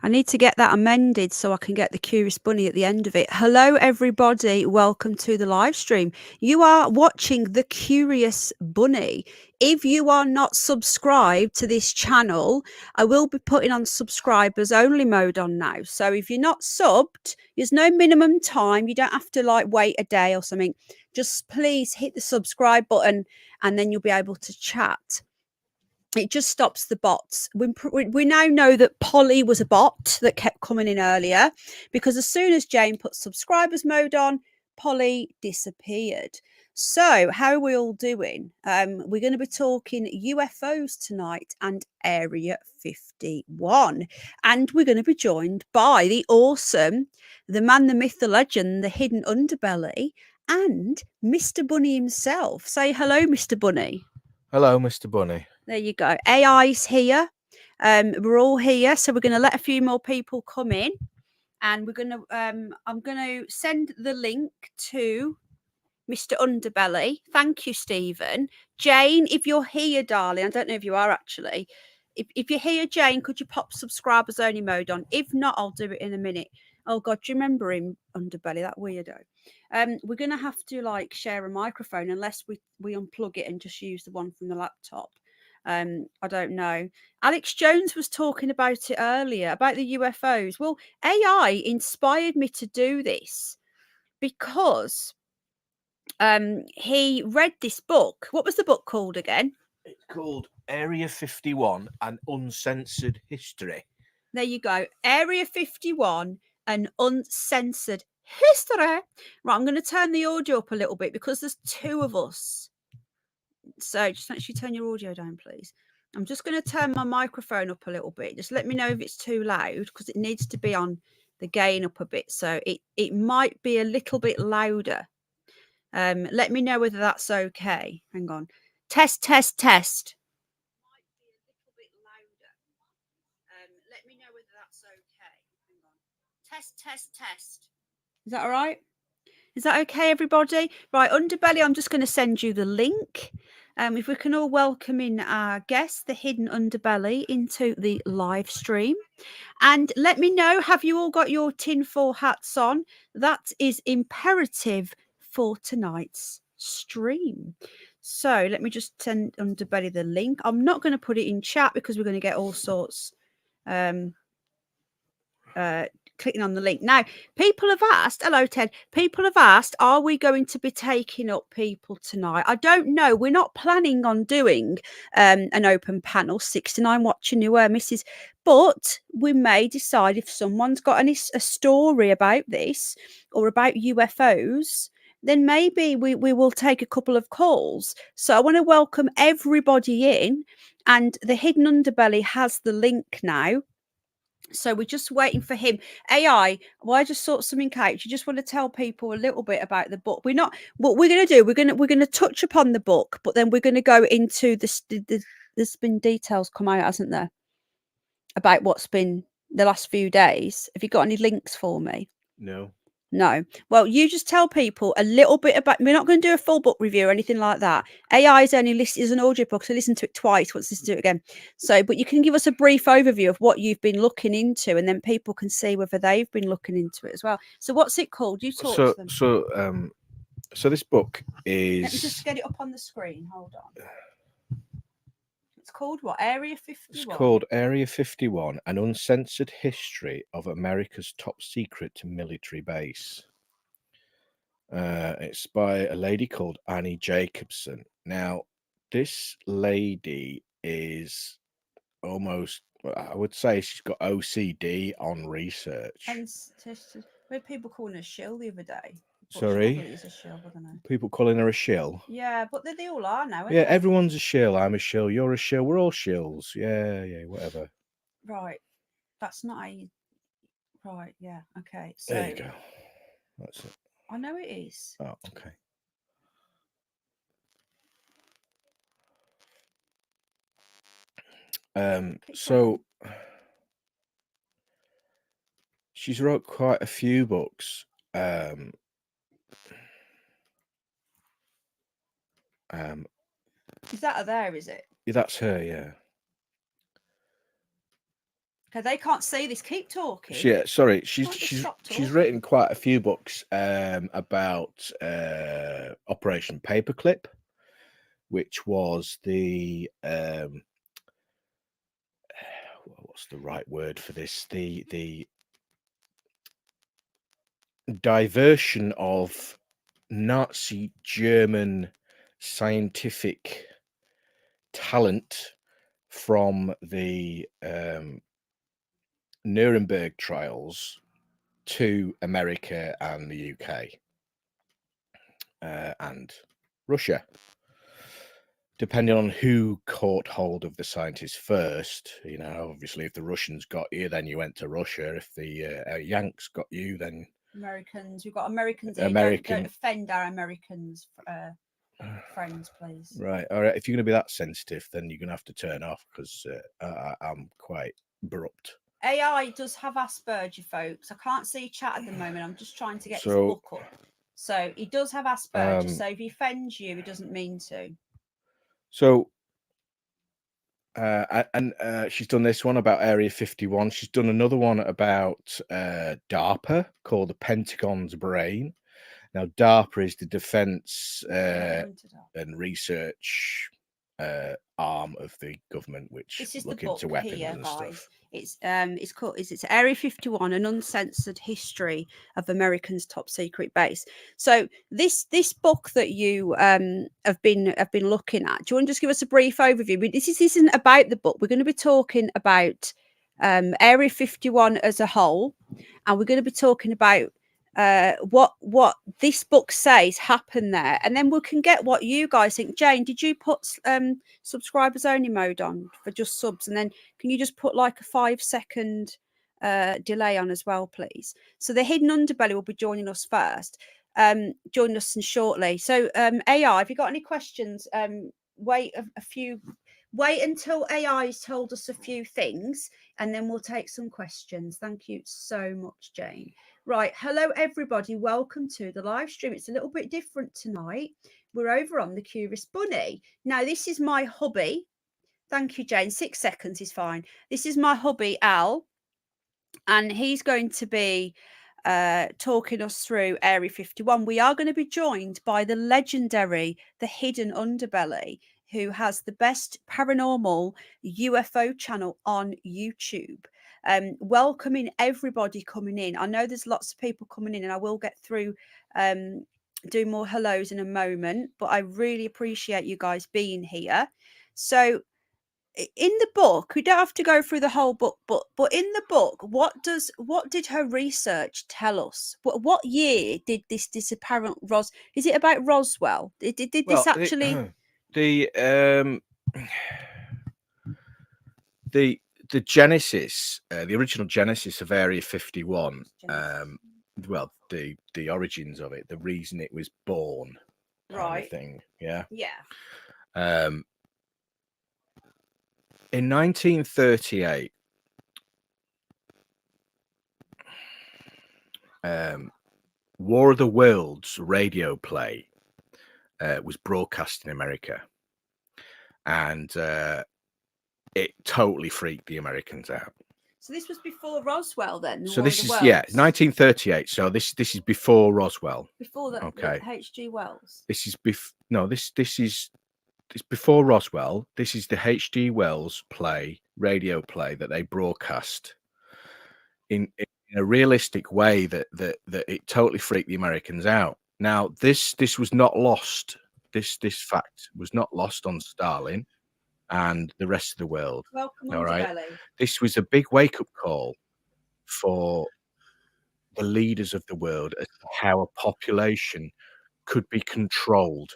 I need to get that amended so I can get the Curious Bunny at the end of it. Hello, everybody. Welcome to the live stream. You are watching the Curious Bunny. If you are not subscribed to this channel, I will be putting on subscribers only mode on now. So if you're not subbed, there's no minimum time. You don't have to like wait a day or something. Just please hit the subscribe button and then you'll be able to chat. It just stops the bots. We now know that Polly was a bot that kept coming in earlier, because as soon as Jane put subscribers mode on, Polly disappeared. So how are we all doing? We're going to be talking UFOs tonight and Area 51. And we're going to be joined by the awesome, the man, the myth, the legend, the hidden underbelly, and Mr. Bunny himself. Say hello, Mr. Bunny. Hello, Mr. Bunny. There you go. AI's here. We're all here, so we're going to let a few more people come in, and we're going to. I'm going to send the link to Mr. Underbelly. Thank you, Stephen. Jane, if you're here, darling, I don't know if you are actually. If you're here, Jane, could you pop subscribers only mode on? If not, I'll do it in a minute. Oh God, do you remember him, Underbelly? That weirdo. We're going to have to like share a microphone unless we unplug it and just use the one from the laptop. I don't know. Alex Jones was talking about it earlier about the UFOs. Well, AI inspired me to do this because he read this book. What was the book called again? It's called Area 51, an Uncensored History. There you go. Area 51, an Uncensored History. Right, I'm going to turn the audio up a little bit because there's two of us. So just actually turn your audio down, please. I'm just going to turn my microphone up a little bit. Just let me know if it's too loud because it needs to be on the gain up a bit. So it might be a little bit louder. Let me know whether that's okay. Hang on. Test, test, test. Might be a little bit louder. Let me know whether that's okay. Hang on. Test, test, test. Is that all right? Is that okay, everybody? Right, Underbelly, I'm just going to send you the link. If we can all welcome in our guest, the Hidden Underbelly, into the live stream. And let me know, have you all got your tinfoil hats on? That is imperative for tonight's stream. So let me just send Underbelly the link. I'm not going to put it in chat because we're going to get all sorts clicking on the link. Now, people have asked, hello Ted, people have asked, are we going to be taking up people tonight? I don't know. We're not planning on doing an open panel. 69 watching you, Mrs. But we may decide if someone's got a story about this or about UFOs, then maybe we will take a couple of calls. So I want to welcome everybody in, and the Hidden Underbelly has the link now. So we're just waiting for him. AI, well, I just sort something out. You just want to tell people a little bit about the book. We're not. What we're going to do? We're going to touch upon the book, but then we're going to go into there's been details come out, hasn't there, about what's been the last few days. Have you got any links for me? No. No. Well, you just tell people a little bit about. We're not going to do a full book review or anything like that. AI is only listed as an audio book, so listen to it twice. Once listen to it again. So, but you can give us a brief overview of what you've been looking into, and then people can see whether they've been looking into it as well. So, what's it called? You talk to them. So this book is. Let me just get it up on the screen. Hold on. It's called what? Area 51. It's called Area 51, an Uncensored History of America's Top Secret Military Base. It's by a lady called Annie Jacobson. Now, this lady is almost, I would say she's got OCD on research. And we had people calling her shill the other day. Sorry? Is a shill, I don't know. People calling her a shill? Yeah, but they all are now, yeah, everyone's a shill. I'm a shill. You're a shill. We're all shills. Yeah, whatever. Right. That's not a... Right, yeah, okay. So, there you go. That's it. I know it is. Oh, okay. So she's wrote quite a few books. Is that her there, is it? That's her, yeah. Okay, they can't see this. Keep talking. Yeah, sorry, Can't just stop she's talking. written quite a few books about Operation Paperclip, which was the what's the right word for this? The diversion of Nazi German scientific talent from the Nuremberg trials to America and the UK and Russia. Depending on who caught hold of the scientists first, you know, obviously if the Russians got you, then you went to Russia. If the Yanks got you, then Americans. We've got Americans here. Don't offend our Americans, friends, please. Right. All right. If you're going to be that sensitive, then you're going to have to turn off because I'm quite abrupt. AI does have Asperger, folks. I can't see chat at the moment. I'm just trying to get this book up. So he does have Asperger. So if he offends you, he doesn't mean to. So, she's done this one about Area 51. She's done another one about DARPA called the Pentagon's Brain. Now, DARPA is the Defense and Research arm of the government, which look into weapons and stuff. It's called it's Area 51, an uncensored history of Americans' top secret base. So this book that you have been looking at, do you want to just give us a brief overview? This isn't about the book. We're going to be talking about Area 51 as a whole, and we're going to be talking about what this book says happened there, and then we can get what you guys think. Jane, did you put subscribers only mode on for just subs, and then can you just put like a 5-second delay on as well, please? So the Hidden Underbelly will be joining us first, joining us shortly. So AI, have you got any questions? Wait until AI has told us a few things, and then we'll take some questions. Thank you so much, Jane. Right, hello everybody, welcome to the live stream. It's a little bit different tonight. We're over on the Curious Bunny. Now, this is my hubby. Thank you, Jane. 6 seconds is fine. This is my hubby, Al, and he's going to be talking us through Area 51. We are going to be joined by the legendary, the Hidden Underbelly, who has the best paranormal UFO channel on YouTube. Welcoming everybody coming in. I know there's lots of people coming in, and I will get through do more hellos in a moment, but I really appreciate you guys being here. So in the book, we don't have to go through the whole book, but in the book, what did her research tell us? What year did this apparent is it about Roswell? Did this actually the genesis, the original genesis of Area 51, well, the origins of it, the reason it was born, kind of thing, yeah. In 1938, War of the Worlds radio play was broadcast in America, and it totally freaked the Americans out. So this was before Roswell, then. So this is 1938. So this is before Roswell. Before the H.G. Wells. This is it's before Roswell. This is the H.G. Wells radio play that they broadcast in a realistic way that it totally freaked the Americans out. Now this was not lost. This fact was not lost on Stalin and the rest of the world. Welcome, all right. Underbelly. This was a big wake-up call for the leaders of the world as to how a population could be controlled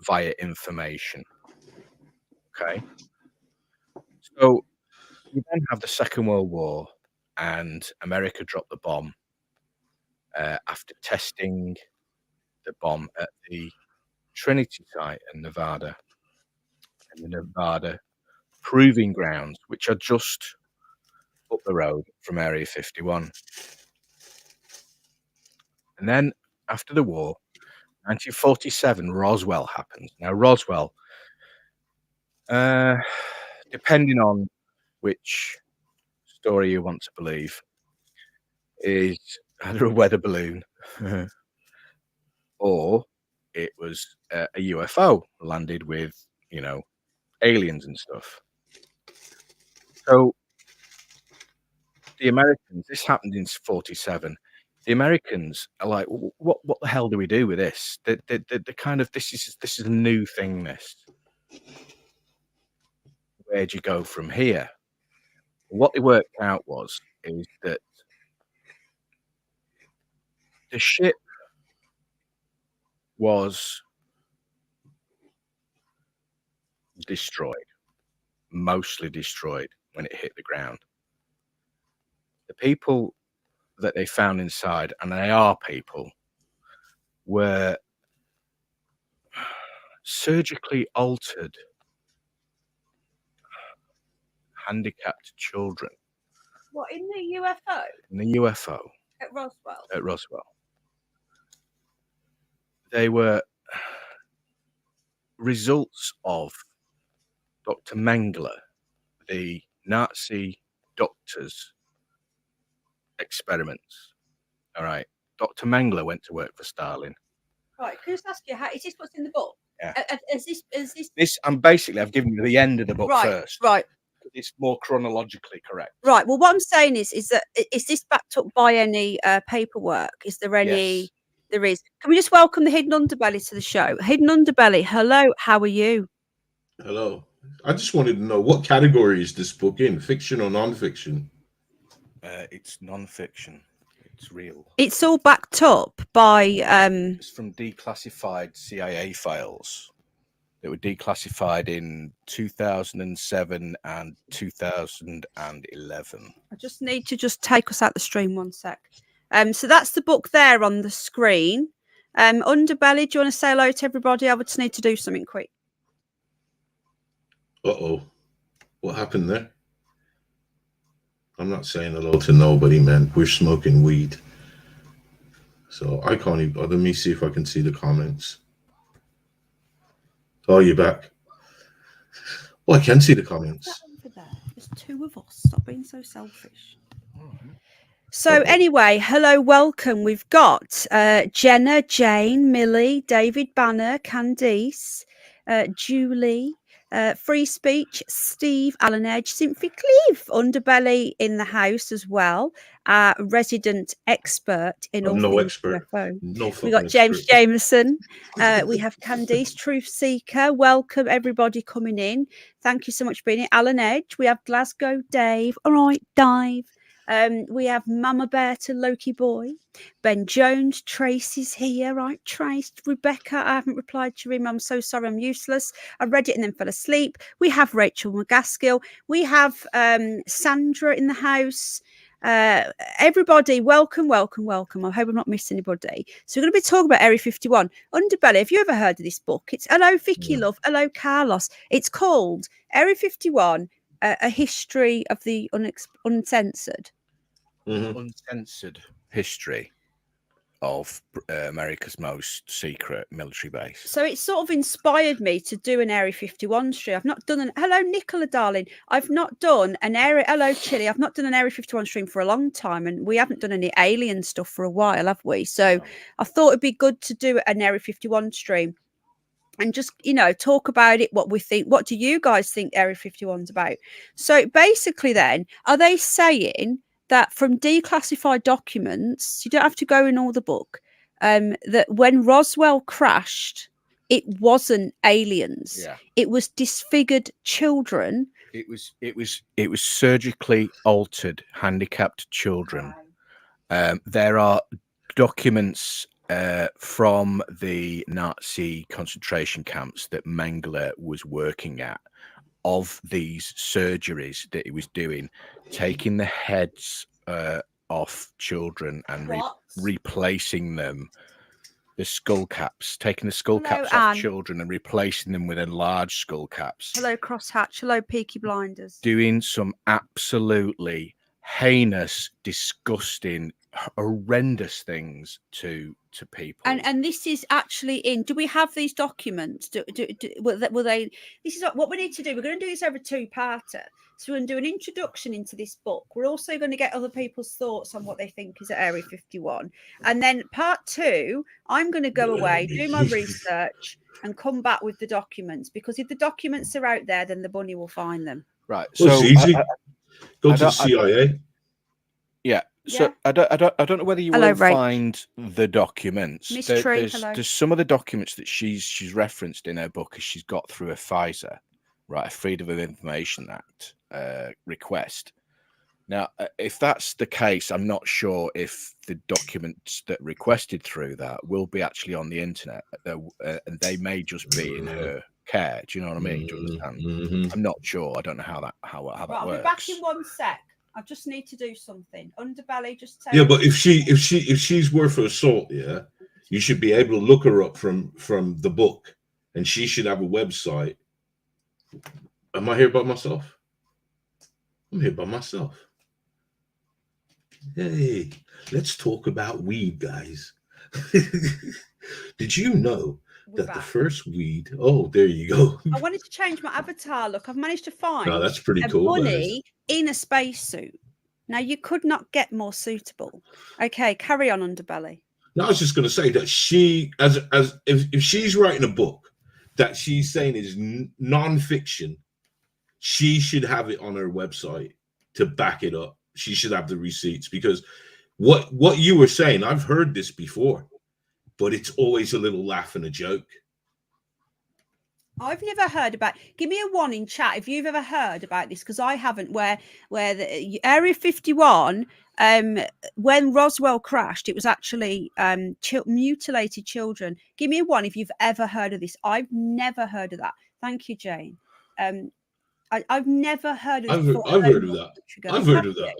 via information. Okay. So you then have the Second World War, and America dropped the bomb after testing the bomb at the Trinity site in Nevada, and the Nevada proving grounds, which are just up the road from Area 51. And then after the war, 1947, Roswell happens. Now, Roswell, depending on which story you want to believe, is either a weather balloon or it was a UFO landed with, you know, aliens and stuff. So the Americans, this happened in 47. The Americans are like, what the hell do we do with this? The kind of this is a new thing. This, where'd you go from here? What they worked out is that the ship was destroyed, mostly destroyed when it hit the ground. The people that they found inside, and they are people, were surgically altered, handicapped children. What, in the UFO? In the UFO. At Roswell? At Roswell. They were results of Dr. Mengele, the Nazi doctor's experiments. All right. Dr. Mengele went to work for Stalin. Right. Can I just ask you, is this what's in the book? Yeah. Is this? This, I've given you the end of the book first. Right. It's more chronologically correct. Right. Well, what I'm saying is that is this backed up by any paperwork? Is there any? Yes. There is. Can we just welcome the Hidden Underbelly to the show? Hidden Underbelly, hello. How are you? Hello. I just wanted to know, what category is this book in? Fiction or non-fiction? It's non-fiction. It's real. It's all backed up by It's from declassified CIA files that were declassified in 2007 and 2011. I just need to take us out the stream one sec. So that's the book there on the screen. Underbelly, do you want to say hello to everybody? I just need to do something quick. Uh-oh. What happened there? I'm not saying hello to nobody, man. We're smoking weed. So I can't even... let me see if I can see the comments. Oh, you're back. Well, I can see the comments. Over there. There's two of us. Stop being so selfish. So anyway, hello, welcome. We've got Jenna, Jane, Millie, David Banner, Candice, Julie, Free Speech, Steve, Alan Edge, Cynthia Cleve, Underbelly in the house as well, resident expert in all things expert. UFO. No, we got James Jameson. We have Candice, Truth Seeker. Welcome everybody coming in. Thank you so much for being here. Alan Edge. We have Glasgow Dave. All right, Dave. We have Mama Bear to Loki Boy. Ben Jones, Tracy's here, right? Trace, Rebecca, I haven't replied to him. I'm so sorry, I'm useless. I read it and then fell asleep. We have Rachel McGaskill. We have Sandra in the house. Everybody, welcome. I hope I'm not missing anybody. So we're going to be talking about Area 51. Underbelly, have you ever heard of this book? It's hello, Vicky Love. Hello, Carlos. It's called Area 51, A History of the Uncensored. Mm-hmm. Uncensored history of America's most secret military base. So it sort of inspired me to do an Area 51 stream. I've not done hello, Nicola, darling. I've not done an area. Hello, Chili. I've not done an Area 51 stream for a long time, and we haven't done any alien stuff for a while, have we? So I thought it'd be good to do an Area 51 stream and just, talk about it, what we think. What do you guys think Area 51's about? So basically then, are they saying that from declassified documents, you don't have to go in all the book, that when Roswell crashed, it wasn't aliens. Yeah. It was disfigured children. It was surgically altered, handicapped children. There are documents from the Nazi concentration camps that Mengele was working at, of these surgeries that he was doing, taking the heads off children and replacing them, the skull caps, taking the skull caps off children and replacing them with enlarged skull caps. Hello, Crosshatch. Hello, Peaky Blinders. Doing some absolutely heinous, disgusting, horrendous things to people. And this is actually in. Do we have these documents? Will they? This is what we need to do. We're going to do this over two-parter. So we're going to do an introduction into this book. We're also going to get other people's thoughts on what they think is at Area 51. And then part 2, I'm going to go away, do my research, and come back with the documents. Because if the documents are out there, then the bunny will find them. Right. Well, So it's easy. Go I to the don't- CIA. Yeah. So I don't know whether you Hello, will Ray. find the documents. Miss Tree, hello. There's some of the documents that she's referenced in her book as she's got through a FISA, right, a Freedom of Information Act request. Now, if that's the case, I'm not sure if the documents that requested through that will be actually on the internet, and they may just be in her care. Do you know what I mean? Do you understand? Mm-hmm. I'm not sure. I don't know how that Right, works. I'll be back in 1 sec. I just need to do something. Underbelly, just tell Yeah, but if she's worth her salt, yeah, you should be able to look her up from the book, and she should have a website. Am I here by myself? I'm here by myself. Hey, let's talk about weed, guys. Did you know that the first weed? Oh, there you go. I wanted to change my avatar look. I've managed to find No, that's pretty a cool. bunny in a spacesuit. Now, you could not get more suitable. Okay, carry on, Underbelly. No, I was just going to say that she, if she's writing a book that she's saying is non-fiction, she should have it on her website to back it up. She should have the receipts, because what you were saying, I've heard this before, but it's always a little laugh and a joke. I've never heard about. Give me a 1 in chat if you've ever heard about this, because I haven't. Where the Area 51, when Roswell crashed, it was actually mutilated children. Give me a 1 if you've ever heard of this. I've never heard of that. Thank you, Jane. I've never heard of this. I've heard of that. I've heard of that.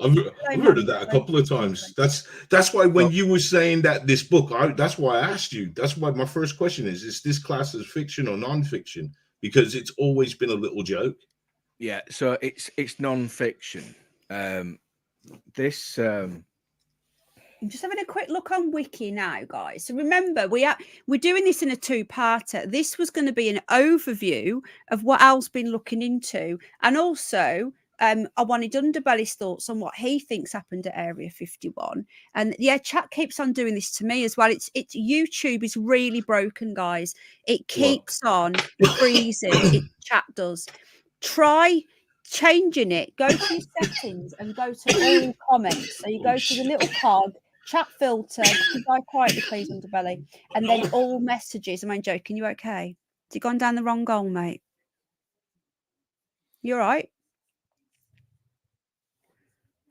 I've heard of that a couple of times. That's why when you were saying that this book, that's why I asked you. That's why my first question is this class as fiction or non-fiction? Because it's always been a little joke. Yeah, so it's non-fiction. I'm just having a quick look on Wiki now, guys. So remember, we're doing this in a 2-parter. This was going to be an overview of what Al's been looking into, and also I wanted Underbelly's thoughts on what he thinks happened at Area 51. And yeah, chat keeps on doing this to me as well. It's YouTube is really broken, guys. It keeps on freezing. Chat does. Try changing it. Go to settings and go to all comments. So you go to the little cog, chat filter. Die quietly, please, Underbelly, and then all messages. Am I joking? You okay? Has it gone down the wrong goal, mate? You all right?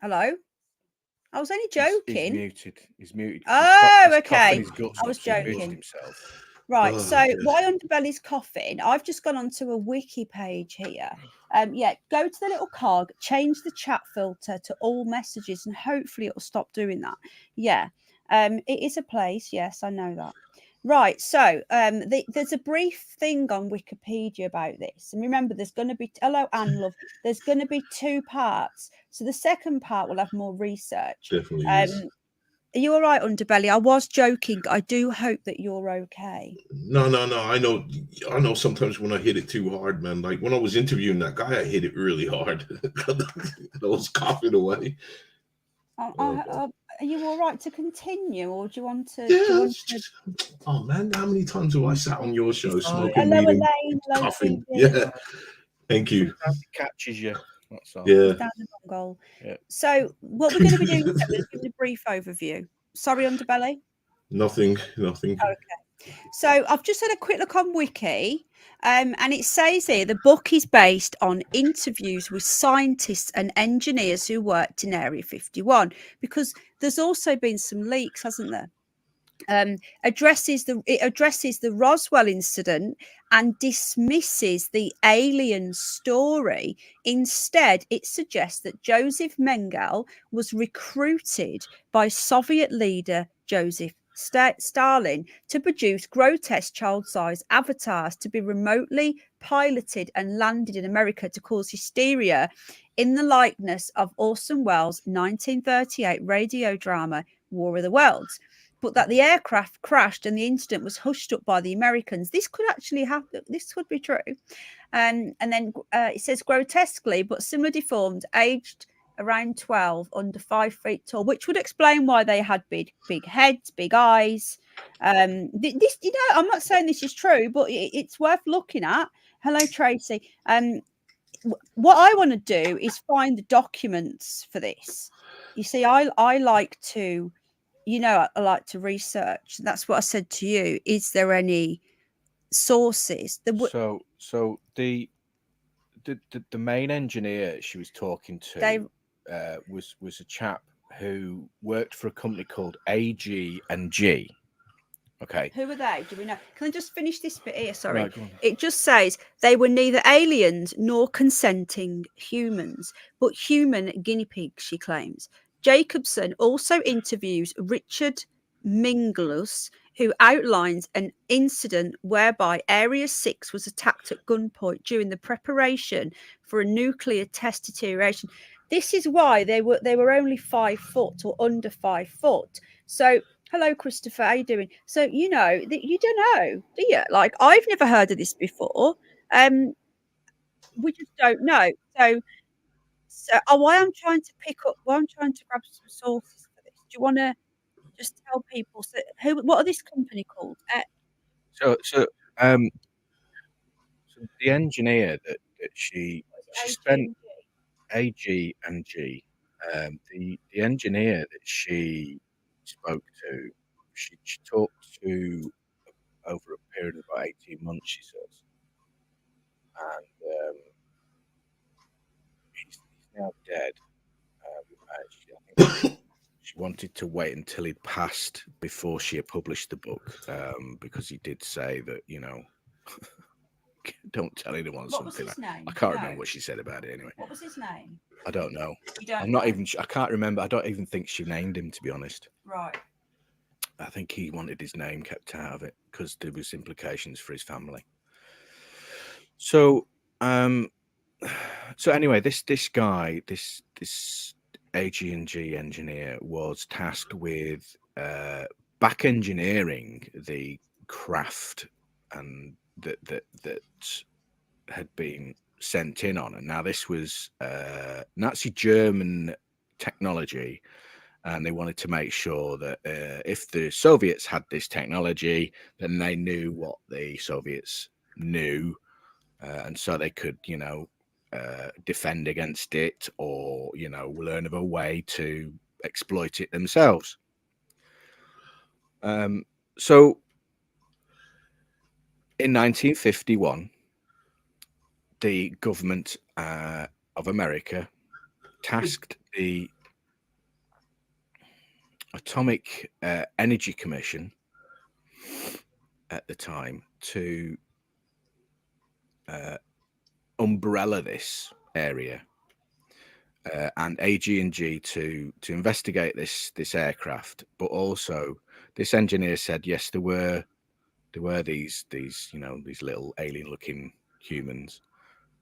Hello? I was only joking. He's muted. Oh, he's okay. His guts I was joking. Himself. Right. So why Underbelly's coughing? I've just gone onto a wiki page here. Yeah, go to the little cog, change the chat filter to all messages, and hopefully it'll stop doing that. Yeah. It is a place. Yes, I know that. Right, so there's a brief thing on Wikipedia about this. And remember, there's going to be, hello, Anne Love, there's going to be 2 parts. So the second part will have more research. Definitely is. Are you all right, Underbelly? I was joking. I do hope that you're okay. No. I know sometimes when I hit it too hard, man, like when I was interviewing that guy, I hit it really hard. I was coughing away. Are you all right to continue, or do you want to? Yeah, oh man, how many times have I sat on your show smoking hello, weed and Elaine, coughing? Yeah, thank you. It catches you. That's all. Yeah. Down the wrong goal. Yeah. So what we're going to be doing is giving a brief overview. Sorry, Underbelly. Nothing. Okay. So I've just had a quick look on Wiki, and it says here the book is based on interviews with scientists and engineers who worked in Area 51, because there's also been some leaks, hasn't there? It addresses the Roswell incident and dismisses the alien story. Instead, it suggests that Joseph Mengele was recruited by Soviet leader Joseph Stalin to produce grotesque child-sized avatars to be remotely piloted and landed in America to cause hysteria in the likeness of Orson Welles' 1938 radio drama War of the Worlds. but that the aircraft crashed and the incident was hushed up by the Americans. This could actually happen. This could be true. And then it says grotesquely, but similar deformed, aged around 12, under 5 feet tall, which would explain why they had big heads, big eyes. This, you know, I'm not saying this is true, but it's worth looking at. Hello, Tracy. What I want to do is find the documents for this. You see, I like to, you know, I like to research. That's what I said to you. Is there any sources? So the main engineer she was talking to was a chap who worked for a company called AG&G. Okay. Who are they? Do we know? Can I just finish this bit here? Sorry. Right, go on. It just says they were neither aliens nor consenting humans, but human guinea pigs, she claims. Jacobson also interviews Richard Minglus, who outlines an incident whereby Area 6 was attacked at gunpoint during the preparation for a nuclear test deterioration. This is why they were only 5 foot or under 5 foot. So hello, Christopher. How you doing? So, you know, you don't know, do you? Like, I've never heard of this before. We just don't know. So why I'm trying to grab some sources for this. Do you want to just tell people what are this company called? So the engineer that she spent AG&G. The engineer that she spoke to, she talked to over a period of about 18 months, she says. And he's now dead. I think she wanted to wait until he'd passed before she had published the book, because he did say that, you know, don't tell anyone What was something. his name? I can't remember what she said about it anyway. What was his name? I don't know. You don't I'm not know? even. I can't remember. I don't even think she named him, to be honest. Right. I think he wanted his name kept out of it because there was implications for his family. So, anyway, this guy, this AG&G engineer was tasked with back engineering the craft and that had been sent in on. And now this was Nazi German technology, and they wanted to make sure that if the Soviets had this technology, then they knew what the Soviets knew, and so they could, you know, defend against it, or, you know, learn of a way to exploit it themselves. So in 1951, the government of America tasked the Atomic Energy Commission at the time to umbrella this area, and AG&G to investigate this aircraft. But also, this engineer said yes, there were these you know, these little alien looking humans,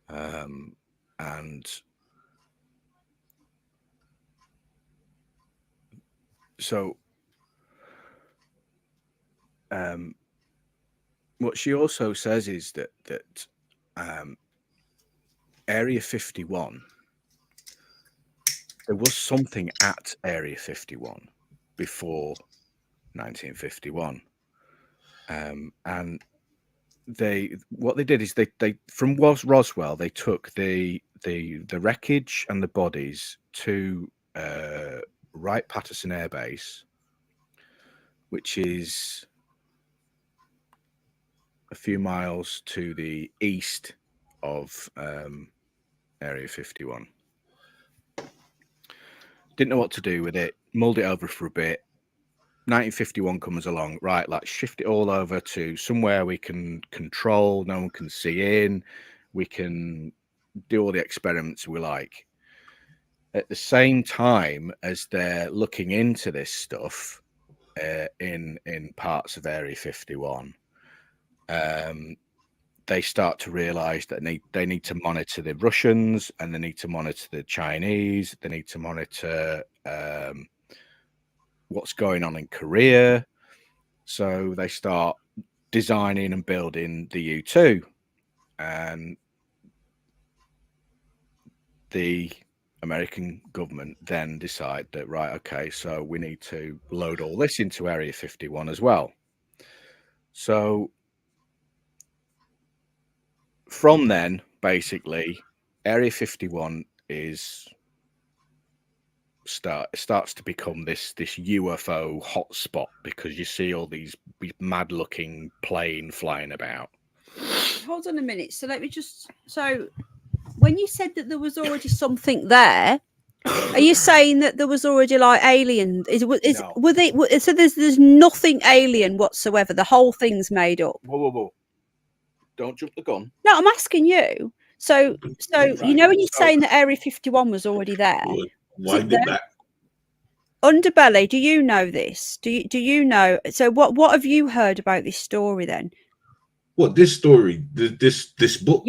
and so what she also says is that Area 51, there was something at Area 51 before 1951, and what they did is they from Roswell, they took the wreckage and the bodies to Wright-Patterson Air Base, which is a few miles to the east of Area 51. Didn't know what to do with it, mulled it over for a bit. 1951 comes along, right, let's shift it all over to somewhere we can control, no one can see in, we can do all the experiments we like. At the same time as they're looking into this stuff in parts of Area 51, they start to realize that they need to monitor the Russians, and they need to monitor the Chinese, they need to monitor what's going on in Korea. So they start designing and building the U-2, and the American government then decide that, right, okay, so we need to load all this into Area 51 as well. So from then, basically, Area 51 starts to become this UFO hotspot, because you see all these mad looking plane flying about. Hold on a minute. So let me just. So when you said that there was already something there, are you saying that there was already like alien? No. Were they? So there's nothing alien whatsoever. The whole thing's made up. Whoa! Don't jump the gun. No, I'm asking you. So Right. you know when you're saying that Area 51 was already there. Wind it back. Underbelly, do you know this? Do you know? So what have you heard about this story then? What, this story? This book?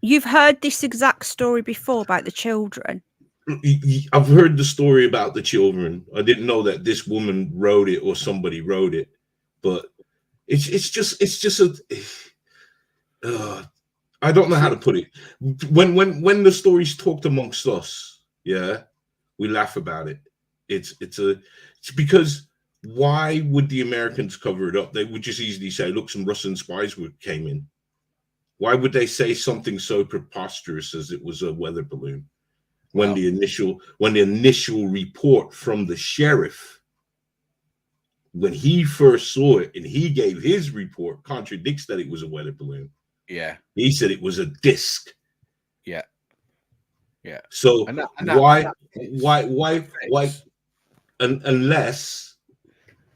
You've heard this exact story before about the children. I've heard the story about the children. I didn't know that this woman wrote it or somebody wrote it, but it's just I don't know how to put it. When the stories talked amongst us, yeah, we laugh about it. It's because why would the Americans cover it up? They would just easily say, look, some Russian spies came in. Why would they say something so preposterous as it was a weather balloon? When the initial report from the sheriff, when he first saw it and he gave his report, contradicts that it was a weather balloon. Yeah. He said it was a disc. Yeah. So why unless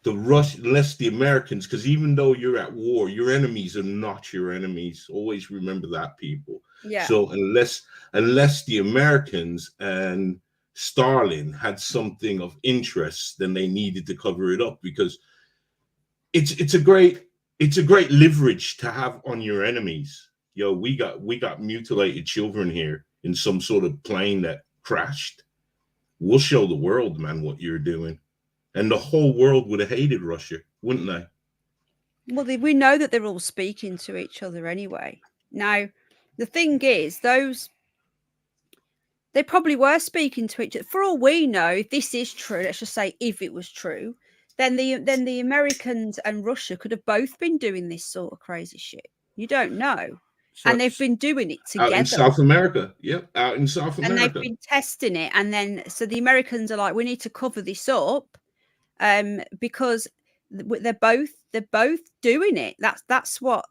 the Americans, because even though you're at war, your enemies are not your enemies. Always remember that, people. Yeah. So unless the Americans and Stalin had something of interest, then they needed to cover it up, because it's a great leverage to have on your enemies. Yo, we got mutilated children here in some sort of plane that crashed. We'll show the world, man, what you're doing. And the whole world would have hated Russia, wouldn't they? Well, we know that they're all speaking to each other anyway. Now, the thing is, they probably were speaking to each other. For all we know, if this is true, let's just say if it was true, then the Americans and Russia could have both been doing this sort of crazy shit. You don't know. And they've been doing it together. Out in South America. Yep, out in South America. And they've been testing it. And then, so the Americans are like, we need to cover this up, because they're both doing it. That's what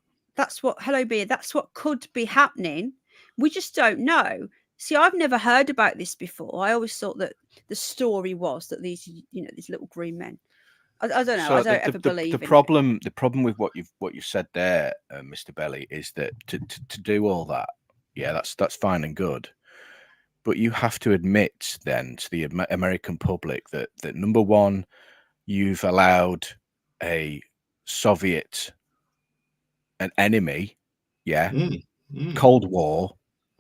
hello beer, that's what could be happening. We just don't know. See, I've never heard about this before. I always thought that the story was that these little green men. I don't know. So I don't ever believe the problem. The problem with what you said there, Mr. Belly, is that to do all that, yeah, that's fine and good, but you have to admit then to the American public that number one, you've allowed a Soviet, an enemy, yeah, Cold War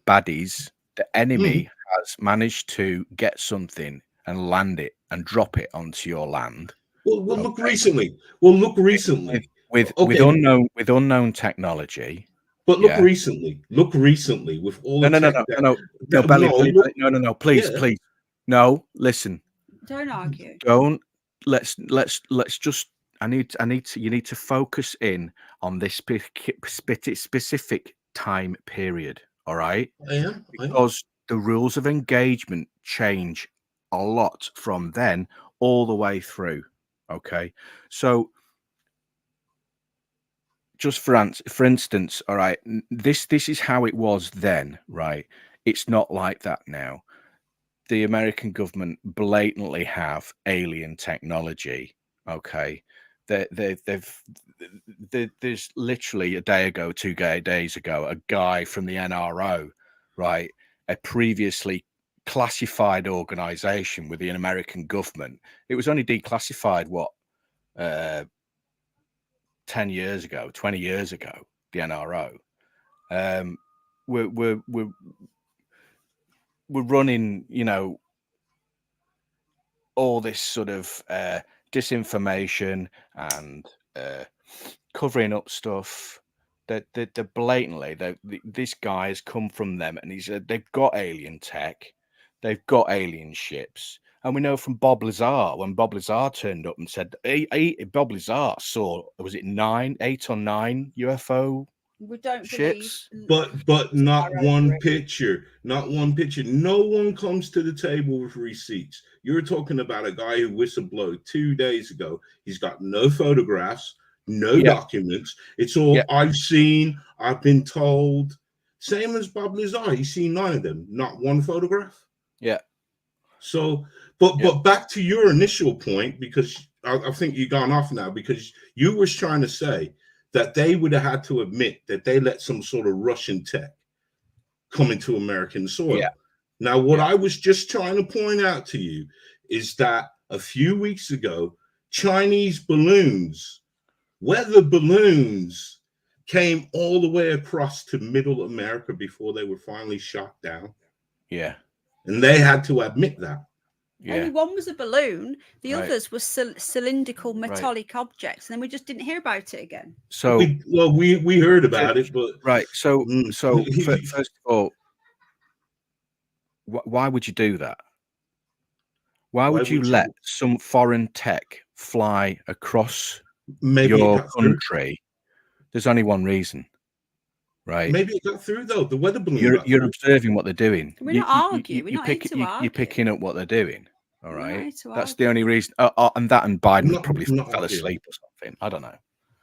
baddies. The enemy has managed to get something and land it and drop it onto your land. Well, look recently. With unknown technology. But look recently with all no, Belly, no, please, no, listen. Don't argue. Don't. Let's just. You need to focus in on this specific time period. All right. Because the rules of engagement change a lot from then all the way through. Okay. So just for instance, all right, this is how it was then, right? It's not like that now. The American government blatantly have alien technology. Okay. There's literally a day ago, 2 days ago, a guy from the NRO, right, a previously classified organization with the American government. It was only declassified 10 years ago, 20 years ago, the NRO. We're running, all this sort of disinformation and covering up stuff. They're blatantly, this guy has come from them, and they've got alien tech, they've got alien ships, and we know from Bob Lazar, when Bob Lazar turned up and said, Bob Lazar saw, was it 8 or 9 UFO We don't ships? But not one picture, not one picture. No one comes to the table with receipts. You're talking about a guy who whistleblowed 2 days ago. He's got no photographs, no documents. It's all I've seen, I've been told. Same as Bob Lazar. He's seen 9 of them, not one photograph. Yeah. So, but back to your initial point, because I think you've gone off now, because you was trying to say that they would have had to admit that they let some sort of Russian tech come into American soil. Yeah. Now, what I was just trying to point out to you is that a few weeks ago, Chinese balloons, weather balloons, came all the way across to Middle America before they were finally shot down. Yeah. And they had to admit that. Yeah. Only one was a balloon. The others were cylindrical metallic objects, and then we just didn't hear about it again. So we heard about it, but So first of all, why would you do that? Why would you let some foreign tech fly across your country? There's only one reason, right? Maybe it got through though. The weather balloon. You're observing what they're doing. We're not arguing. We're not here to argue. You're picking up what they're doing. All right. That's the only reason. And Biden probably fell asleep or something. I don't know.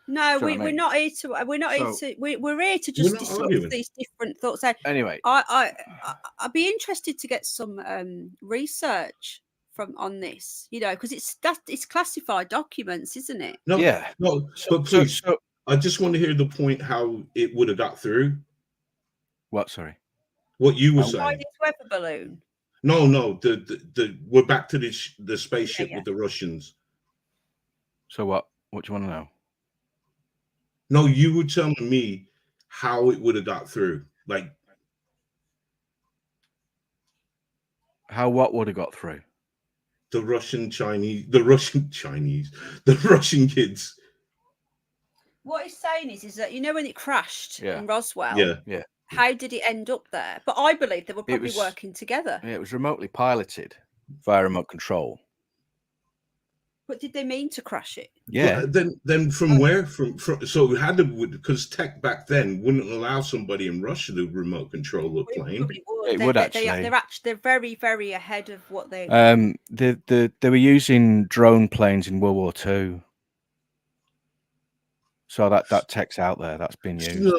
No, we're not here to. We're not here to. We're here to just discuss these different thoughts. Anyway, I'd be interested to get some research on this. You know, because it's classified documents, isn't it? No, but please, I just want to hear the point how it would have got through. What? Sorry. What you were saying? Why this weather balloon? No. We're back to the spaceship with the Russians. So what? What do you want to know? No, you were telling me how it would have got through. Like how what would have got through? The Russian kids. What he's saying is that when it crashed in Roswell, yeah. How did it end up there? But I believe they were probably working together. Yeah, it was remotely piloted via remote control. But did they mean to crash it? Yeah. But then from where? From so it had to, because tech back then wouldn't allow somebody in Russia to remote control a plane. It would actually. They're very, very ahead of what they. They were using drone planes in World War II. So that tech's out there. That's been used.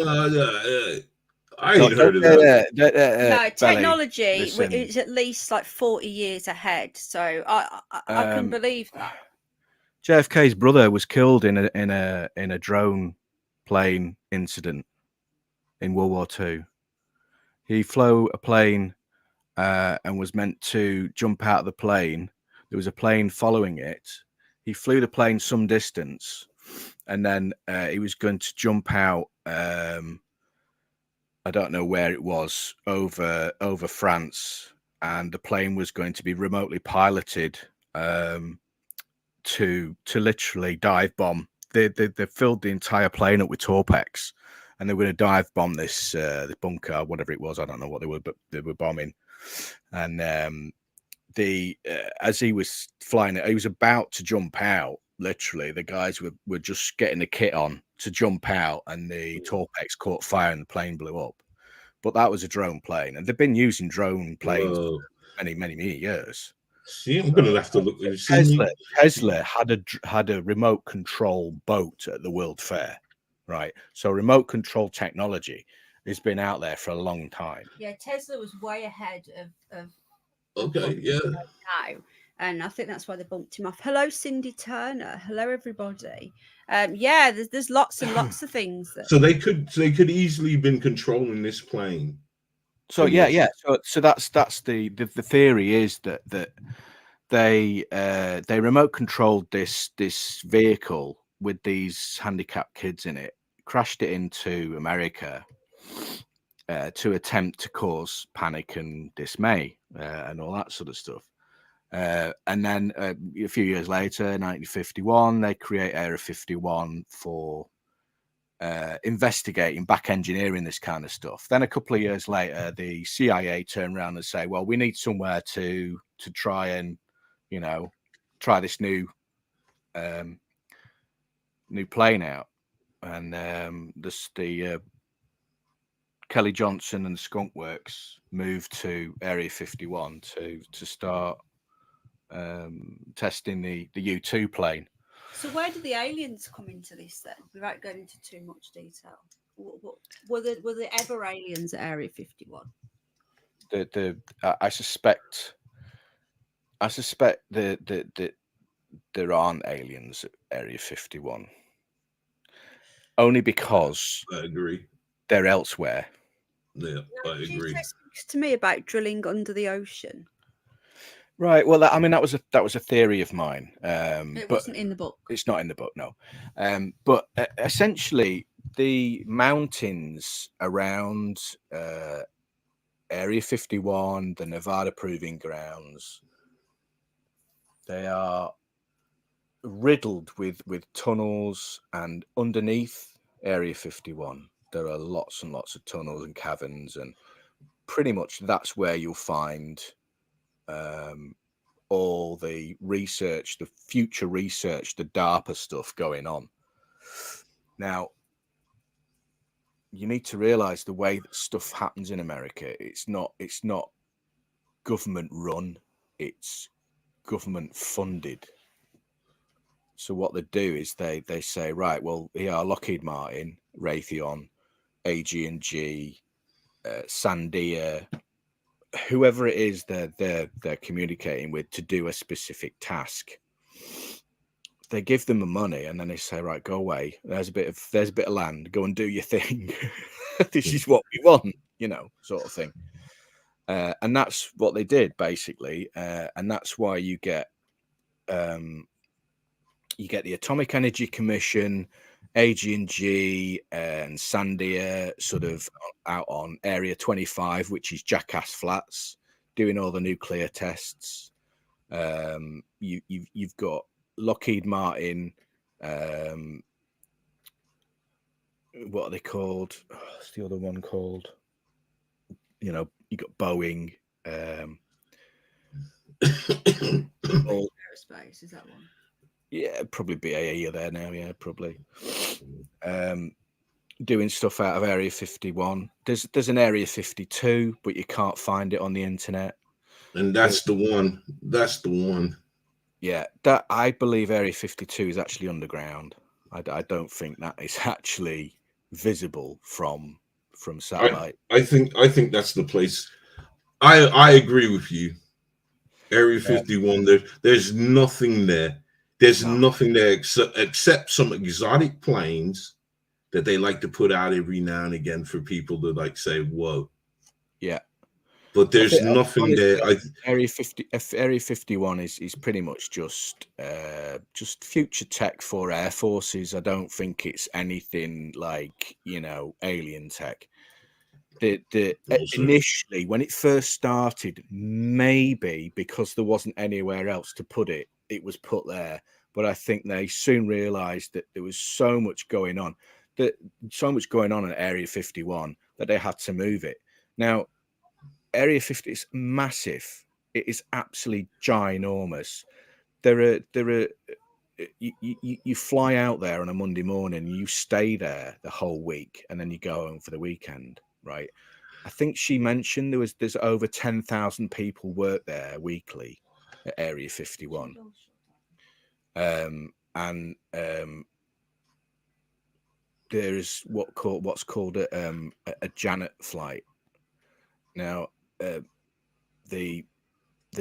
I ain't heard of that. No, technology is at least like 40 years ahead. So I can believe that. JFK's brother was killed in a drone plane incident in World War II. He flew a plane and was meant to jump out of the plane. There was a plane following it. He flew the plane some distance, and then he was going to jump out. I don't know where it was, over France, and the plane was going to be remotely piloted to literally dive bomb. They filled the entire plane up with Torpex, and they were going to dive bomb this bunker, whatever it was. I don't know what they were, but they were bombing. And as he was flying it, he was about to jump out. Literally, the guys were just getting the kit on to jump out, and the Torpex caught fire and the plane blew up. But that was a drone plane, and they've been using drone planes for many years. See, I'm gonna have to look. Tesla had a remote control boat at the World Fair, right? So remote control technology has been out there for a long time. Yeah, Tesla was way ahead of now. And I think that's why they bumped him off. Hello, Cindy Turner. Hello, everybody. There's lots and lots of things. So they could easily have been controlling this plane. So yeah. So that's the theory is that they remote controlled this vehicle with these handicapped kids in it, crashed it into America to attempt to cause panic and dismay and all that sort of stuff. And then a few years later, 1951, they create Area 51 for investigating, back engineering this kind of stuff. Then a couple of years later, the CIA turn around and say, well, we need somewhere to try and, you know, try this new plane out. And the Kelly Johnson and the Skunk Works moved to Area 51 to start testing the U-2 plane. So where did the aliens come into this then, without going into too much detail? Were there ever aliens at Area 51? I suspect that there aren't aliens at Area 51, only because I agree. they're elsewhere. Yeah, I agree. Speaks to me about drilling under the ocean. Right. Well, I mean, that was a theory of mine. It wasn't in the book. It's not in the book, no. But essentially, the mountains around Area 51, the Nevada Proving Grounds, they are riddled with tunnels, and underneath Area 51, there are lots and lots of tunnels and caverns, and pretty much that's where you'll find all the research, the future research, the DARPA stuff going on. Now, you need to realize the way that stuff happens in America, it's not government run, it's government funded. So what they do is they say, right, well, here are Lockheed Martin, Raytheon, AG&G, Sandia, whoever it is they're communicating with to do a specific task. They give them the money, and then they say, right, go away. There's a bit of land. Go and do your thing. This is what we want, sort of thing. And that's what they did, basically. And that's why you get the Atomic Energy Commission, AG&G, and Sandia sort of out on Area 25, which is Jackass Flats, doing all the nuclear tests. You've got Lockheed Martin. What are they called? What's the other one called? You got Boeing. Aerospace, is that one? Yeah, probably BAE are there now. Yeah, probably. Doing stuff out of Area 51. There's an Area 52, but you can't find it on the internet. And that's the one. That's the one. Yeah, that I believe Area 52 is actually underground. I don't think that is actually visible from satellite. I think that's the place. I agree with you. Area 51. There's nothing there. There's nothing there except some exotic planes that they like to put out every now and again for people to like say, "Whoa." Yeah. But there's nothing there. Area 51 is pretty much just future tech for air forces. I don't think it's anything like alien tech. Initially, when it first started, maybe because there wasn't anywhere else to put it, it was put there. But I think they soon realised that there was so much going on in Area 51 that they had to move it. Now, Area 50 is massive. It is absolutely ginormous. You fly out there on a Monday morning, you stay there the whole week, and then you go home for the weekend, right? I think she mentioned there's over 10,000 people work there weekly at Area 51. There's what's called a Janet flight. Now, the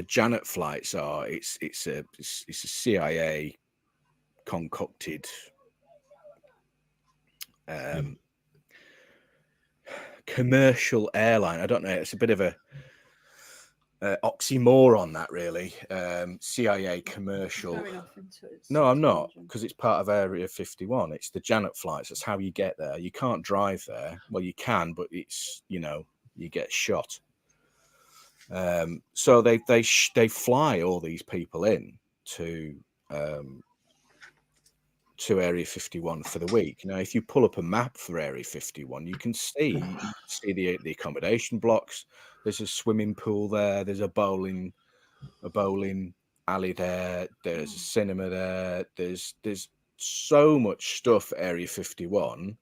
Janet flights are it's a CIA concocted commercial airline. I don't know. It's a bit of a oxymoron, that really. CIA commercial. No, I'm not, because it's part of Area 51. It's the Janet flights. That's how you get there. You can't drive there. Well, you can, but it's you get shot. So they fly all these people in to Area 51 for the week. Now, if you pull up a map for Area 51, you can see the accommodation blocks. There's a swimming pool there. There's a bowling alley there. There's a cinema there. There's so much stuff at Area 51.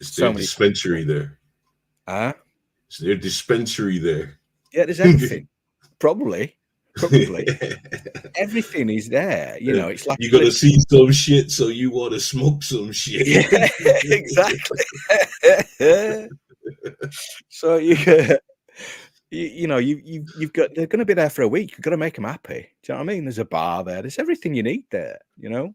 Is there a dispensary there? Huh? Is there a dispensary there? Yeah, there's everything. Probably. Everything is there. You know, it's like you're gonna see some shit, so you want to smoke some shit. Yeah, exactly. So you've got, they're going to be there for a week. You've got to make them happy. Do you know what I mean? There's a bar there. There's everything you need there. You know,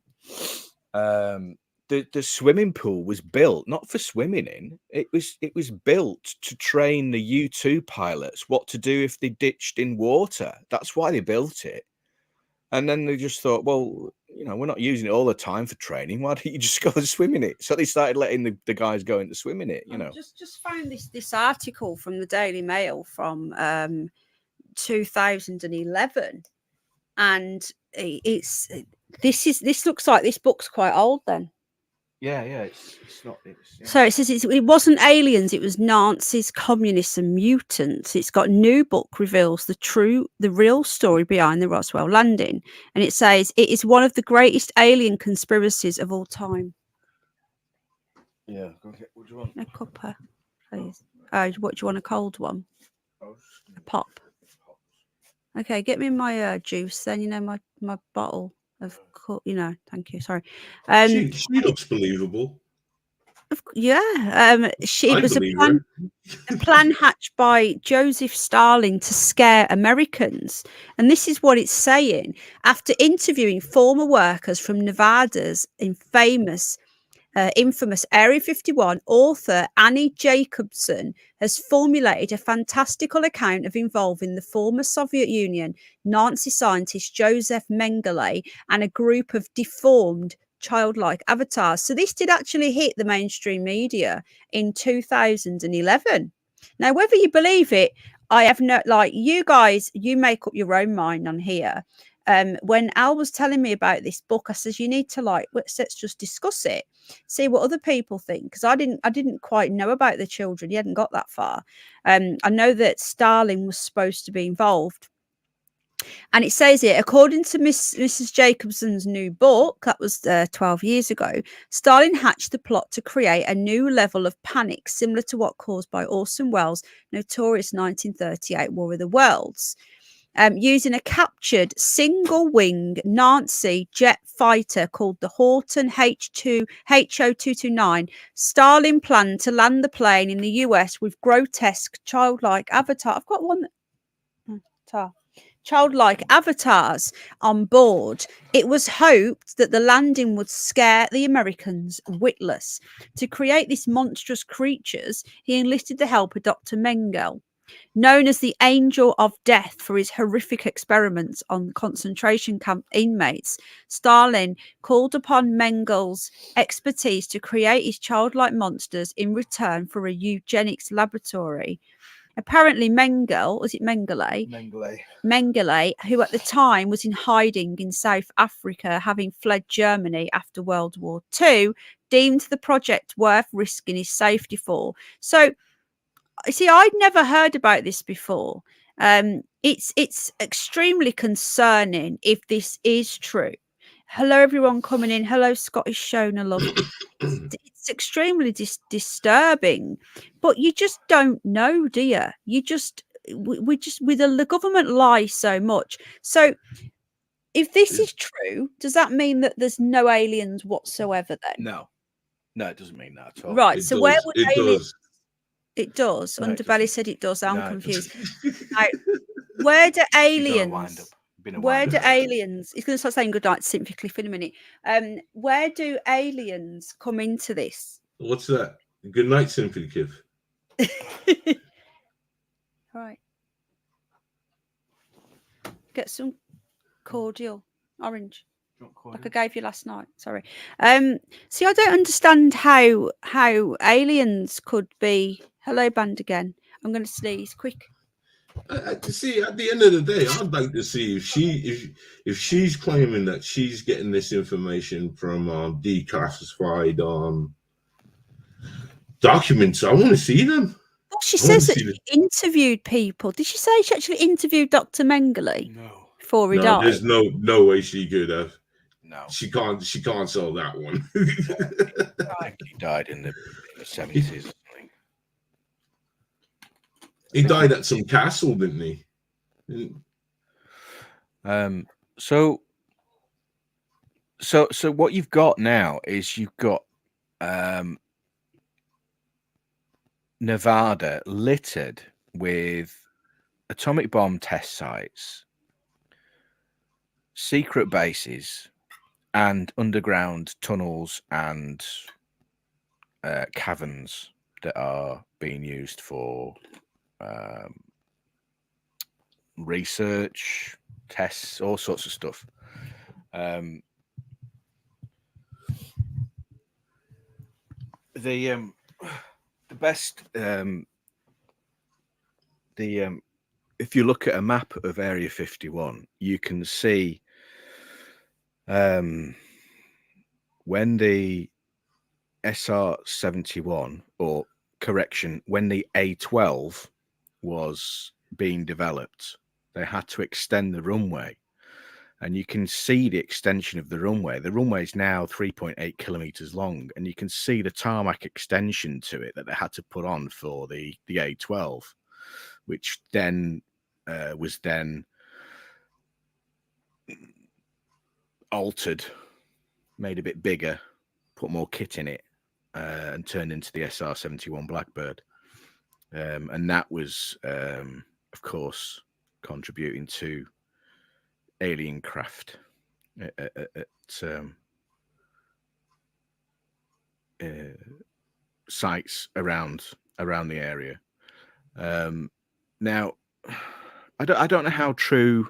the swimming pool was built not for swimming in. It was built to train the U-2 pilots what to do if they ditched in water. That's why they built it. And then they just thought, well, you know, we're not using it all the time for training. Why don't you just go and swim in it? So they started letting the guys go into swim in it. You know, just found this article from the Daily Mail from 2011, and this looks like this book's quite old then. Yeah, it's not. Yeah. So it says it wasn't aliens, it was Nazis, communists, and mutants. It's got new book reveals the real story behind the Roswell landing, and it says it is one of the greatest alien conspiracies of all time. Yeah, okay. What do you want? A cuppa, please. Oh, what do you want? A cold one? A pop. Okay, get me my juice. Then you know my bottle of thank you. Sorry. She looks believable. Yeah. It was a plan hatched by Joseph Stalin to scare Americans. And this is what it's saying. After interviewing former workers from Nevada's infamous Area 51, author Annie Jacobson has formulated a fantastical account of involving the former Soviet Union Nazi scientist Joseph Mengele and a group of deformed childlike avatars. So this did actually hit the mainstream media in 2011. Now, whether you believe it, I have no, you guys, you make up your own mind on here. When Al was telling me about this book, I said, you need to let's just discuss it, see what other people think, because I didn't quite know about the children. He hadn't got that far. I know that Stalin was supposed to be involved. And it says here, according to Mrs. Jacobson's new book, that was 12 years ago, Stalin hatched the plot to create a new level of panic similar to what caused by Orson Welles' notorious 1938 War of the Worlds. Using a captured single-wing Nazi jet fighter called the Horton HO-229, Stalin planned to land the plane in the US with grotesque childlike avatar. I've got one. Childlike avatars on board. It was hoped that the landing would scare the Americans witless. To create these monstrous creatures, he enlisted the help of Dr. Mengele, known as the Angel of Death for his horrific experiments on concentration camp inmates. Stalin called upon Mengele's expertise to create his childlike monsters in return for a eugenics laboratory. Apparently Mengele, who at the time was in hiding in South Africa, having fled Germany after World War II, deemed the project worth risking his safety for. So, see, I'd never heard about this before. It's extremely concerning if this is true. Hello, everyone coming in. Hello, Scottish Shona love. It's extremely disturbing, but you just don't know, do you? The government lies so much. So, if this is true, does that mean that there's no aliens whatsoever? Then no, it doesn't mean that at all. Right. So where would aliens? It does. No, Underbelly said it does. I'm confused. Now, where do aliens? Where do aliens? He's going to start saying good night to Cynthia Cliff in a minute. Where do aliens come into this? What's that? Good night, Cynthia Cliff. All right. Get some cordial orange. Like I gave you last night. Sorry. See, I don't understand how aliens could be. Hello, band again. I'm going to sneeze quick. See, at the end of the day, I'd like to see if she's claiming that she's getting this information from declassified documents. I want to see them. Well, she I want says to that see she interviewed people. Did she say she actually interviewed Dr. Mengele No. before he No, died? there's no way she could have. No. She can't sell that one. I think he died in the 70s. He died at some castle, didn't he? So what you've got now is you've got Nevada littered with atomic bomb test sites, secret bases, and underground tunnels and caverns that are being used for research, tests, all sorts of stuff. The best if you look at a map of Area 51, you can see when the SR-71, or correction, when the A-12 was being developed, they had to extend the runway, and you can see the extension of the runway. The runway is now 3.8 kilometers long, and you can see the tarmac extension to it that they had to put on for the A-12, which then was then altered, made a bit bigger, put more kit in it, and turned into the SR-71 Blackbird. And that was, of course, contributing to alien craft at sites around the area. Now, I don't know how true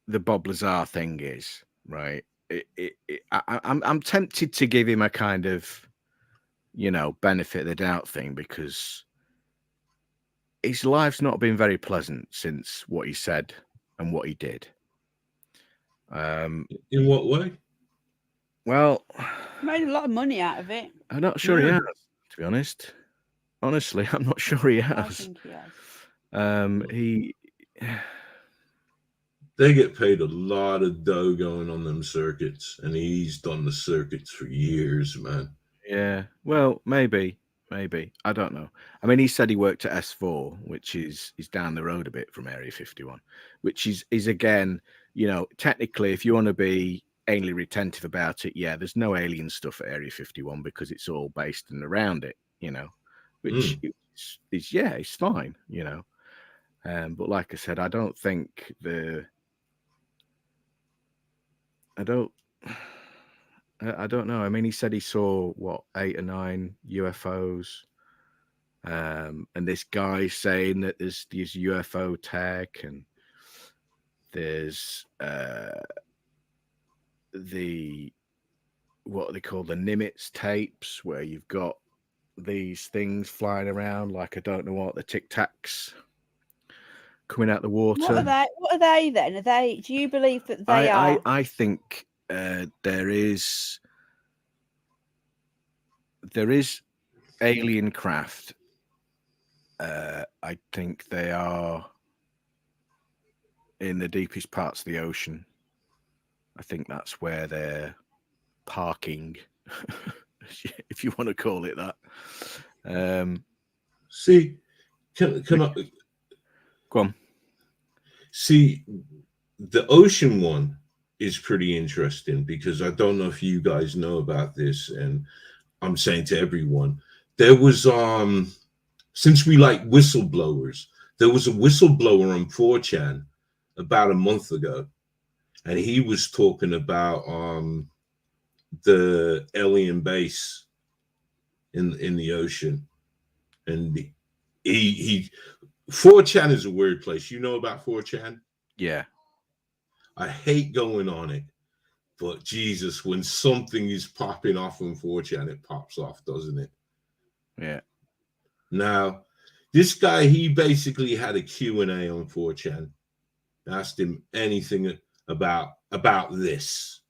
the Bob Lazar thing is, right? I'm tempted to give him a kind of, benefit of the doubt thing, because his life's not been very pleasant since what he said and what he did. In what way? Well, He made a lot of money out of it. I'm not sure he has, to be honest. Honestly, I'm not sure he has. I think he has. They get paid a lot of dough going on them circuits, and he's done the circuits for years, man. Yeah, well, maybe. I don't know. I mean, he said he worked at S4, which is down the road a bit from Area 51, which is again, technically, if you want to be anally retentive about it, yeah, there's no alien stuff at Area 51 because it's all based and around it, which is it's fine, but like I said, I don't think I don't know. I mean, he said he saw 8 or 9 UFOs, and this guy saying that there's UFO tech, and there's what they call the Nimitz tapes, where you've got these things flying around like I don't know what, the Tic Tacs coming out the water. What are they then? Are they? Do you believe that they are? I think there is alien craft. I think they are in the deepest parts of the ocean. I think that's where they're parking, if you want to call it that. See, can I go on? See, the ocean one is pretty interesting, because I don't know if you guys know about this, and I'm saying to everyone, there was since we like whistleblowers, there was a whistleblower on 4chan about a month ago, and he was talking about the alien base in the ocean, and he 4chan is a weird place. You know about 4chan? Yeah. I hate going on it, but Jesus, when something is popping off on 4chan, it pops off, doesn't it? Yeah. Now, This guy, he basically had a Q&A on 4chan. Asked him anything about this.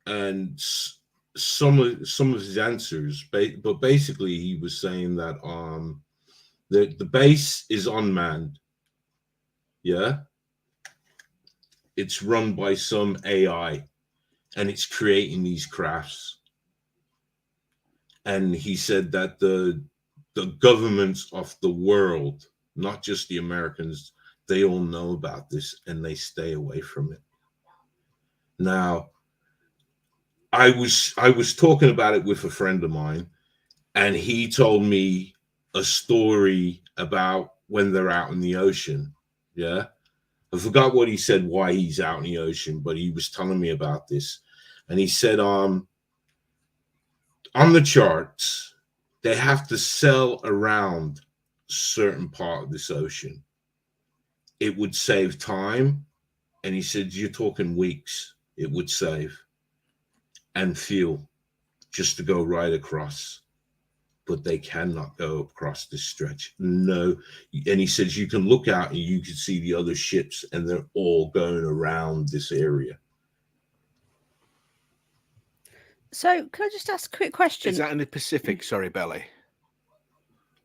And some of his answers, but basically he was saying that the base is unmanned. Yeah. It's run by some AI and it's creating these crafts. And he said that the governments of the world, not just the Americans, they all know about this and they stay away from it. Now, I was talking about it with a friend of mine, and he told me a story about when they're out in the ocean. Yeah. I forgot what he said, why he's out in the ocean, but he was telling me about this. And he said, on the charts, they have to sail around a certain part of this ocean. It would save time. And he said, you're talking weeks, it would save. And fuel just to go right across. But they cannot go across this stretch. No. And he says you can look out and you can see the other ships and they're all going around this area. So can I just ask a quick question? Is that in the Pacific? Sorry, Belly.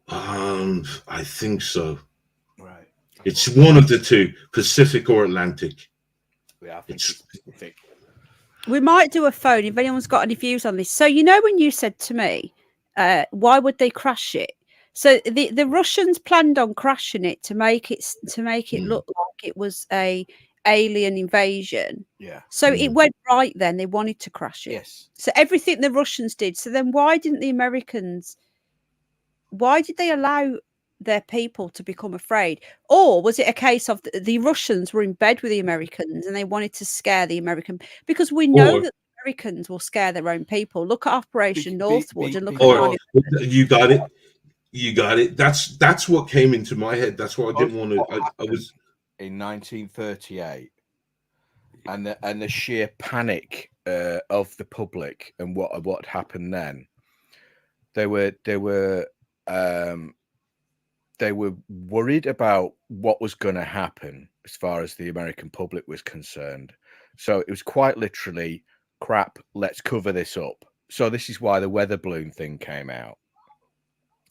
I think so. Right. It's one of the two, Pacific or Atlantic. Yeah, I think it's Pacific. We might do a phone if anyone's got any views on this. So you know when you said to me, why would they crash it? So the Russians planned on crashing it to make it look like it was a alien invasion. Yeah. So it went right then. They wanted to crash it. Yes. So everything the Russians did. So then why didn't the Americans? Why did they allow their people to become afraid? Or was it a case of the Russians were in bed with the Americans and they wanted to scare the American? Because we know that the Americans will scare their own people. Look at Operation Northwood and look at you got it. You got it. That's what came into my head. That's why I didn't want to. I was in 1938, and the sheer panic of the public and what happened then. They were worried about what was going to happen as far as the American public was concerned. So it was quite literally, crap, let's cover this up. So this is why the weather balloon thing came out.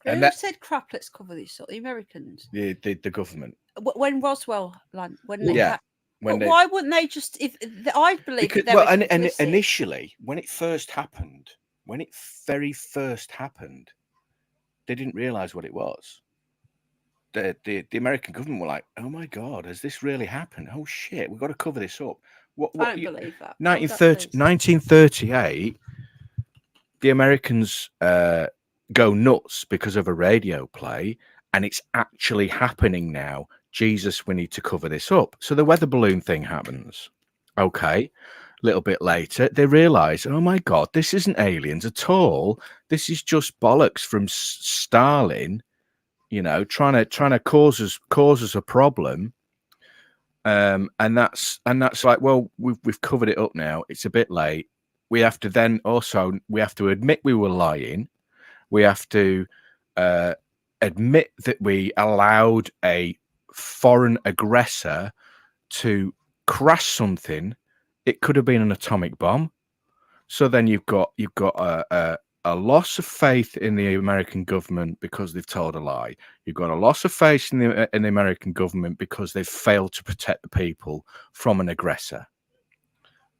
Who said crap, let's cover this up? The Americans? The government. When Roswell landed? Why wouldn't they just, I believe because, initially, when it very first happened, they didn't realize what it was. The American government were like, oh my God, has this really happened? Oh shit, we've got to cover this up. I don't believe that. 1938, the Americans go nuts because of a radio play, and it's actually happening now. Jesus, we need to cover this up. So the weather balloon thing happens. Okay. A little bit later, they realize, oh my God, this isn't aliens at all. This is just bollocks from Stalin, you know, trying to cause us a problem. And that's like, well, we've covered it up now. It's a bit late. We have to admit we were lying. We have to admit that we allowed a foreign aggressor to crash something. It could have been an atomic bomb. So then you've got a loss of faith in the American government because they've told a lie. You've got a loss of faith in the American government because they've failed to protect the people from an aggressor.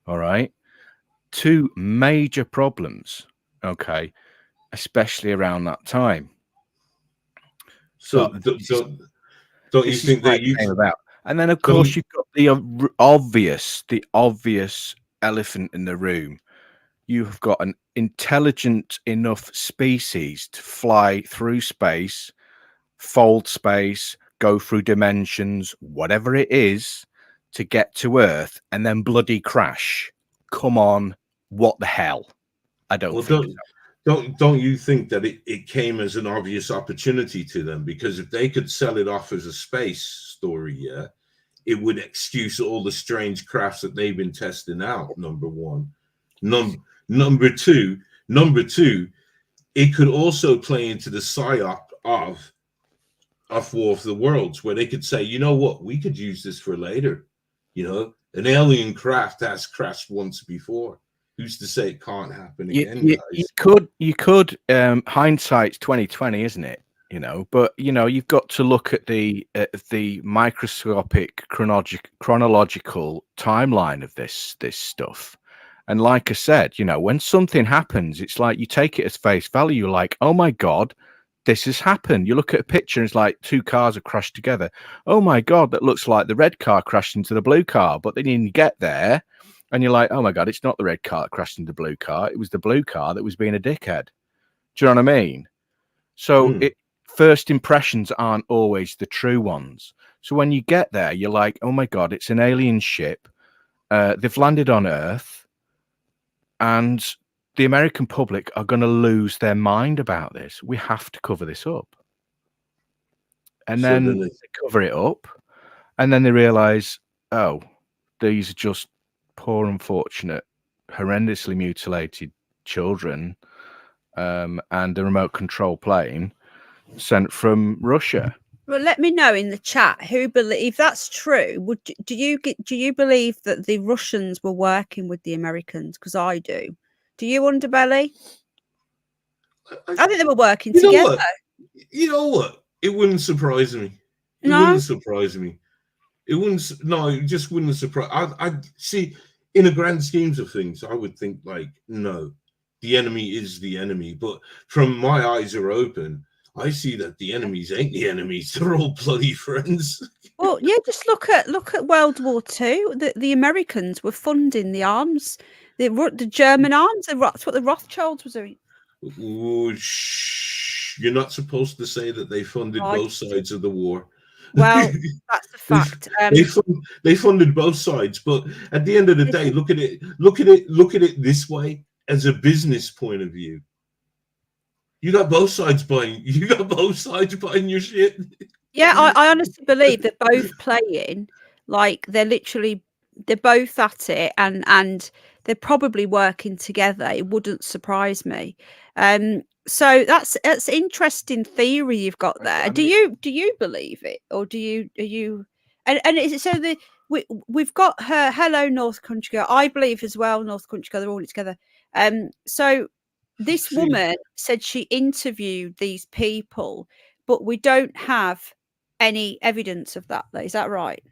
All right. Two major problems. Okay. Especially around that time. So don't you think that you came about? And then of course you've got the obvious elephant in the room. You've got an intelligent enough species to fly through space, fold space, go through dimensions, whatever it is, to get to Earth and then bloody crash. Come on, what the hell? I don't think so. Don't you think that it came as an obvious opportunity to them? Because if they could sell it off as a space story, yeah, it would excuse all the strange crafts that they've been testing out, number one. Number two, it could also play into the psyop of War of the Worlds, where they could say, you know what, we could use this for later. An alien craft has crashed once before. Who's to say it can't happen again, guys? You could. Hindsight's 2020, isn't it? But you've got to look at the microscopic chronological timeline of this stuff. And like I said, when something happens, it's like you take it as face value. You're like, oh my God, this has happened. You look at a picture and it's like two cars have crashed together. Oh my God, that looks like the red car crashed into the blue car. But then you get there and you're like, oh my God, it's not the red car that crashed into the blue car. It was the blue car that was being a dickhead. Do you know what I mean? So first impressions aren't always the true ones. So when you get there, you're like, oh my God, it's an alien ship. They've landed on Earth. And the American public are going to lose their mind about this. We have to cover this up. And then they cover it up. And then they realize, oh, these are just poor, unfortunate, horrendously mutilated children and a remote control plane sent from Russia. Well, let me know in the chat who believe that's true. Do you believe that the Russians were working with the Americans? Because I do. Do you, Underbelly? I think they were working together. You know what? It wouldn't surprise me. It wouldn't surprise me. It just wouldn't surprise. I see. In the grand schemes of things, I would think like, no, the enemy is the enemy. But from my eyes are open, I see that the enemies ain't the enemies. They're all bloody friends. Well, yeah, just look at World War II. The Americans were funding the arms, the German arms. That's what the Rothschilds were doing. Ooh, you're not supposed to say that they funded both sides of the war. Well, that's a fact. They funded both sides, but at the end of the day, look at it this way, as a business point of view. You got both sides buying your shit. Yeah, I honestly believe they're both playing, like they're both at it, and they're probably working together. It wouldn't surprise me. So that's interesting theory you've got there. Do you believe it, or are you? And is it so that we've got her? Hello, North Country Girl. I believe as well. North Country Girl. They're all together. So this woman said she interviewed these people, but we don't have any evidence of that. Is that right?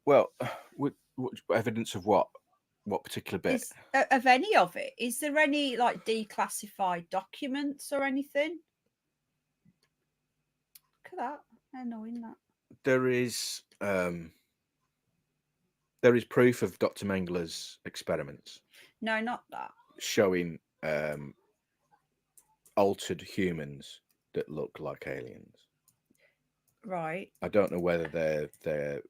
Well, what evidence of what? What particular bit? Of any of it? Is there any like declassified documents or anything? Look at that. How annoying that. There is proof of Dr. Mengele's experiments. No, not that. Showing altered humans that look like aliens. Right. I don't know whether they're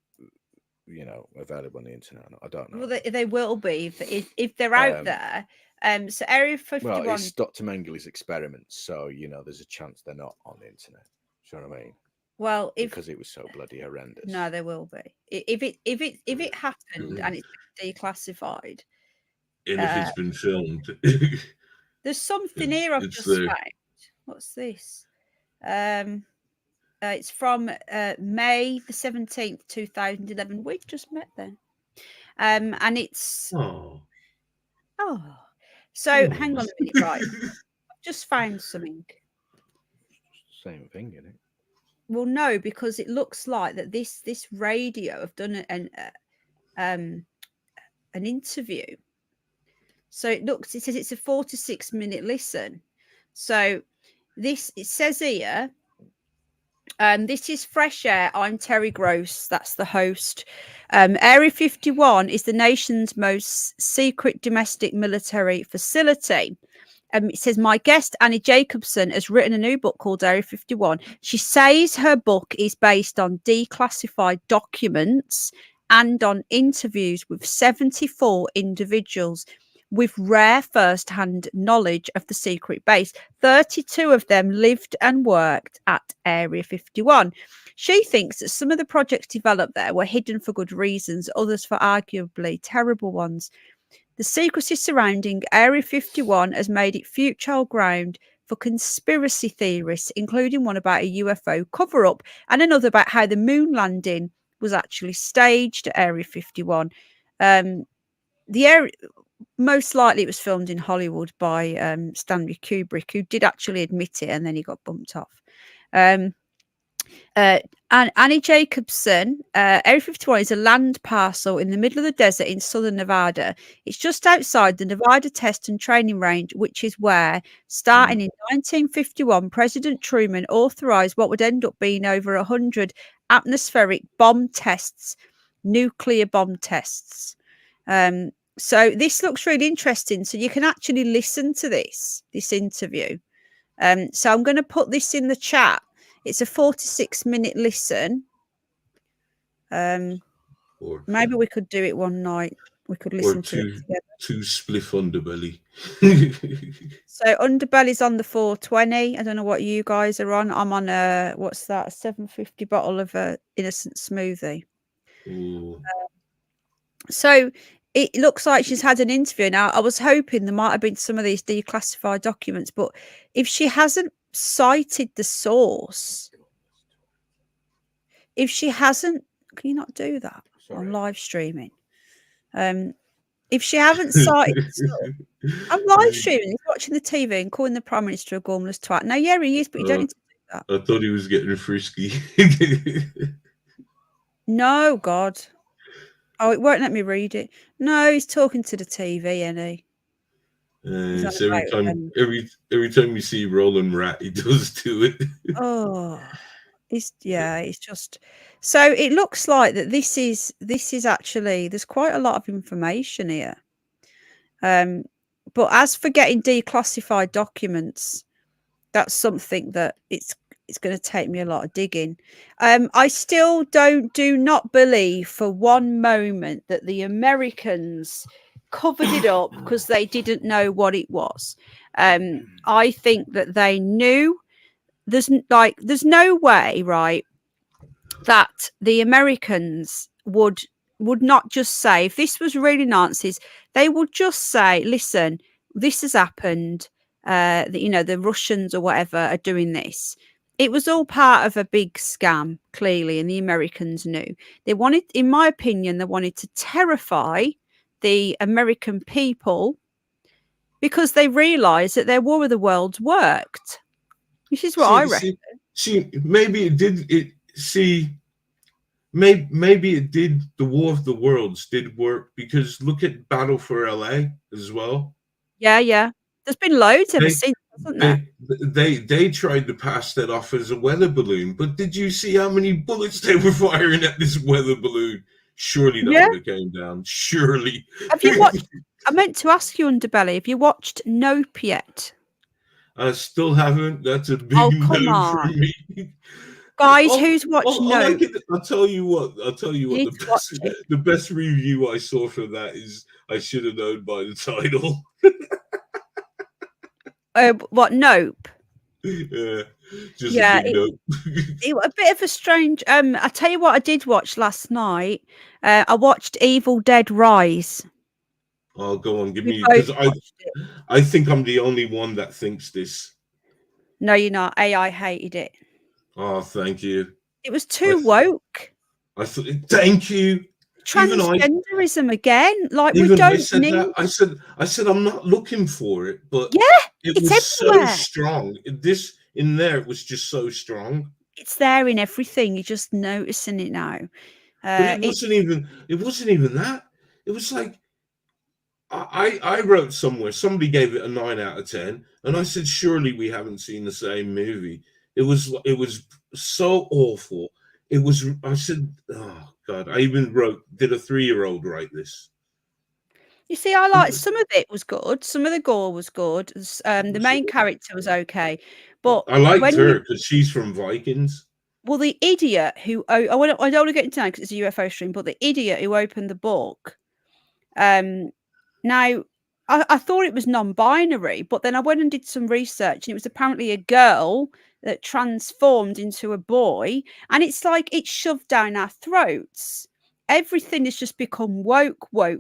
available on the internet. I don't know. Well, they will be if they're out there. So Area 51. Well, it's Dr. Mengele's experiments, so there's a chance they're not on the internet. Do you know what I mean? Well, because it was so bloody horrendous. No, there will be. If it happened and it's been declassified, and if it's been filmed, there's something here I've just found. What's this? It's from May the 17th, 2011. We've just met then, and it's So hang on a minute, right? I've just found something. Same thing, isn't it? Well, no, because it looks like that this radio have done an interview. So it says it's a 4 to 6 minute listen. So it says here, this is Fresh Air. I'm Terry Gross. That's the host. Area 51 is the nation's most secret domestic military facility. It says, my guest, Annie Jacobson, has written a new book called Area 51. She says her book is based on declassified documents and on interviews with 74 individuals with rare first-hand knowledge of the secret base. 32 of them lived and worked at Area 51. She thinks that some of the projects developed there were hidden for good reasons, others for arguably terrible ones. The secrecy surrounding Area 51 has made it fertile ground for conspiracy theorists, including one about a UFO cover-up and another about how the moon landing was actually staged at Area 51. The area, most likely it was filmed in Hollywood by Stanley Kubrick, who did actually admit it, and then he got bumped off. And Annie Jacobson, Area 51 is a land parcel in the middle of the desert in southern Nevada. It's just outside the Nevada Test and Training Range, which is where, starting in 1951, President Truman authorized what would end up being over 100 atmospheric bomb tests, nuclear bomb tests. So this looks really interesting. So you can actually listen to this interview. So I'm going to put this in the chat. It's a 46-minute listen. Maybe we could do it one night. We could listen to it together. Two spliff underbelly. So underbelly's on the 420. I don't know what you guys are on. I'm on a, what's that? A 750 bottle of innocent smoothie. So it looks like she's had an interview. Now, I was hoping there might have been some of these declassified documents, but if she hasn't cited the source, if she hasn't, can you not do that on live streaming? If she haven't cited the source, I'm live streaming, he's watching the TV and calling the Prime Minister a gormless twat. Now, yeah, he is, but you don't need to do that. I thought he was getting frisky. No, God. Oh, it won't let me read it. No, he's talking to the TV, isn't he? So every time you see Roland Rat, he does do it. Oh, it's just so it looks like that this is actually, there's quite a lot of information here. But as for getting declassified documents, that's something that it's going to take me a lot of digging. I still do not believe for one moment that the Americans covered it up because they didn't know what it was. I think that they knew. There's no way, right, that the Americans would not just say, if this was really Nazis, they would just say, listen, this has happened. The Russians or whatever are doing this. It was all part of a big scam, clearly, and the Americans knew. They wanted, in my opinion, they wanted to terrify the American people because they realised that their War of the Worlds worked. This is what I reckon. Maybe it did. Maybe it did. The War of the Worlds did work because look at Battle for LA as well. Yeah. There's been loads ever since, hasn't there? They tried to pass that off as a weather balloon, but did you see how many bullets they were firing at this weather balloon? Surely that would have came down. Surely. Have you watched? I meant to ask you, Underbelly. Have you watched Nope yet? I still haven't. That's a big no for me. Guys, who's watched Nope? I'll tell you what. The best review I saw for that is I should have known by the title. What, Nope? Yeah, Nope. It was a bit of a strange. I tell you what, I did watch last night. I watched Evil Dead Rise. Oh, go on, give me, because I think I'm the only one that thinks this. No, you're not. AI hated it. Oh, thank you. It was too woke. Thank you. Transgenderism again. Like, we don't need that. I said I'm not looking for it, but it was everywhere. So strong. In there, it was just so strong. It's there in everything. You're just noticing it now. But it wasn't even that. It was like I wrote somewhere, somebody gave it a 9 out of 10, and I said, surely we haven't seen the same movie. It was so awful. I said, oh God, I even did a 3-year-old write this? You see, I like some of it was good. Some of the gore was good. The main character was okay. But I liked her because she's from Vikings. Well, the idiot who, I don't want to get into that because it's a UFO stream, but the idiot who opened the book, now, I thought it was non-binary, but then I went and did some research, and it was apparently a girl that transformed into a boy, and it's like it's shoved down our throats. Everything has just become woke. Yeah,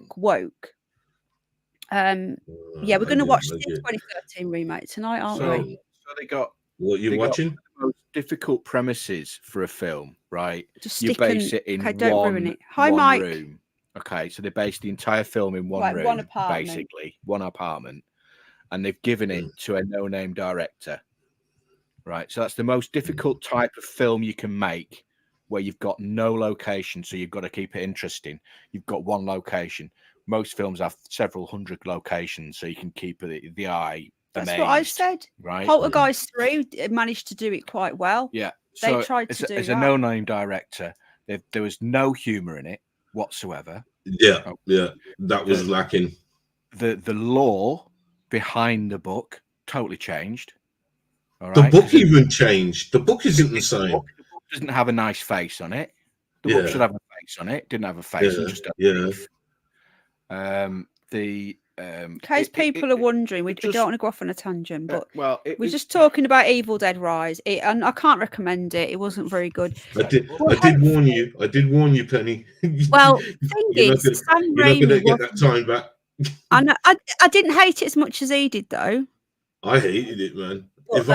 we're going to watch the 2013 remake tonight, aren't we? So they got What you they got watching? one of the most difficult premises for a film, right? Just You stick base and it in okay, don't ruin one it. Hi, one Mike. room. Okay, so they based the entire film in one Right, room, one apartment. basically, one apartment, and they've given it to a no-name director. Right, so that's the most difficult type of film you can make, where you've got no location, so you've got to keep it interesting. You've got one location. Most films have several hundred locations, so you can keep the eye That's amazed. what I said. Right, Poltergeist 3 managed to do it quite well. yeah. They So tried to do as that. a no-name director, there was no humor in it whatsoever. Yeah, Oh, yeah, that was lacking. The lore behind the book totally changed. All The right, book even changed. The book isn't the same. The book doesn't have a nice face on it. The Yeah. book should have a face on it. Didn't have a face and just a leaf. In case people are wondering, we don't want to go off on a tangent, but we're just talking about Evil Dead Rise, and I can't recommend it. It wasn't very good. I did warn you. I did warn you, Penny. Well, thing is, Sam you're not going to Raimi get that time back. I didn't hate it as much as he did, though. I hated it, man. But,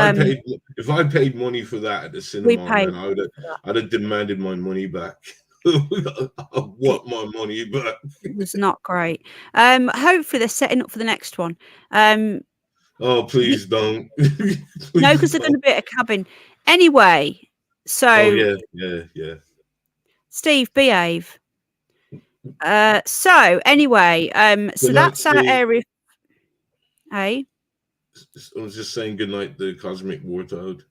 if I paid money for that at the cinema, man, I'd have demanded my money back. I want my money back. It was not great. Hopefully they're setting up for the next one. Oh, please don't. No, because they're going to be at a cabin anyway. So yeah. Steve, behave. So anyway, so that's our area. Hey, I was just saying good night, the Cosmic Wartoad.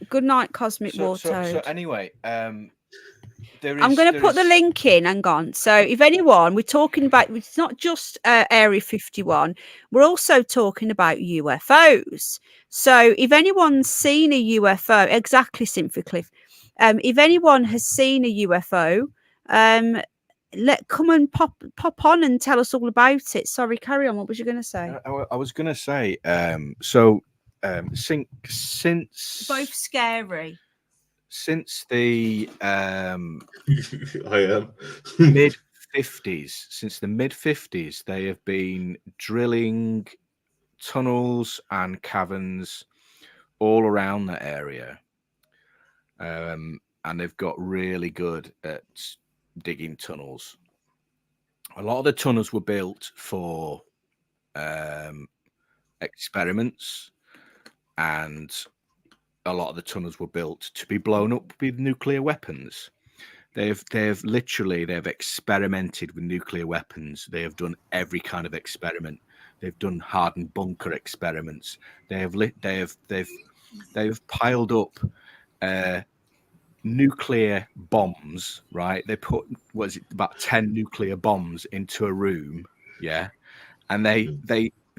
Good night, Cosmic Wartoad. So anyway, I'm going to put the link in. Hang on. So if anyone, we're talking about, it's not just Area 51. We're also talking about UFOs. So if anyone's seen a UFO, exactly, Cliff. If anyone has seen a UFO, come and pop on and tell us all about it. Sorry, carry on. What was you going to say? I was going to say, since both scary. Since the I am mid-50s, since the mid-50s, they have been drilling tunnels and caverns all around that area, and they've got really good at digging tunnels. A lot of the tunnels were built for experiments, and a lot of the tunnels were built to be blown up with nuclear weapons. They've experimented with nuclear weapons. They have done every kind of experiment. They've done hardened bunker experiments. They've piled up nuclear bombs. Right? They put about 10 nuclear bombs into a room. Yeah, and they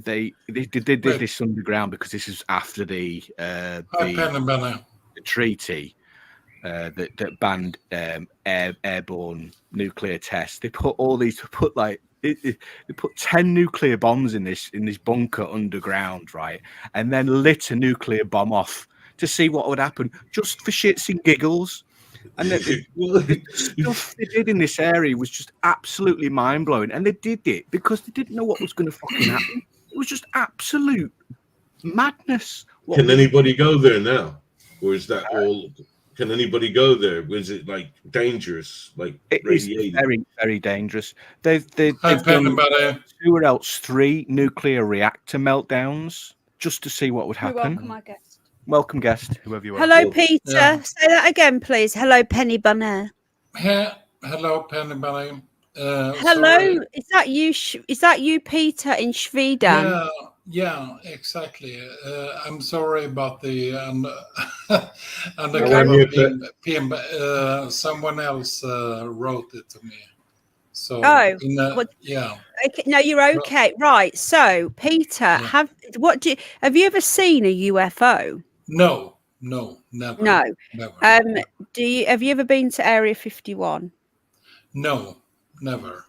did this underground because this is after the treaty that banned airborne nuclear tests. They put they put 10 nuclear bombs in this bunker underground, right, and then lit a nuclear bomb off to see what would happen, just for shits and giggles. And the stuff they did in this area was just absolutely mind-blowing. And they did it because they didn't know what was going to fucking happen. It was just absolute madness. Can anybody go there now? Or is that all? Can anybody go there? Was it like dangerous? Like it is very, very dangerous. They've done 2 or else 3 nuclear reactor meltdowns just to see what would happen. You're welcome, my guest. Welcome, guest, whoever you are. Hello, Peter. Yeah. Say that again, please. Hello, Penny Bunner. Hello, Penny Bunny. Hello, sorry. Is that you, Peter, in Sweden? Yeah, exactly. I'm sorry about the someone else wrote it to me. So yeah. Okay, no, you're okay. Right. So, Peter, have you ever seen a UFO? No, never. No. Never. Have you ever been to Area 51? No, never.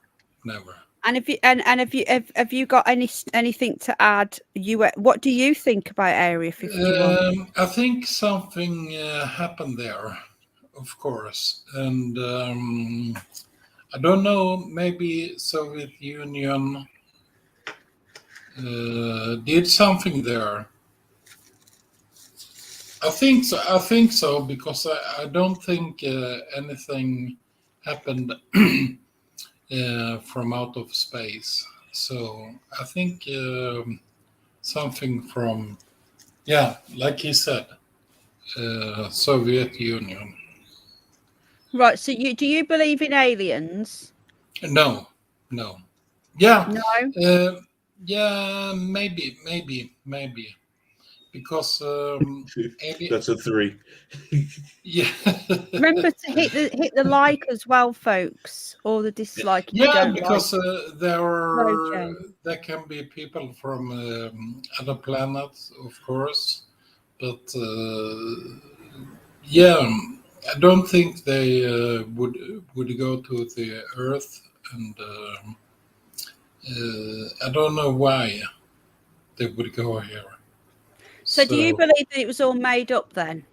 And have you got anything to add? What do you think about Area 51? I think something happened there, of course, and I don't know. Maybe Soviet Union did something there. I think so. I think so because I don't think anything happened from out of space. So I think something from, like he said, Soviet Union. Right. So do you believe in aliens? No. Yeah. No. Yeah. Maybe. Because That's a 3. yeah. Remember to hit the like as well, folks, or the dislike if you don't because like. there can be people from other planets, of course, but I don't think they would go to the Earth, and I don't know why they would go here. So do you believe that it was all made up then?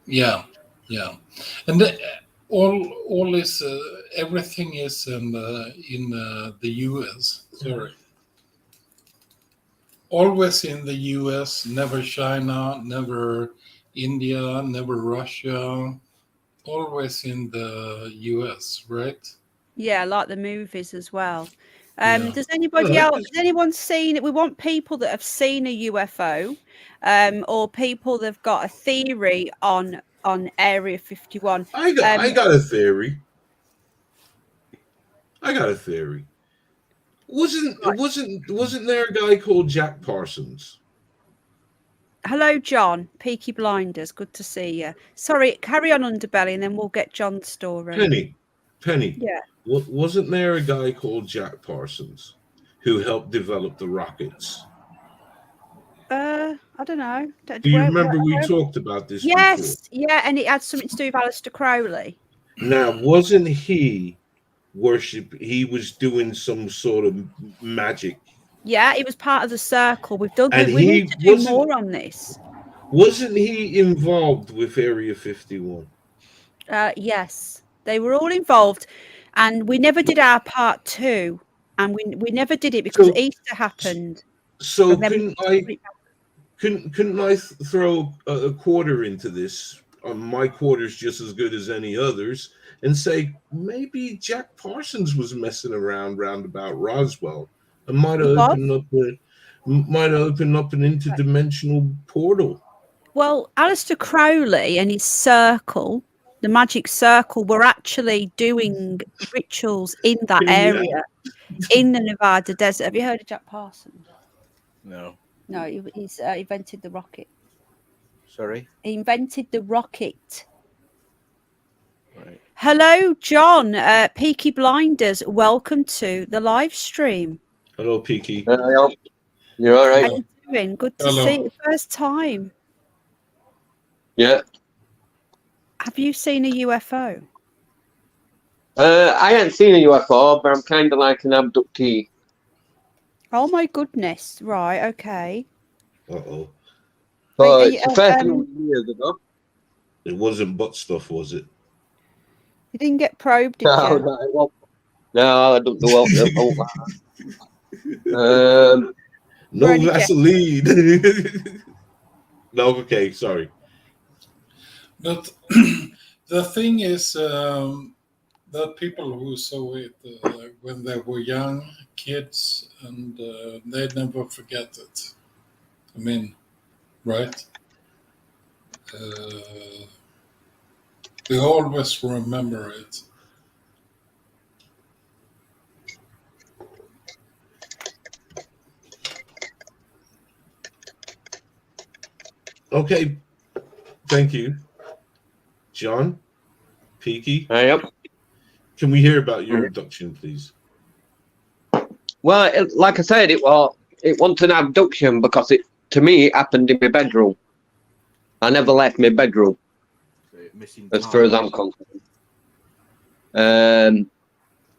Yeah, and all is everything is in the U.S. Sorry, always in the U.S. Never China, never India, never Russia. Always in the U.S. Right? Yeah, like the movies as well. Yeah. Does anybody else? Has anyone seen it? We want people that have seen a UFO, or people that've got a theory on Area 51. I got a theory. Wasn't there a guy called Jack Parsons? Hello, John. Peaky Blinders. Good to see you. Sorry, carry on, Underbelly, and then we'll get John's story. Penny. Yeah. Wasn't there a guy called Jack Parsons who helped develop the rockets? I don't know. Do you remember we talked about this before? Yeah, and it had something to do with Aleister Crowley. Now, wasn't he he was doing some sort of magic? Yeah, it was part of the circle. We need to do more on this. Wasn't he involved with Area 51? Yes, they were all involved, and we never did our part 2, and we never did it because Easter happened. So couldn't I throw a quarter into this? My quarter's just as good as any others, and say maybe Jack Parsons was messing around about Roswell and might have opened up an interdimensional portal. Well, Aleister Crowley and his circle, the magic circle, were actually doing rituals in that area, in the Nevada desert. Have you heard of Jack Parsons? No. No, he's invented the rocket. Sorry? He invented the rocket. Right. Hello, John. Peaky Blinders, welcome to the live stream. Hello, Peaky. You're all right? How you doing? Good to see you. First time. Yeah. Have you seen a UFO? I haven't seen a UFO, but I'm kind of like an abductee. Oh my goodness! Right, okay. Uh-oh. So it's the first few years ago. It wasn't butt stuff, was it? You didn't get probed, did you? No, I don't know about that. No Vaseline. No, okay, sorry. But the thing is that people who saw it when they were young, kids, and they never forget it. I mean, right? They always remember it. Okay, thank you. John, Peaky. Yep. Can we hear about your abduction, please? Well, like I said, it wasn't an abduction because to me it happened in my bedroom. I never left my bedroom, as far as I'm concerned.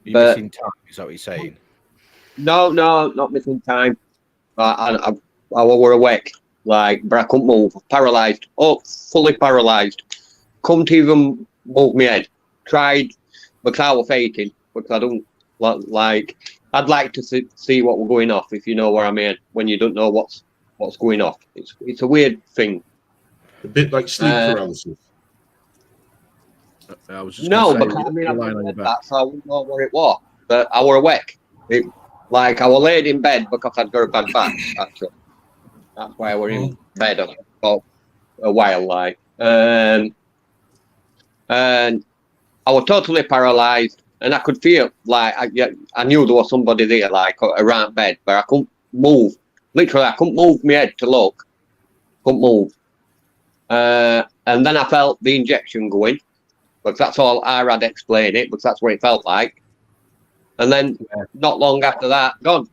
You're missing time, is that what you're saying? No, not missing time. I were awake, but I couldn't move, paralysed, fully paralysed. Couldn't even move my head. Tried, because I was fainting, because I don't like. I'd like to see what were going off, if you know what I mean. When you don't know what's going off, it's a weird thing. A bit like sleep paralysis. I was just No, gonna say, because I mean, you're I've lying never on your had back. that, so I wouldn't know what it was. But I were awake. Like I was laid in bed because I'd got a bad back. Actually, that's why I were in bed for a while. Like, and I was totally paralysed, and I could feel like I knew there was somebody there, like around bed, but I couldn't move. Literally, I couldn't move my head to look. Couldn't move. And then I felt the injection going, but that's all I had explained it, because that's what it felt like. And then not long after that, gone.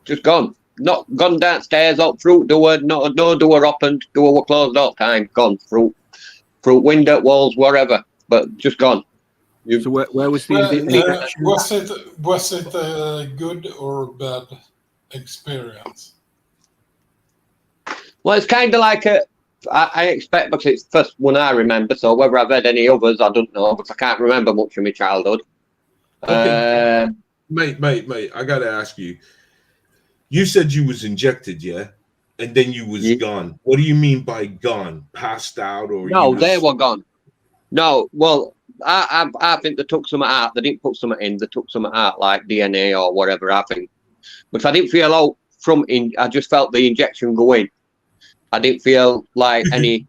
Just gone. Not gone downstairs, up through door, no door opened, door were closed all the time, gone through window, walls, wherever, but just gone. So where was the Well, injection? was it a good or bad experience? Well, it's kind of like I expect, because it's the first one I remember, so whether I've had any others, I don't know, because I can't remember much of my childhood. Okay. Mate, I gotta ask you. You said you was injected, yeah? And then you was gone. What do you mean by gone? Passed out or No, they were gone. No, well, I think they took some out. They didn't put some in. They took some out, like DNA or whatever, I think. But I didn't feel out from in. I just felt the injection go in. I didn't feel like any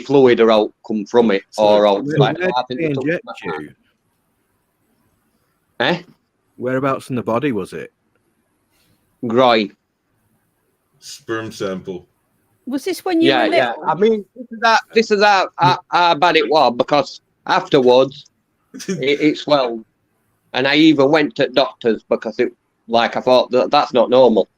fluid or out come from it or out. Like, I think they took inject some out. you? Whereabouts in the body was it? Groin. Sperm sample. Was this when you were little? Yeah. I mean, this is how bad it was, because afterwards it swelled, and I even went to doctors because it, like, I thought that's not normal.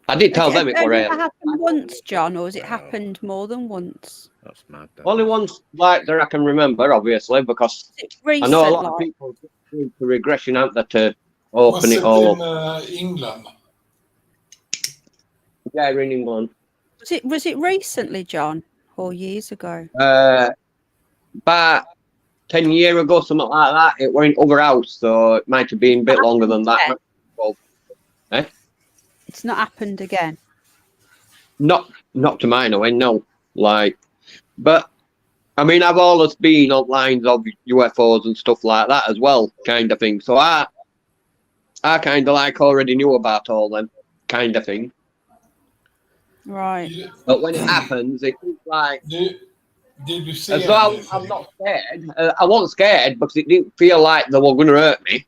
I did tell them it were real. Has it happened once, John, or has it happened more than once? That's mad. Only once, like, that I can remember, obviously, because I know a lot of people do the regression out there to open it all up. Was it in England? Yeah, in England. Was it recently, John, or years ago? About 10 years ago, something like that. It were in other house, so it might have been a bit longer than that. It's not happened again. Not to my knowing, no. Like, but I mean, I've always been on lines of UFOs and stuff like that as well, kind of thing. So I kind of like already knew about all them kind of thing. Right. But when it happens, it's like. Did you see? As though I'm not scared. I wasn't scared because it didn't feel like they were going to hurt me.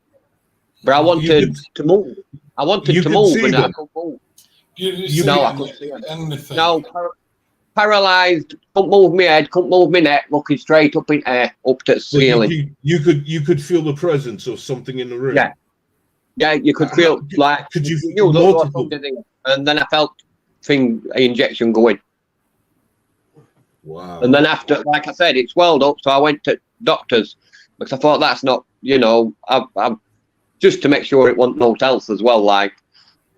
But I wanted to move. I wanted to move, and I couldn't move. I couldn't see anything. No, paralysed. Couldn't move my head. Couldn't move my neck. Looking straight up in air, up to the ceiling. You could feel the presence of something in the room. Yeah. You could feel like. Could you feel multiple? And then I felt injection going. Wow. And then after, like I said, it swelled up, so I went to doctors because I thought that's not, I just to make sure it wasn't no else as well, like.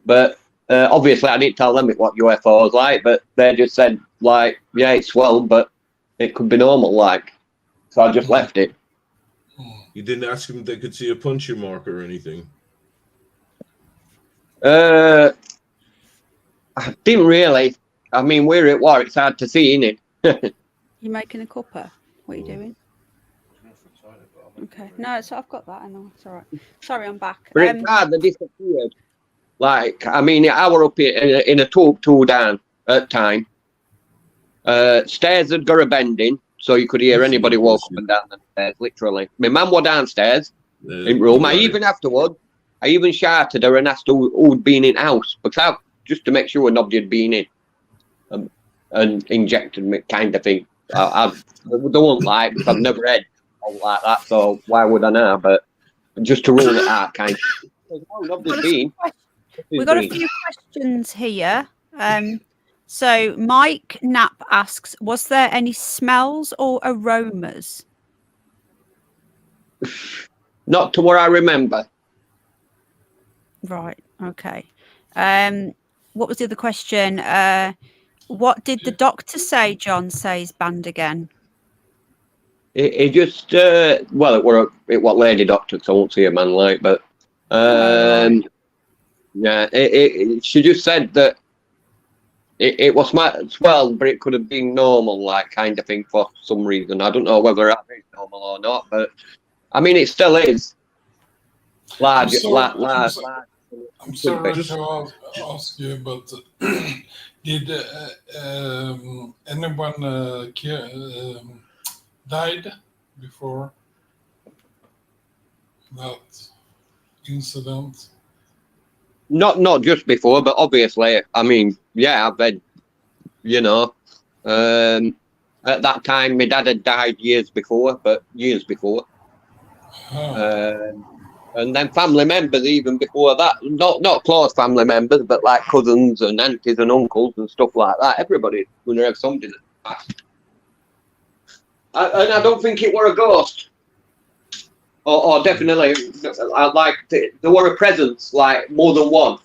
But obviously, I didn't tell them what UFO was like, but they just said, like, yeah, it swelled, but it could be normal, like. So I just left it. You didn't ask them if they could see a puncture mark or anything? I didn't really. I mean, where it was, it's hard to see, innit? You making a cuppa? What are you doing? Okay. No, so I've got that. I know. It's all right. Sorry, I'm back. But it's hard, they disappeared. Like, I mean, I were up in a two down at time. Stairs had got a bending, so you could hear anybody walk up and down the stairs, literally. My mum was downstairs in room. Even afterward, I even shouted her and asked who'd been in house, because just to make sure nobody had been in. And injected me, kind of thing. I don't like, because I've never had all like that, so why would I know? But just to rule it out, kind of. We've got a few questions here. So Mike Knapp asks, was there any smells or aromas? Not to what I remember. Right. Okay. What was the other question? What did the doctor say? John says banned again. It just it was lady doctor, so I won't see a man like, but yeah, she just said that It was swelled, but it could have been normal, like kind of thing for some reason. I don't know whether that is normal or not, but I mean, it still is large. I'm sorry to ask you, but did anyone died before that incident? Not just before, but obviously, I mean, yeah, I've been, you know, at that time, my dad had died years before. And then family members even before that, not close family members, but like cousins and aunties and uncles and stuff like that. Everybody going to have somebody that passed. And I don't think it were a ghost. Or definitely, like there were a presence, like more than one.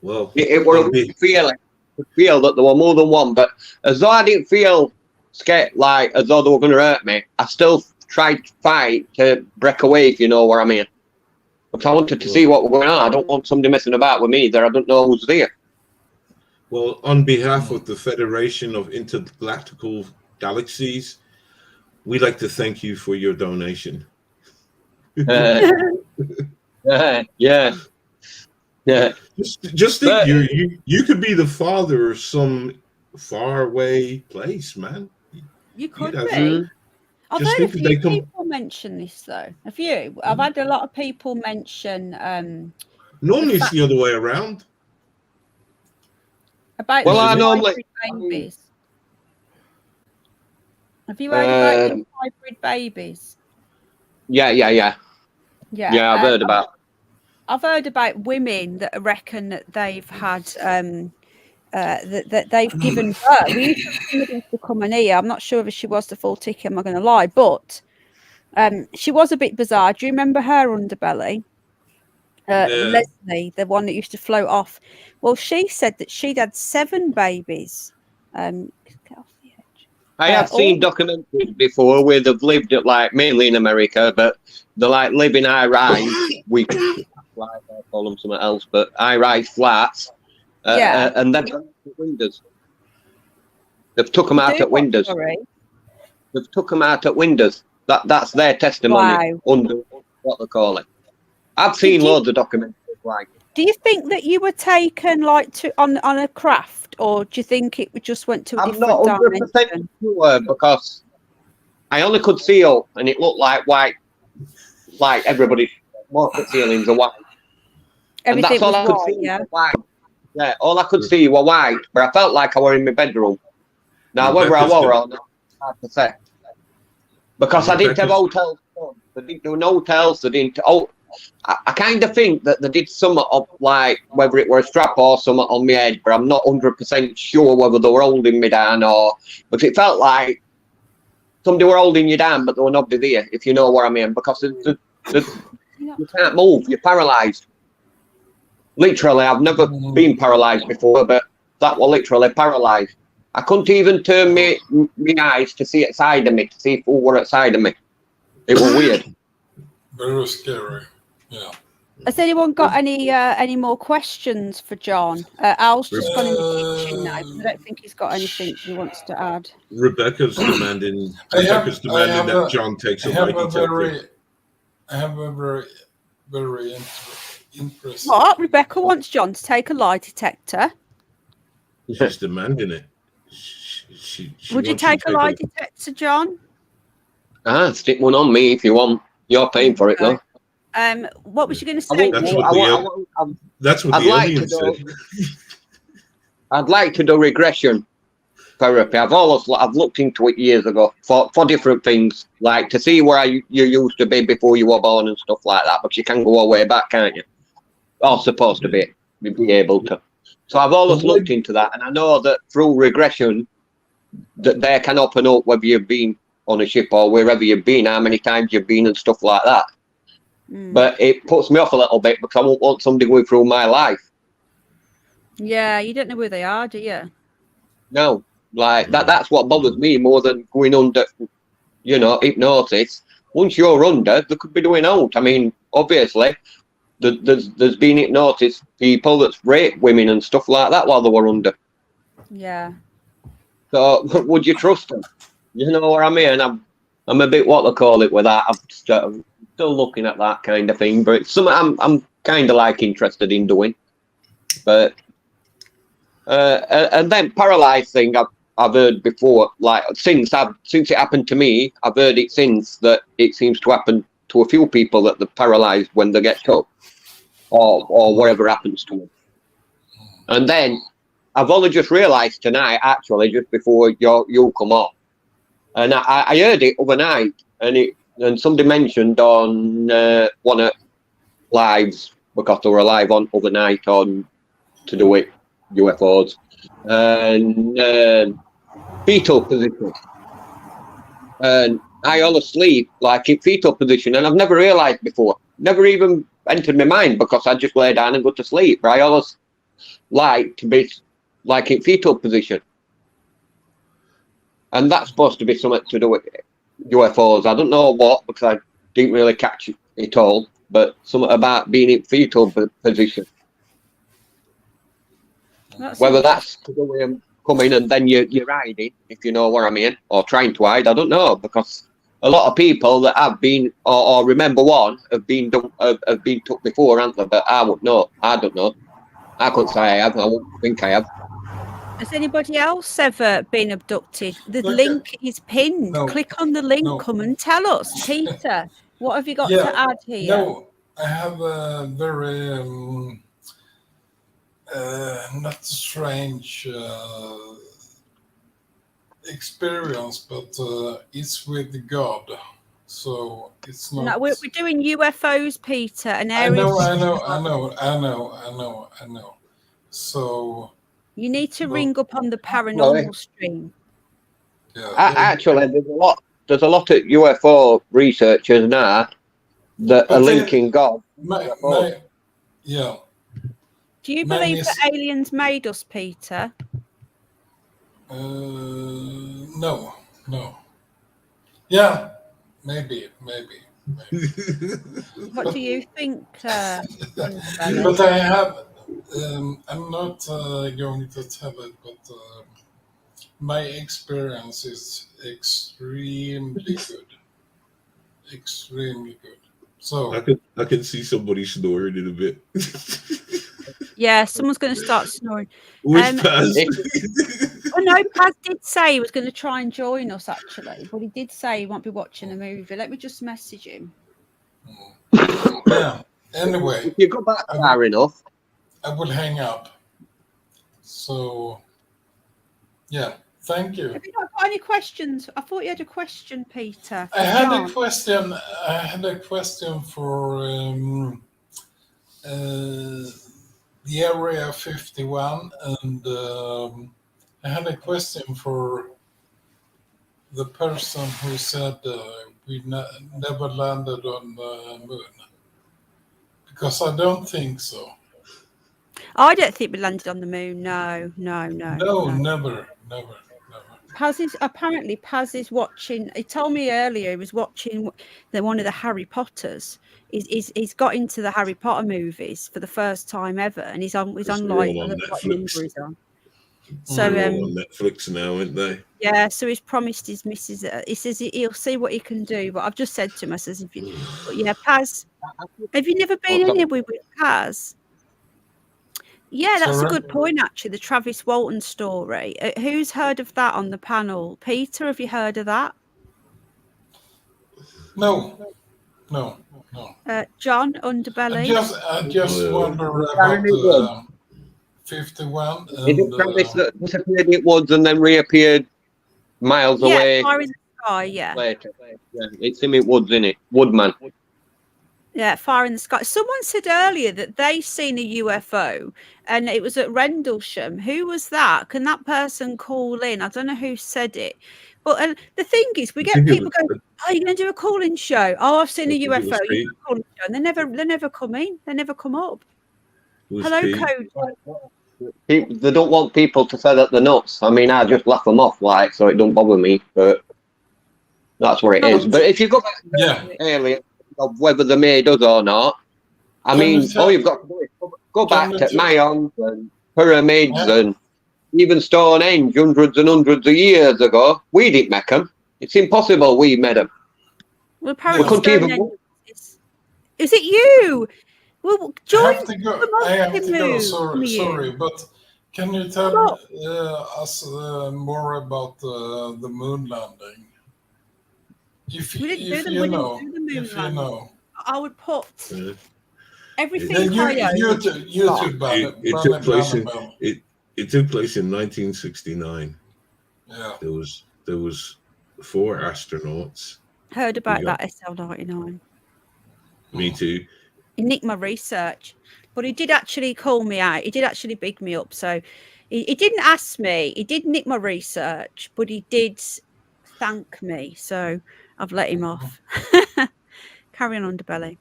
Well, it were a feeling to feel that there were more than one. But as though I didn't feel scared, like as though they were going to hurt me, I still tried to fight to break away, if you know what I mean. But I wanted to see what was going on. I don't want somebody messing about with me there. I don't know who's there. Well, on behalf of the Federation of Intergalactical Galaxies, we'd like to thank you for your donation. Yeah. Just think, you could be the father of some faraway place, man. You could You'd be. I've just heard a think few people mention this though. A few. I've had a lot of people mention. Normally, it's the other way around. About Well, I hybrid normally- babies. Have you heard about these hybrid babies? Yeah, I've heard about. I've heard about women that reckon that they've had that they've given birth. We used to have somebody to come in here. I'm not sure if she was the full ticket, I'm not going to lie, but she was a bit bizarre. Do you remember her underbelly? Leslie, the one that used to float off. Well, she said that she'd had 7 babies. Get off the edge. I have seen documentaries before where they've lived at, like, mainly in America, but they like live in high-rise. We call them something else, but high-rise flats. And then windows. They've took them out at windows. They've took them out at windows. That's their testimony under what they call it. I've seen loads of documentaries like it. Do you think that you were taken like on a craft, or do you think it just went to a different I'm not 100% dimension? sure because I only could see up and it looked like white, like everybody. Most of the ceilings are white. Everything and that's all I was could white, see. yeah. White. Yeah, all I could see were white, but I felt like I were in my bedroom. Now, whether I were or not, it's hard to say. Because I didn't have hotels. They didn't do no hotels. They didn't. I kind of think that they did something of, like, whether it were a strap or something on my head, but I'm not 100% sure whether they were holding me down or. But it felt like somebody were holding you down, but they were nobody there, if you know what I mean. Because you can't move. You're paralysed. Literally, I've never been paralysed before, but that was literally paralysed. I couldn't even turn my eyes to see outside of me, to see who were outside of me. It was weird. Very scary. Yeah. Has anyone got any more questions for John? Al's just gone in the kitchen now. I don't think he's got anything he wants to add. Rebecca's demanding that John takes a lie detector. I have a very interesting. What? Rebecca wants John to take a lie detector. She's demanding it. She Would you take a lie detector, John? Stick one on me if you want. You're paying for it, though. What was you going to say? That's what the alien said. I'd like to do regression therapy. I've looked into it years ago for different things, like to see where you used to be before you were born and stuff like that. But you can go way back, can't you? Or supposed to be able to. So I've always looked into that, and I know that through regression, that they can open up whether you've been on a ship or wherever you've been, how many times you've been and stuff like that. But it puts me off a little bit because I won't want somebody going through my life. Yeah, you don't know where they are, do you? No, like that's what bothers me more than going under, hypnosis. Once you're under, they could be doing out. I mean, obviously, there's been hypnosis people that's raped women and stuff like that while they were under. Yeah. So would you trust them? You know what I mean? I'm a bit what they call it with that. I'm still looking at that kind of thing, but it's something I'm kind of like interested in doing. But and then paralyzed thing I've heard before. Like since it happened to me, I've heard it since that it seems to happen to a few people that they're paralyzed when they get cut or whatever happens to them. And then I've only just realised tonight, actually, just before you come on, and I heard it overnight, and somebody mentioned on one of lives, because they were live on overnight on to do with UFOs and fetal position, and I always sleep like in fetal position, and I've never realised before, never even entered my mind, because I just lay down and go to sleep. But I always like to be like in fetal position, and that's supposed to be something to do with UFOs. I don't know what, because I didn't really catch it all, but something about being in fetal position. Whether that's to do with them coming and then you're hiding, if you know what I mean, or trying to hide, I don't know, because a lot of people that have been or remember one have been took before, haven't they? But I wouldn't know. I don't know. I couldn't say I have. I wouldn't think I have. Has anybody else ever been abducted? The link is pinned. No. Click on the link. No. Come and tell us. Peter, what have you got Yeah. to add here? No, I have a very not strange experience, but it's with God. So it's not. No, we're doing UFOs, Peter, and I Area. know. So You need to ring up on the paranormal stream. yeah, Actually, there's a lot of UFO researchers now that are linking God. Yeah. Do you believe that aliens made us, Peter? No. Yeah, maybe. What do you think? But I have. I'm not going to tell it, but my experience is extremely good. Extremely good. So I can see somebody snoring in a bit. Yeah, someone's going to start snoring. Where's Paz? Oh no, Paz did say he was going to try and join us actually, but he did say he won't be watching a movie. Let me just message him. yeah. Anyway, If you go back far enough, I will hang up. So yeah, thank you. Have you not got any questions? I thought you had a question, Peter. I had John. a question for the Area 51, and I had a question for the person who said we never landed on the moon, because I don't think so. I don't think we landed on the moon. No. Never. Paz is watching. He told me earlier he was watching one of the Harry Potters. He's got into the Harry Potter movies for the first time ever, and he's on like on what number he's on. So on Netflix now, aren't they? Yeah, so he's promised his missus. He says he'll see what he can do. But I've just said to him, I says, Paz, have you never been anywhere with Paz? Yeah, that's a good point, actually, the Travis Walton story. Who's heard of that on the panel? Peter, have you heard of that? No. John, Underbelly? I just wonder about 51. Is it Travis that disappeared in woods and then reappeared miles away? Yeah, Fire in the Sky, yeah. Later. Yeah, it's him in woods, isn't it? Woodman. Yeah, Fire in the Sky. Someone said earlier that they seen a UFO and it was at Rendlesham. Who was that? Can that person call in? I don't know who said it. But the thing is, we get people going, "Oh, you're going to do a call-in show? Oh, I've seen a UFO." You do a call-in show, and they never come in. They never come up. Hello, Code. They don't want people to say that they're nuts. I mean, I just laugh them off, like, so it don't bother me. But that's what it is. But if you go back to earlier, of whether they made us or not, I mean, all you've got to do is go back to Mayans and pyramids and even Stonehenge, hundreds and hundreds of years ago, we didn't make them. It's impossible we made them. Well, apparently, couldn't even Stonehenge is it you? Well, I join. have to go. Come on, I have to go. Timu. Sorry, but can you tell us more about the moon landing? If We didn't do if the- you we didn't know, do the moon if you landing. know, I would put everything. then Coyote. YouTube It took place in Annabelle. it took place in 1969. Yeah. There was 4 astronauts. Heard about Yeah. that SL-99. Me too. He nicked my research, but he did actually call me out. He did actually big me up. So he didn't ask me. He did nick my research, but he did thank me. So I've let him off. Carry on, Underbelly.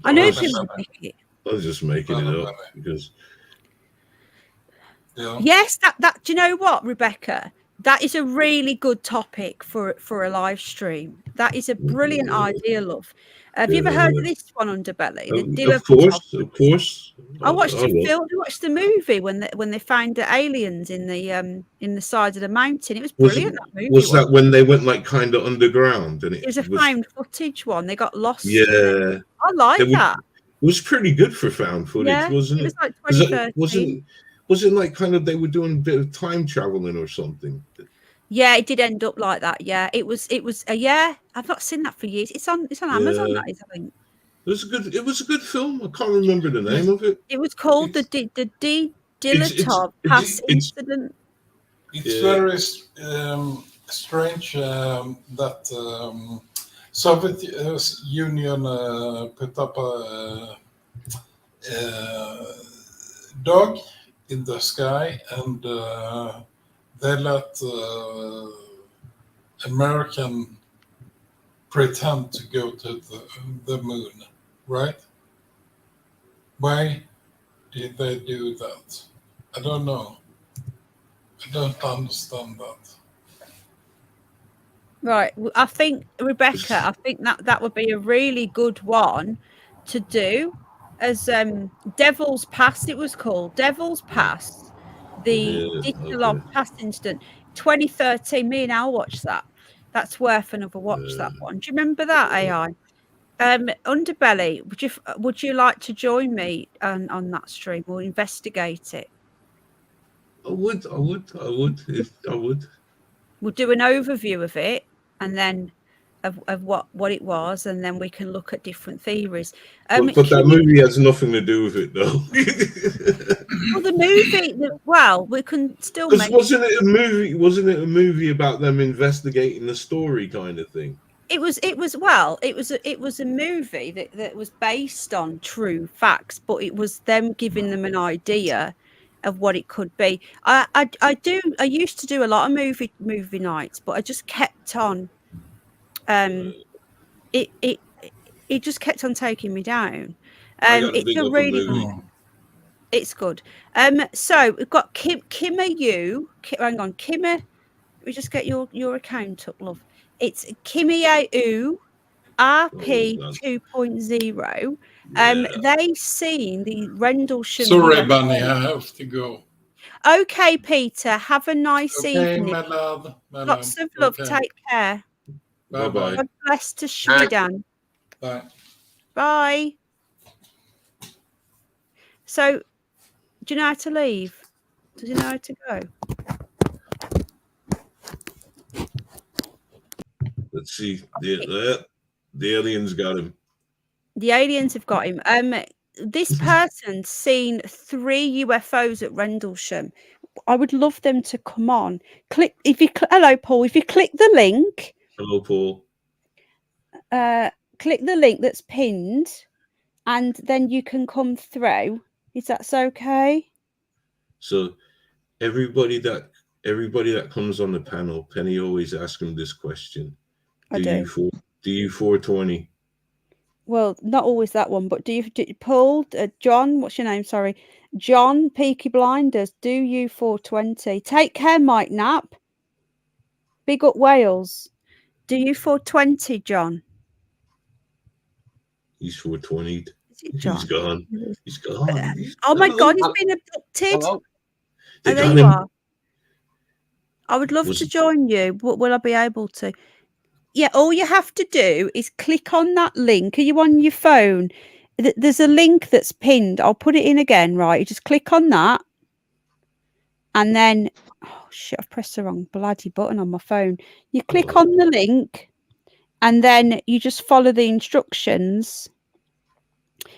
I knew people would nick it. I was just making it up because Yeah. Yes, that. Do you know what, Rebecca? That is a really good topic for a live stream. That is a brilliant idea, love. Have you ever heard of this one, Underbelly? The of course. I watched I the will. film. I watched the movie when they found the aliens in the side of the mountain. It was Was brilliant. That movie Was that when they went like kind of underground and It was a found footage one. They got lost. Yeah, I like that. It was pretty good for found footage, Yeah, wasn't it it? was like 2013. Wasn't like kind of they were doing a bit of time traveling or something? Yeah, it did end up like that. Yeah, it was. Yeah, I've not seen that for years. It's on Amazon. Yeah. That is, I think. It was a good film. I can't remember the name of it. It was called the Dilatov Pass Incident. It's very strange that Soviet Union put up a dog in the sky, and they let American pretend to go to the moon, right? Why did they do that? I don't know. I don't understand that. Right. I think, Rebecca, I think that would be a really good one to do as Devil's Pass, it was called. Devil's Pass, the Ditalov Pass Incident, 2013. Me and Al watched that. That's worth another watch, that one. Do you remember that, AI? Underbelly, would you like to join me on that stream or investigate it? I would. We'll do an overview of it and then of what it was, and then we can look at different theories. But that movie has nothing to do with it, though. Well, the movie. Well, we can still make. Wasn't it a movie? Wasn't it a movie about them investigating the story, kind of thing? It was a movie that was based on true facts, but it was them giving them an idea of what it could be. I used to do a lot of movie nights, but I just kept on. It just kept on taking me down. It's a really good. It's good. So we've got Kimmer U. Hang on, Kimmer. Let me just get your account up, love. It's Kimmer RP 2.0. They seen the Rendlesham. Sorry, Bunny, I have to go. Okay, Peter. Have a nice evening. My love. Lots of love. Take care. Bye-bye. God bless to Sweden. Bye. Bye. So, do you know how to leave? Does he know how to go? Let's see. The aliens got him. The aliens have got him. This person's seen 3 UFOs at Rendlesham. I would love them to come on. Hello, Paul. If you click the link. Hello, Paul. Click the link that's pinned, and then you can come through. Is that okay? So, everybody that comes on the panel, Penny always asks them this question. Do you 420? Well, not always that one, but do you Paul, John, what's your name? Sorry. John, Peaky Blinders, do you 420? Take care, Mike Knapp. Big up Wales. Do you 420, John? He's 420. Is it John? He's gone. He's gone. Oh my God, he's been abducted. Hello? They Oh, there got you him. are. I would love to join you. Will I be able to? Yeah, all you have to do is click on that link. Are you on your phone? There's a link that's pinned. I'll put it in again, right? You just click on that. And then, oh shit, I've pressed the wrong bloody button on my phone. You click on the link and then you just follow the instructions.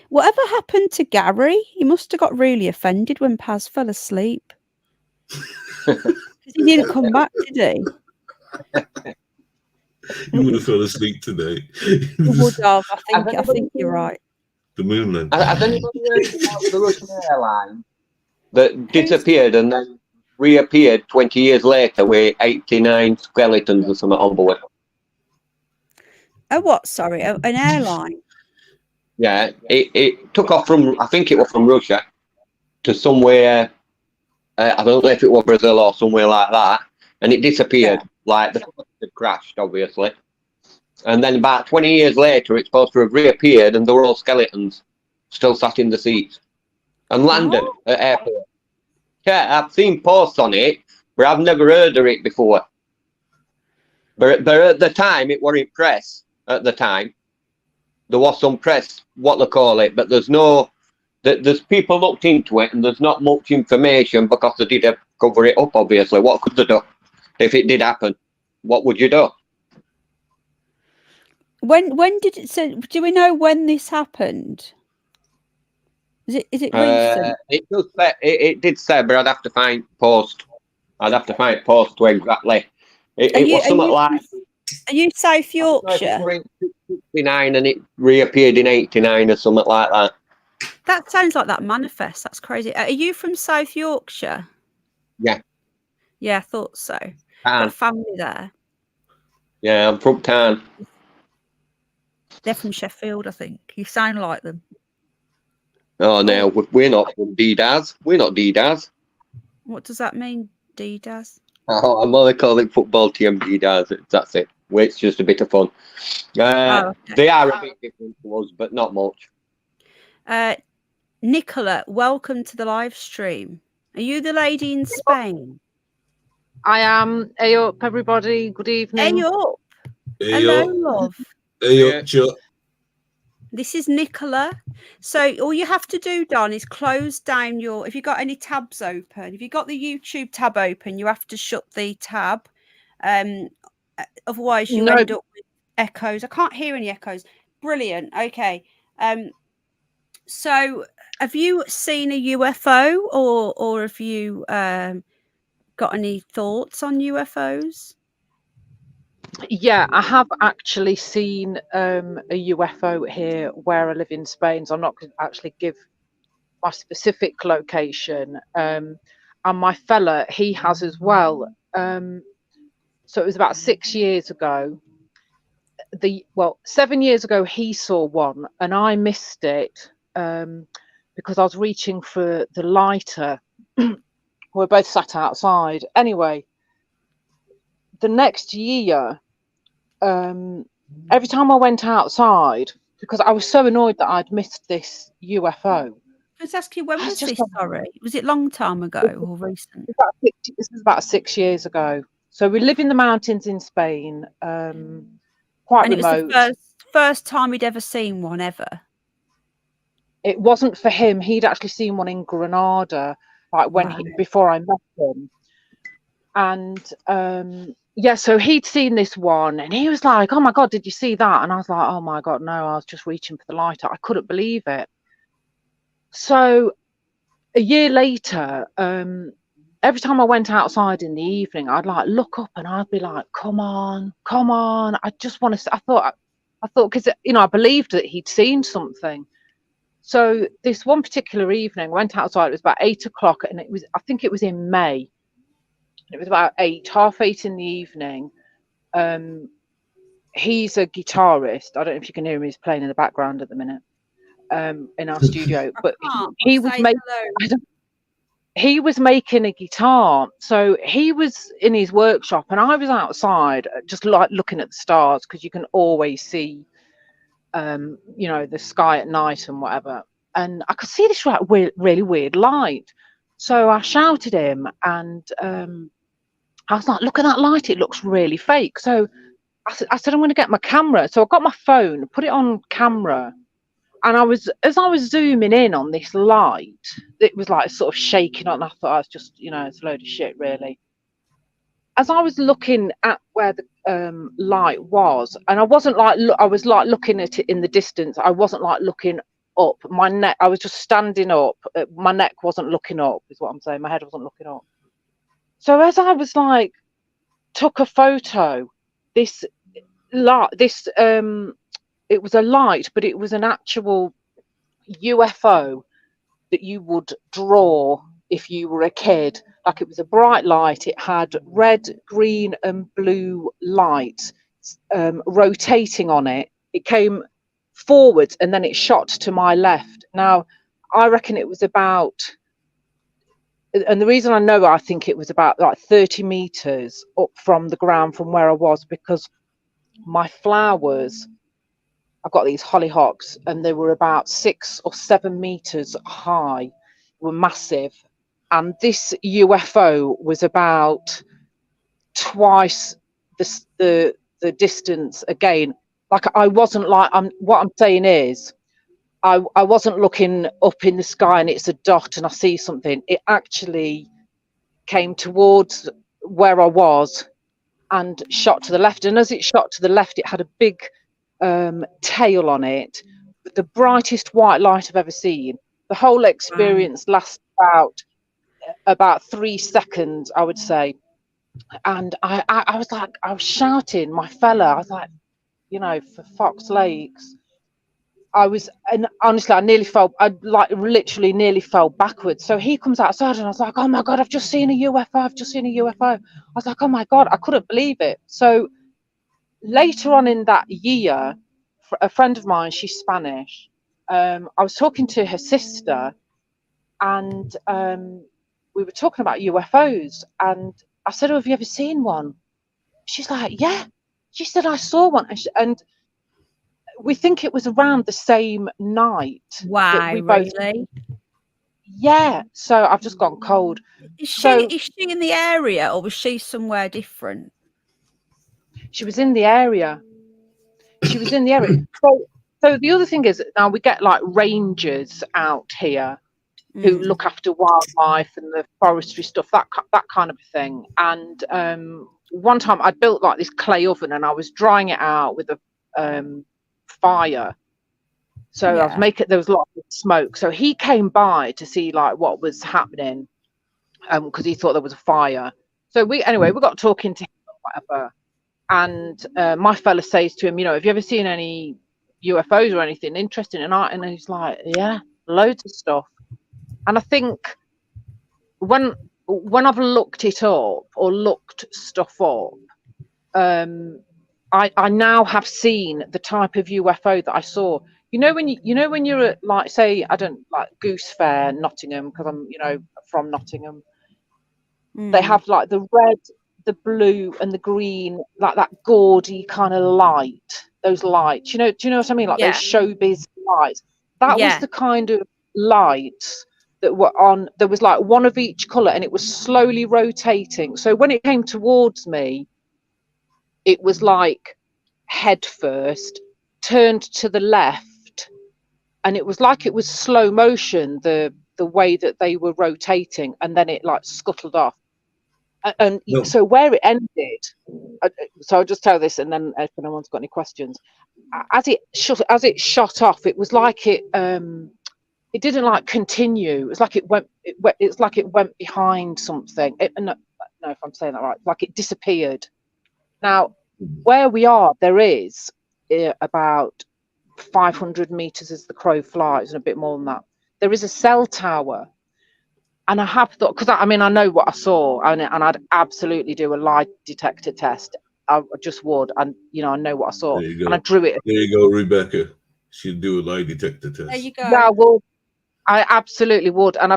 Whatever happened to Gary? He must have got really offended when Paz fell asleep. He didn't come back, did he? You would have fell asleep today. He would have. I think you're right. The moonland. Has anybody heard about the Russian airline that disappeared and then reappeared 20 years later with 89 skeletons or something on board? Oh, what? Sorry, an airline. Yeah, it took off from, I think it was from Russia to somewhere, I don't know if it was Brazil or somewhere like that, and it disappeared. Yeah. Like the plane had crashed, obviously. And then about 20 years later, it's supposed to have reappeared and there were all skeletons still sat in the seats and landed at airport. Yeah, I've seen posts on it, but I've never heard of it before. But at the time, it weren't press at the time. There was some press, what they call it, but there's people looked into it and there's not much information because they did cover it up, obviously. What could they do if it did happen? What would you do? When did it say? Do we know when this happened? Is it recent? It does say, it did say, but I'd have to find post. I'd have to find post to exactly. It was something like. Are you South Yorkshire? 69 and it reappeared in 89 or something like that. That sounds like that manifest. That's crazy. Are you from South Yorkshire? Yeah. Yeah, I thought so. Got family there. Yeah, I'm from town. They're from Sheffield, I think. You sound like them. Oh, no, we're not from D-Daz. We're not D-Daz. What does that mean, D-Daz? Oh, I'm only calling football team D-Daz. That's it. It's just a bit of fun. Okay. They are a bit different to us, but not much. Nicola, welcome to the live stream. Are you the lady in Spain? I am. Hey up, everybody. Good evening. Hey up. Hey hello, up. love. Hey up, Chuck. This is Nicola. So all you have to do, Don, is close down your, if you've got any tabs open, if you've got the YouTube tab open, you have to shut the tab. Otherwise you end up with echoes. I can't hear any echoes. Brilliant. Okay. So have you seen a UFO or have you got any thoughts on UFOs? Yeah, I have actually seen a UFO here where I live in Spain. So I'm not going to actually give my specific location. And my fella, he has as well. So it was about 6 years ago. 7 years ago, he saw one and I missed it because I was reaching for the lighter. We're both sat outside. Anyway, the next year, every time I went outside, because I was so annoyed that I'd missed this UFO. Let's ask you, when was this? Sorry, was it long time ago or recent? This was about 6 years ago. So we live in the mountains in Spain, quite and remote. It was the first time he'd ever seen one ever. It wasn't for him. He'd actually seen one in Granada, like before I met him. And yeah, so he'd seen this one and he was like, oh my God, did you see that? And I was like, oh my God, no, I was just reaching for the lighter. I couldn't believe it. So a year later, every time I went outside in the evening, I'd like look up and I'd be like, come on. I just want to, I thought, because, I believed that he'd seen something. So this one particular evening, I went outside, it was about 8 o'clock and I think it was in May. It was about 8:30 in the evening. He's a guitarist. I don't know if you can hear him. He's playing in the background at the minute in our studio. But he was making a guitar. So he was in his workshop and I was outside just like looking at the stars because you can always see, the sky at night and whatever. And I could see this really weird light. So I shouted him, and I was like, look at that light, it looks really fake. So I said, I'm going to get my camera. So I got my phone, put it on camera, and as I was zooming in on this light, it was like sort of shaking on. I thought I was just, it's a load of shit, really. As I was looking at where the light was, and I wasn't like, I was like looking at it in the distance. I wasn't like looking up. My neck, I was just standing up. My neck wasn't looking up, is what I'm saying. My head wasn't looking up. So as I was like, took a photo, this light, it was a light, but it was an actual UFO that you would draw if you were a kid. Like, it was a bright light. It had red, green, and blue lights rotating on it. It came forwards and then it shot to my left. Now, I reckon it was about, and the reason I think it was about like 30 meters up from the ground from where I was, because my flowers, I've got these hollyhocks, and they were about 6 or 7 meters high, were massive. And this UFO was about twice the distance again. Like, I wasn't like, what I'm saying is, I wasn't looking up in the sky and it's a dot and I see something. It actually came towards where I was and shot to the left. And as it shot to the left, it had a big tail on it, the brightest white light I've ever seen. The whole experience lasted about 3 seconds, I would say. And I was like, I was shouting, my fella, I was like, for fuck's sakes. And honestly, I literally nearly fell backwards. So he comes outside and I was like, oh my God, I've just seen a UFO. I've just seen a UFO. I was like, oh my God, I couldn't believe it. So later on in that year, a friend of mine, she's Spanish. I was talking to her sister, and we were talking about UFOs. And I said, oh, have you ever seen one? She's like, yeah. She said, I saw one. And we think it was around the same night. Wow, really? Yeah. So I've just gone cold. Is she in the area, or was she somewhere different? She was in the area. She was in the area. So the other thing is, now we get like rangers out here who look after wildlife and the forestry stuff, that kind of thing. And one time I built like this clay oven and I was drying it out with a fire. So I was making, there was lots of smoke. So he came by to see like what was happening, because he thought there was a fire. So we got talking to him or whatever. And my fella says to him, have you ever seen any UFOs or anything interesting? And he's like, yeah, loads of stuff. And I think when I've looked it up or looked stuff up, I now have seen the type of UFO that I saw. When you're at, like, say, I don't like Goose Fair, Nottingham, because I'm from Nottingham. They have like the red, the blue, and the green, like that gaudy kind of light. Those lights, do you know what I mean? Like those showbiz lights. That was the kind of lights that were on. There was like one of each colour, and it was slowly rotating. So when it came towards me, it was like head first, turned to the left, and it was like it was slow motion, the way that they were rotating, and then it like scuttled off. And so where it ended, so I'll just tell this, and then if anyone's got any questions, as it shot off, it was like it didn't like continue. It's like it went behind something. No, if I'm saying that right, like it disappeared. Now, where we are, there is about 500 meters as the crow flies, and a bit more than that. There is a cell tower. And I have thought, because I know what I saw, and I'd absolutely do a lie detector test. I just would, and I know what I saw, and I drew it. There you go, Rebecca. She'd do a lie detector test. There you go. Yeah, well, I absolutely would, and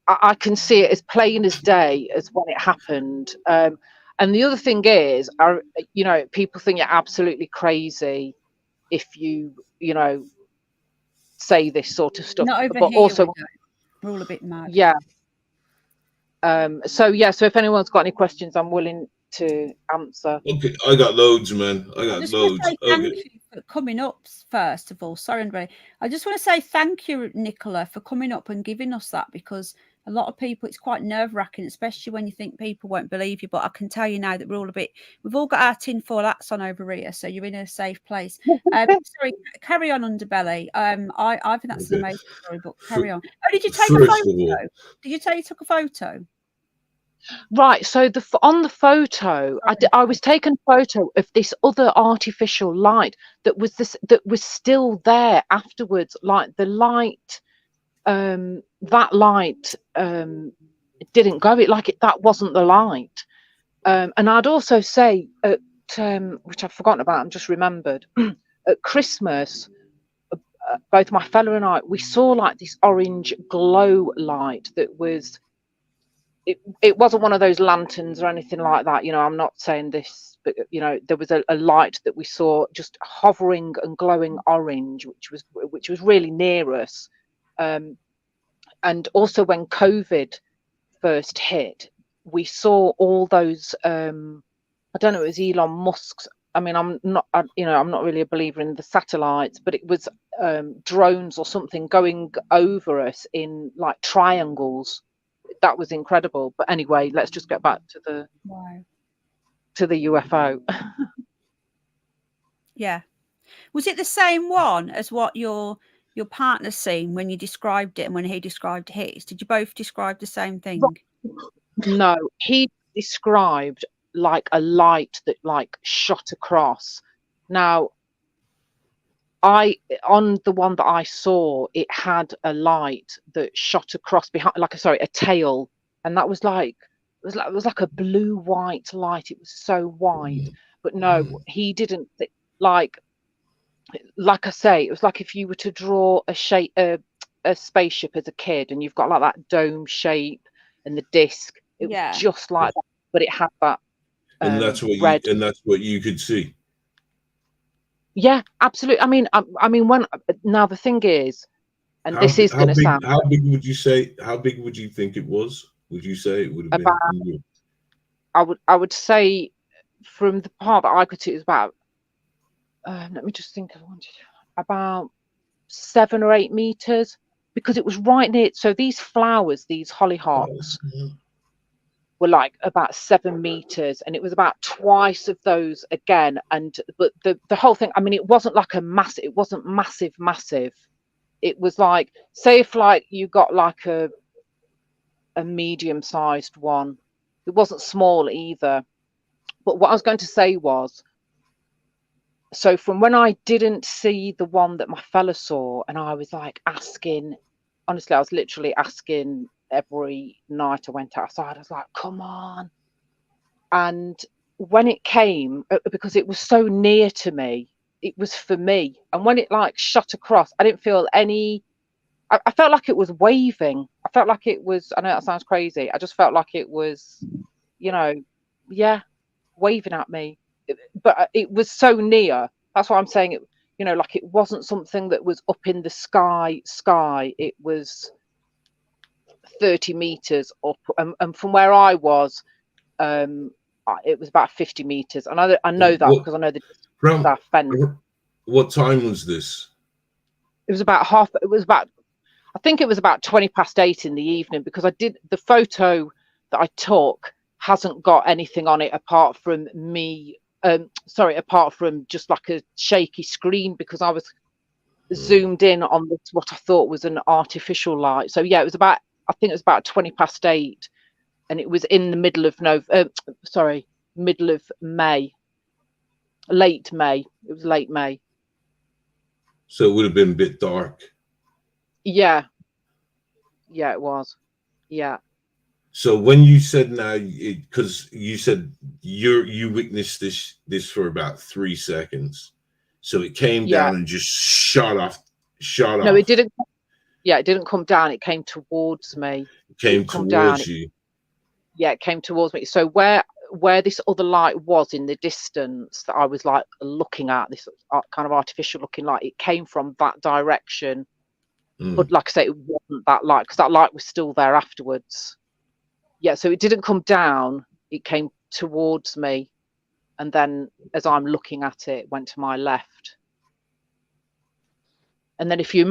I can see it as plain as day as when it happened. And the other thing is, people think you're absolutely crazy if you say this sort of stuff. Not over but here, also. we're all a bit mad. Yeah, So yeah, so if anyone's got any questions, I'm willing to answer. Okay, I got loads, man. I I got just want loads. to say thank Okay. you for coming up, first of all. Sorry, Andre. I just want to say thank you, Nicola, for coming up and giving us that, because a lot of people, it's quite nerve-wracking, especially when you think people won't believe you. But I can tell you now that we've all got our tinfoil hats on over here, so you're in a safe place. Sorry, carry on, Underbelly. I think that's an amazing story, but carry on. Oh, did you take a First of all, photo? Did you say you took a photo? Right, so on the photo, I was taking a photo of this other artificial light that was still there afterwards. Like the light, that light didn't go. That wasn't the light. And I'd also say at which I've forgotten about, I'm just remembered at Christmas. Both my fellow and I, we saw like this orange glow light that was. It wasn't one of those lanterns or anything like that. You know, I'm not saying this, but you know, there was a light that we saw just hovering and glowing orange, which was really near us. And also when COVID first hit, we saw all those. I don't know, it was Elon Musk's. I mean, I'm not really a believer in the satellites, but it was drones or something going over us in like triangles. That was incredible. But anyway, let's just get back to the UFO. Yeah. Was it the same one as what your partner seen when you described it and when he described his? Did you both describe the same thing? No, he described like a light that like shot across. Now, on the one that I saw, it had a light that shot across behind, a tail, and that was like it was like a blue white light. It was so white, but no, he didn't like I say, it was like if you were to draw a spaceship as a kid, and you've got like that dome shape and the disc. It was just like that, but it had that. And that's what red. and that's what you could see. Yeah, absolutely. I mean, now the thing is, and this is going to sound. How big would you say? How big would you think it was? Would you say it would have been? I would say, from the part that I could see, it was about. Let me just think. About 7 or 8 meters, because it was right near. So these flowers, these hollyhocks, were like about 7 meters, and it was about twice of those again. But the whole thing, I mean, it wasn't like it wasn't massive. It was like, say if like you got like a medium-sized one. It wasn't small either. But what I was going to say was, so from when I didn't see the one that my fella saw, and I was like asking, honestly, I was literally asking every night I went outside, I was like, come on. And when it came, because it was so near to me, it was for me. And when it like shot across, I didn't feel any, I felt like it was waving. I felt like it was, I know that sounds crazy. I just felt like it was, waving at me. But it was so near. That's why I'm saying it, like it wasn't something that was up in the sky. It was 30 meters up, and from where I was, it was about 50 meters. And I know that because I know the fence. What time was this? It was about I think it was about 20:08 in the evening, because the photo that I took hasn't got anything on it apart from me. Apart from just like a shaky screen, because I was zoomed in on what I thought was an artificial light. So yeah, I think it was about 20:08, and it was in the middle of middle of May, late May. It was late May. So it would have been a bit dark. Yeah, it was. Yeah. So when you said now, because you said you witnessed this for about 3 seconds, so it came down and just shot off. No, it didn't. Yeah, it didn't come down. It came towards me. It came towards you. Yeah, it came towards me. So where this other light was in the distance that I was like looking at, this kind of artificial looking light, it came from that direction. But like I say, it wasn't that light, because that light was still there afterwards. yeah, so it didn't come down, it came towards me, and then as I'm looking at it, it went to my left. And then if you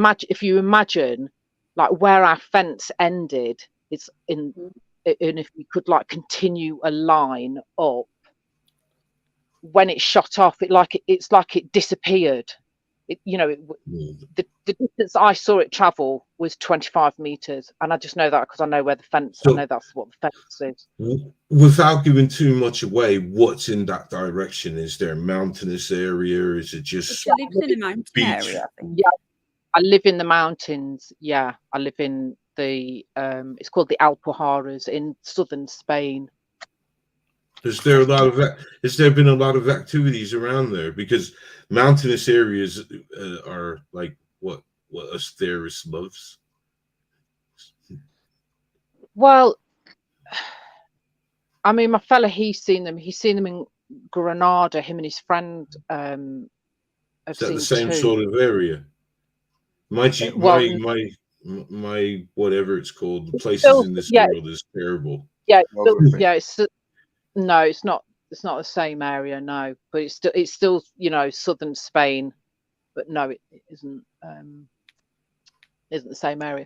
imagine like where our fence ended, it's in, and if you could like continue a line up, when it shot off, it's like it disappeared. It, you know, the distance I saw it travel was 25 meters, and I just know that because I know where the fence. So, I know that's what the fence is. Without giving too much away, what's in that direction? Is there a mountainous area? Is it just She lives in a mountain beach? area, I think. Yeah, I live in the mountains. Yeah, I live in the it's called the Alpujarras in southern Spain. Has there been a lot of activities around there? Because mountainous areas are like what us theorists loves. Well, I mean, my fella, he's seen them in Granada. Him and his friend have Is that seen the same two. sort of area? My whatever it's called, the places in this world is terrible. Yeah, it's no, it's not the same area, no, but it's still you know, southern Spain, but no, it isn't the same area.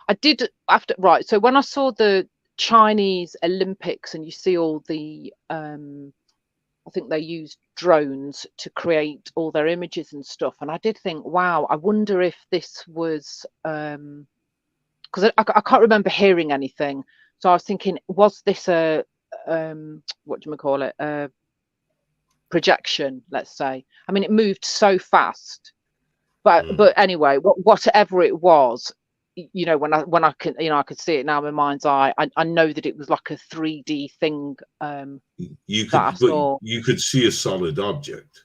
I did after, right, so when I saw the Chinese Olympics and you see all the I think they used drones to create all their images and stuff, and I did think, wow, I wonder if this was because I can't remember hearing anything, so I was thinking, was this a what do you call it, a projection, let's say. I mean, it moved so fast, but anyway, whatever it was, you know, when I can, you know, I could see it now in my mind's eye. I know that it was like a 3D thing. You could see a solid object.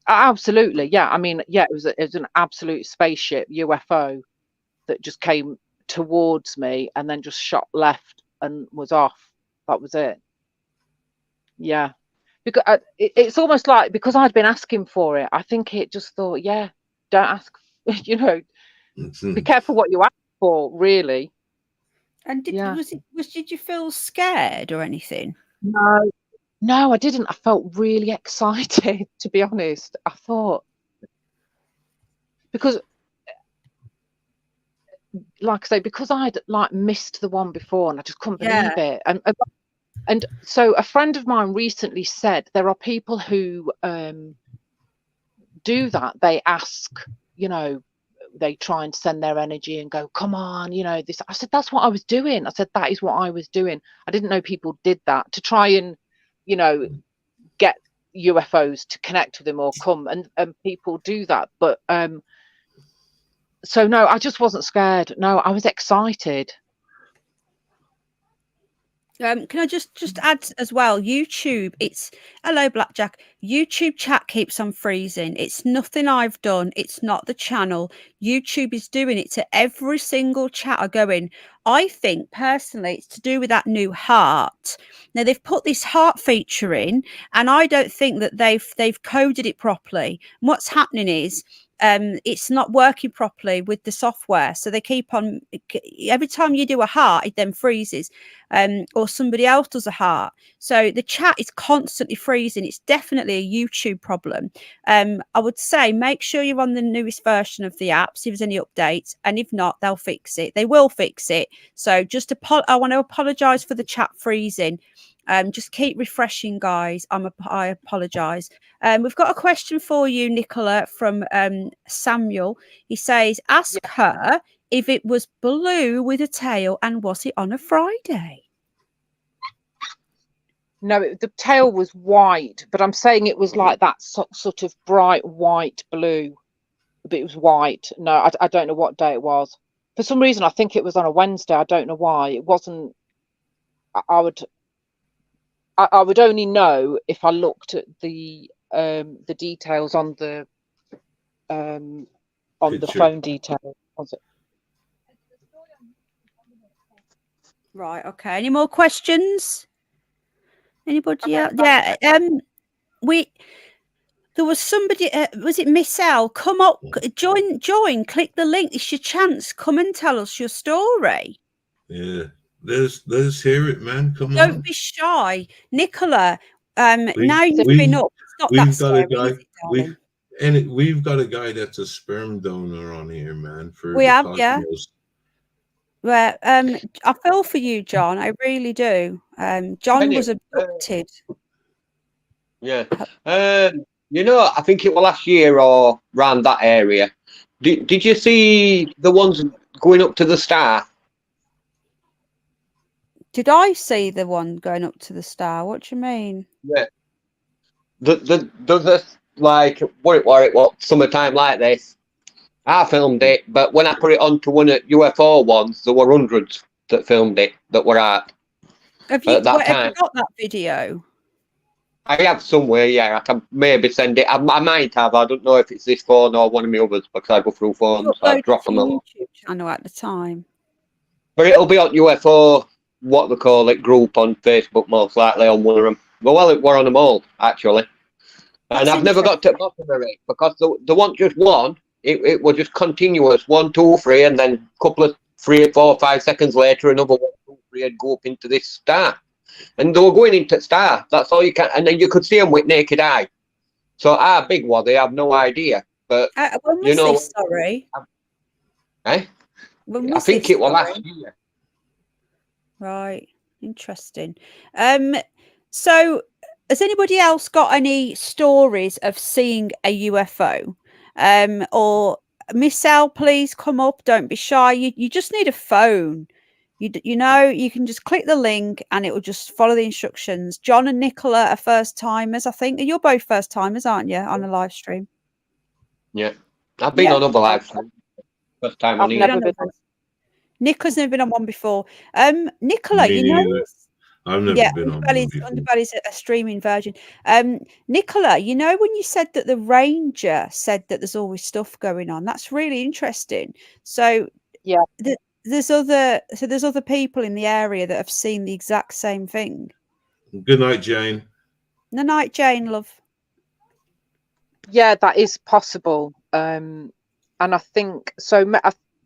Absolutely, yeah. I mean, yeah, it was an absolute spaceship UFO that just came towards me and then just shot left and was off. That was it. Yeah, because it's almost like, because I'd been asking for it, I think it just thought, yeah, don't ask, you know, be careful what you ask for, really. And did you feel scared or anything? No, I didn't. I felt really excited, to be honest. I thought, because like I say, because I'd like missed the one before and I just couldn't believe it. And so a friend of mine recently said there are people who do that. They ask, you know, they try and send their energy and go, come on, you know, this. I said, that's what I was doing. I said, that is what I was doing. I didn't know people did that to try and, you know, get UFOs to connect with them or come, and people do that. But so no, I just wasn't scared. No, I was excited. Can I just add as well? YouTube, it's hello Blackjack. YouTube chat keeps on freezing. It's nothing I've done. It's not the channel. YouTube is doing it to every single chat I go in. I think personally it's to do with that new heart. Now they've put this heart feature in, and I don't think that they've coded it properly. And what's happening is it's not working properly with the software, so they keep on, every time you do a heart it then freezes, or somebody else does a heart, so the chat is constantly freezing. It's definitely a YouTube problem. I would say make sure you're on the newest version of the app, see if there's any updates, and if not, they'll fix it. They will fix it. So just I want to apologize for the chat freezing. Just keep refreshing, guys. I apologize. We've got a question for you, Nicola, from Samuel. He says, ask her if it was blue with a tail and was it on a Friday? No, the tail was white, but I'm saying it was like that sort of bright white blue, but it was white. No, I don't know what day it was. For some reason, I think it was on a Wednesday. I don't know why. It wasn't. I would only know if I looked at the details on the phone details. Was it? Right. Okay. Any more questions? Anybody else? Yeah. There was somebody. Was it Miss L? Come up, join. Click the link. It's your chance. Come and tell us your story. Yeah. Let's hear it, man. Come Don't on. be shy, Nicola. We- Now you've we- been up. It's not that We've got a scary, guy. is it, darling? We've got a guy that's a sperm donor on here, man. For We the have, yeah. cosmos. Well, I feel for you, John. I really do. John Anyway, was abducted. Yeah. You know, I think it was last year or around that area. Did you see the ones going up to the star? Did I see the one going up to the star? What do you mean? Yeah. The like what it was summertime like this. I filmed it, but when I put it onto one of UFO ones, there were hundreds that filmed it that were out. Have you, At that have you time. got that video? I have somewhere, yeah. I can maybe send it. I might have. I don't know if it's this phone or one of my others because I go through You phones. I uploaded drop to them your a lot. YouTube channel at the time. But it'll be on UFO, what they call it, group on Facebook, most likely on one of them. Well, it were on them all, actually. And That's I've never got to the bottom of it because they weren't just one. It was just continuous 1, 2, 3, and then a couple of 3, 4, 5 seconds later, another 1, 2, 3 would go up into this star. And they were going into the star. That's all you can. And then you could see them with naked eye. So how big were they? I have no idea. But When was you know, this? Sorry. eh? When was I think this, it was sorry? last year. Right. Interesting. So has anybody else got any stories of seeing a UFO? Or Miss L, please come up. Don't be shy. You just need a phone. You know, you can just click the link and it will just follow the instructions. John and Nicola are first timers, I think. You're both first timers, aren't you, on a live stream? Yeah. I've been Yeah. on other live streams. First time on I've here. never been on. Nicola's never been on one before. Nicola, Me you know, neither. I've never yeah, been on one before. Underbelly's a streaming version. Nicola, you know, when you said that the ranger said that there's always stuff going on, that's really interesting. So Yeah. there's other people in the area that have seen the exact same thing. Good night, Jane. Good night, Jane, love. Yeah, that is possible. And I think so.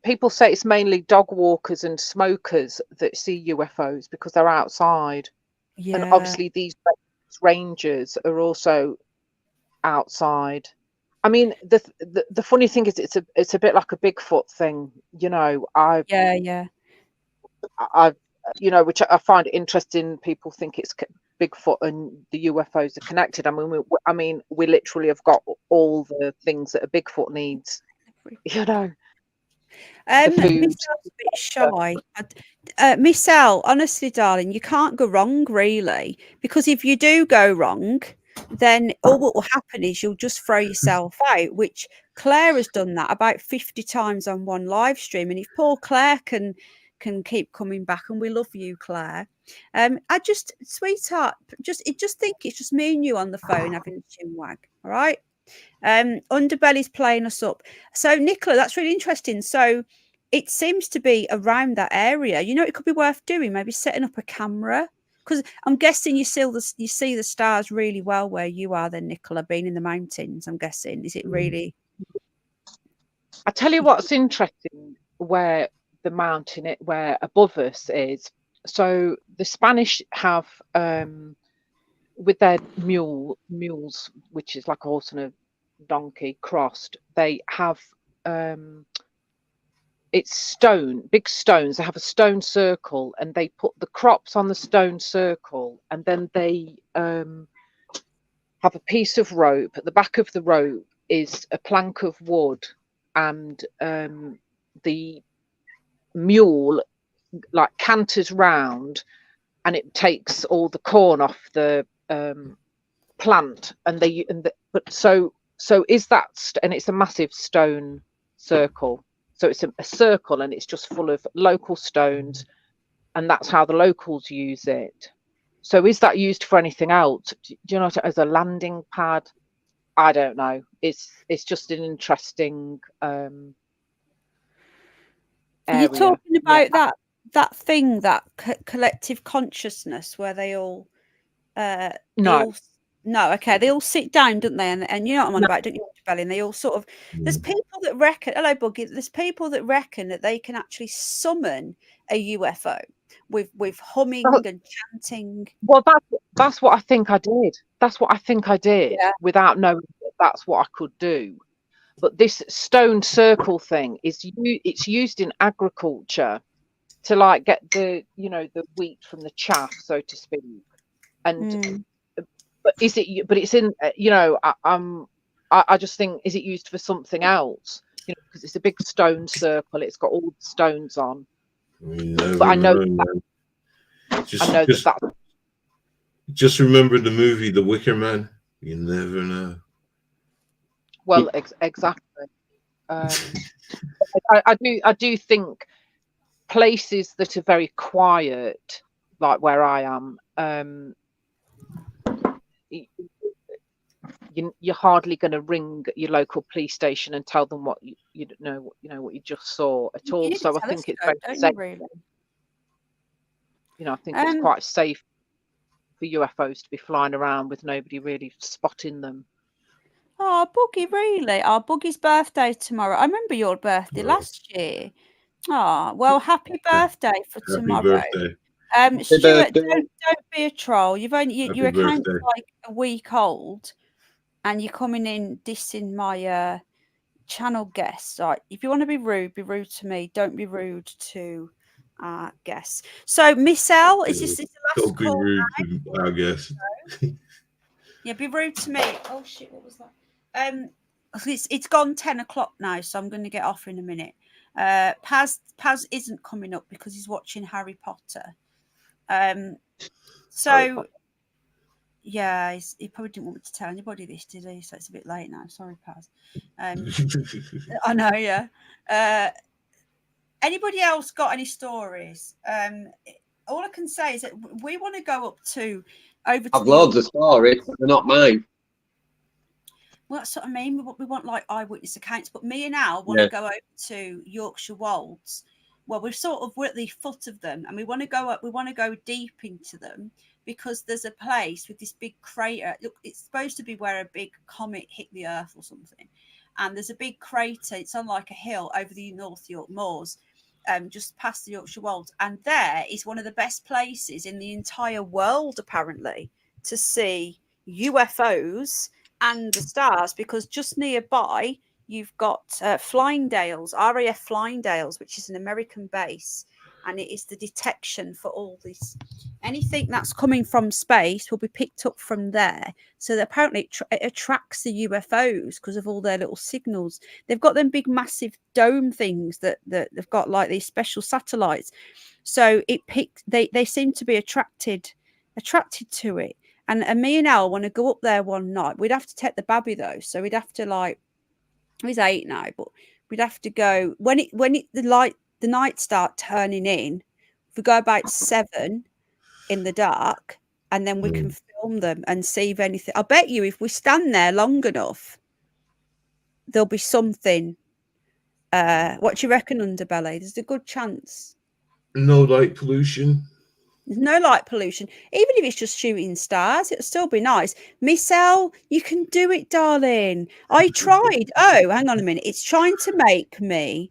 People say it's mainly dog walkers and smokers that see UFOs because they're outside. Yeah. And obviously these rangers are also outside. I mean, the funny thing is it's a bit like a Bigfoot thing, you know. Yeah. I've you know, which I find interesting. People think it's Bigfoot and the UFOs are connected. I mean, we literally have got all the things that a Bigfoot needs, you know. The Miss food. L's a bit shy. Miss L, honestly, darling, you can't go wrong, really, because if you do go wrong, then all what will happen is you'll just throw yourself out, which Claire has done that about 50 times on one live stream. And if poor Claire can keep coming back, and we love you, Claire. I just, sweetheart, just think it's just me and you on the phone having a chin wag, all right? Underbelly's playing us up. So Nicola, that's really interesting. So it seems to be around that area. You know, it could be worth doing, maybe setting up a camera, because I'm guessing you see the stars really well where you are then, Nicola, being in the mountains. I'm guessing. Is it really? I tell you what's interesting, where the mountain where above us is. So the Spanish have with their mules, which is like a horse and a donkey crossed, they have it's big stones. They have a stone circle and they put the crops on the stone circle, and then they have a piece of rope. At the back of the rope is a plank of wood, and the mule like canters round and it takes all the corn off the plant, but so is that, and it's a massive stone circle, so it's a circle and it's just full of local stones, and that's how the locals use it. So is that used for anything else? Do you know, as a landing pad? I don't know. It's just an interesting Are you talking about that thing, that collective consciousness where they all no, okay, they all sit down, don't they? And you know what I'm on about, don't you, Belly? And they all sort of, there's people that reckon, hello Buggy, there's people that reckon that they can actually summon a UFO. with humming and chanting. Well, that's what I think I did. That's what I think I did Yeah. without knowing that that's what I could do. But this stone circle thing it's used in agriculture to like get the the wheat from the chaff, so to speak. And but is it? But it's in I just think, is it used for something else? Because it's a big stone circle. It's got all the stones on. But I know that. Just remember the movie The Wicker Man. You never know. Well, exactly. I do think places that are very quiet, like where I am, you're hardly going to ring your local police station and tell them what you know what you just saw at all. So I think it's very safe. Really? I think it's quite safe for UFOs to be flying around with nobody really spotting them. Oh, Boogie, really? Our Boogie's birthday tomorrow. I remember your birthday last year. Oh, well, happy birthday for tomorrow. Happy birthday. Stuart, don't be a troll. Your account's birthday. like a week old, and you're coming in dissing my channel guests. Like, if you want to be rude to me. Don't be rude to guests. So, Miss L, is this the last Don't be call? rude to our guests. Yeah, be rude to me. Oh shit, what was that? It's gone 10 o'clock now, so I'm going to get off in a minute. Paz isn't coming up because he's watching Harry Potter. So yeah, he probably didn't want me to tell anybody this, did he? So it's a bit late now. Sorry, Paz. I know, yeah. Anybody else got any stories? All I can say is that we want to go up to over. I've loads of stories, but they're not mine. Well, that's what I mean. We want like eyewitness accounts, but me and Al want to go over to Yorkshire Wolds. Well, we're at the foot of them, and we want to go up. We want to go deep into them because there's a place with this big crater. Look, it's supposed to be where a big comet hit the Earth or something, and there's a big crater. It's on like a hill over the North York Moors, just past the Yorkshire Wolds, and there is one of the best places in the entire world, apparently, to see UFOs and the stars, because just nearby you've got Flyingdales, RAF Flyingdales, which is an American base, and it is the detection for all this. Anything that's coming from space will be picked up from there. So that apparently it attracts the UFOs because of all their little signals. They've got them big, massive dome things that they've got like these special satellites. So they seem to be attracted to it. And me and Al want to go up there one night. We'd have to take the babby though, so we'd have to like. He's 8 now, but we'd have to go when the nights start turning in. If we go about 7 in the dark, and then we can film them and see if anything. I bet you, if we stand there long enough, there'll be something. What do you reckon, Underbelly? There's a good chance. No light pollution. There's no light pollution. Even if it's just shooting stars, it'll still be nice. Miss L, you can do it, darling. I tried. Oh, hang on a minute. It's trying to make me.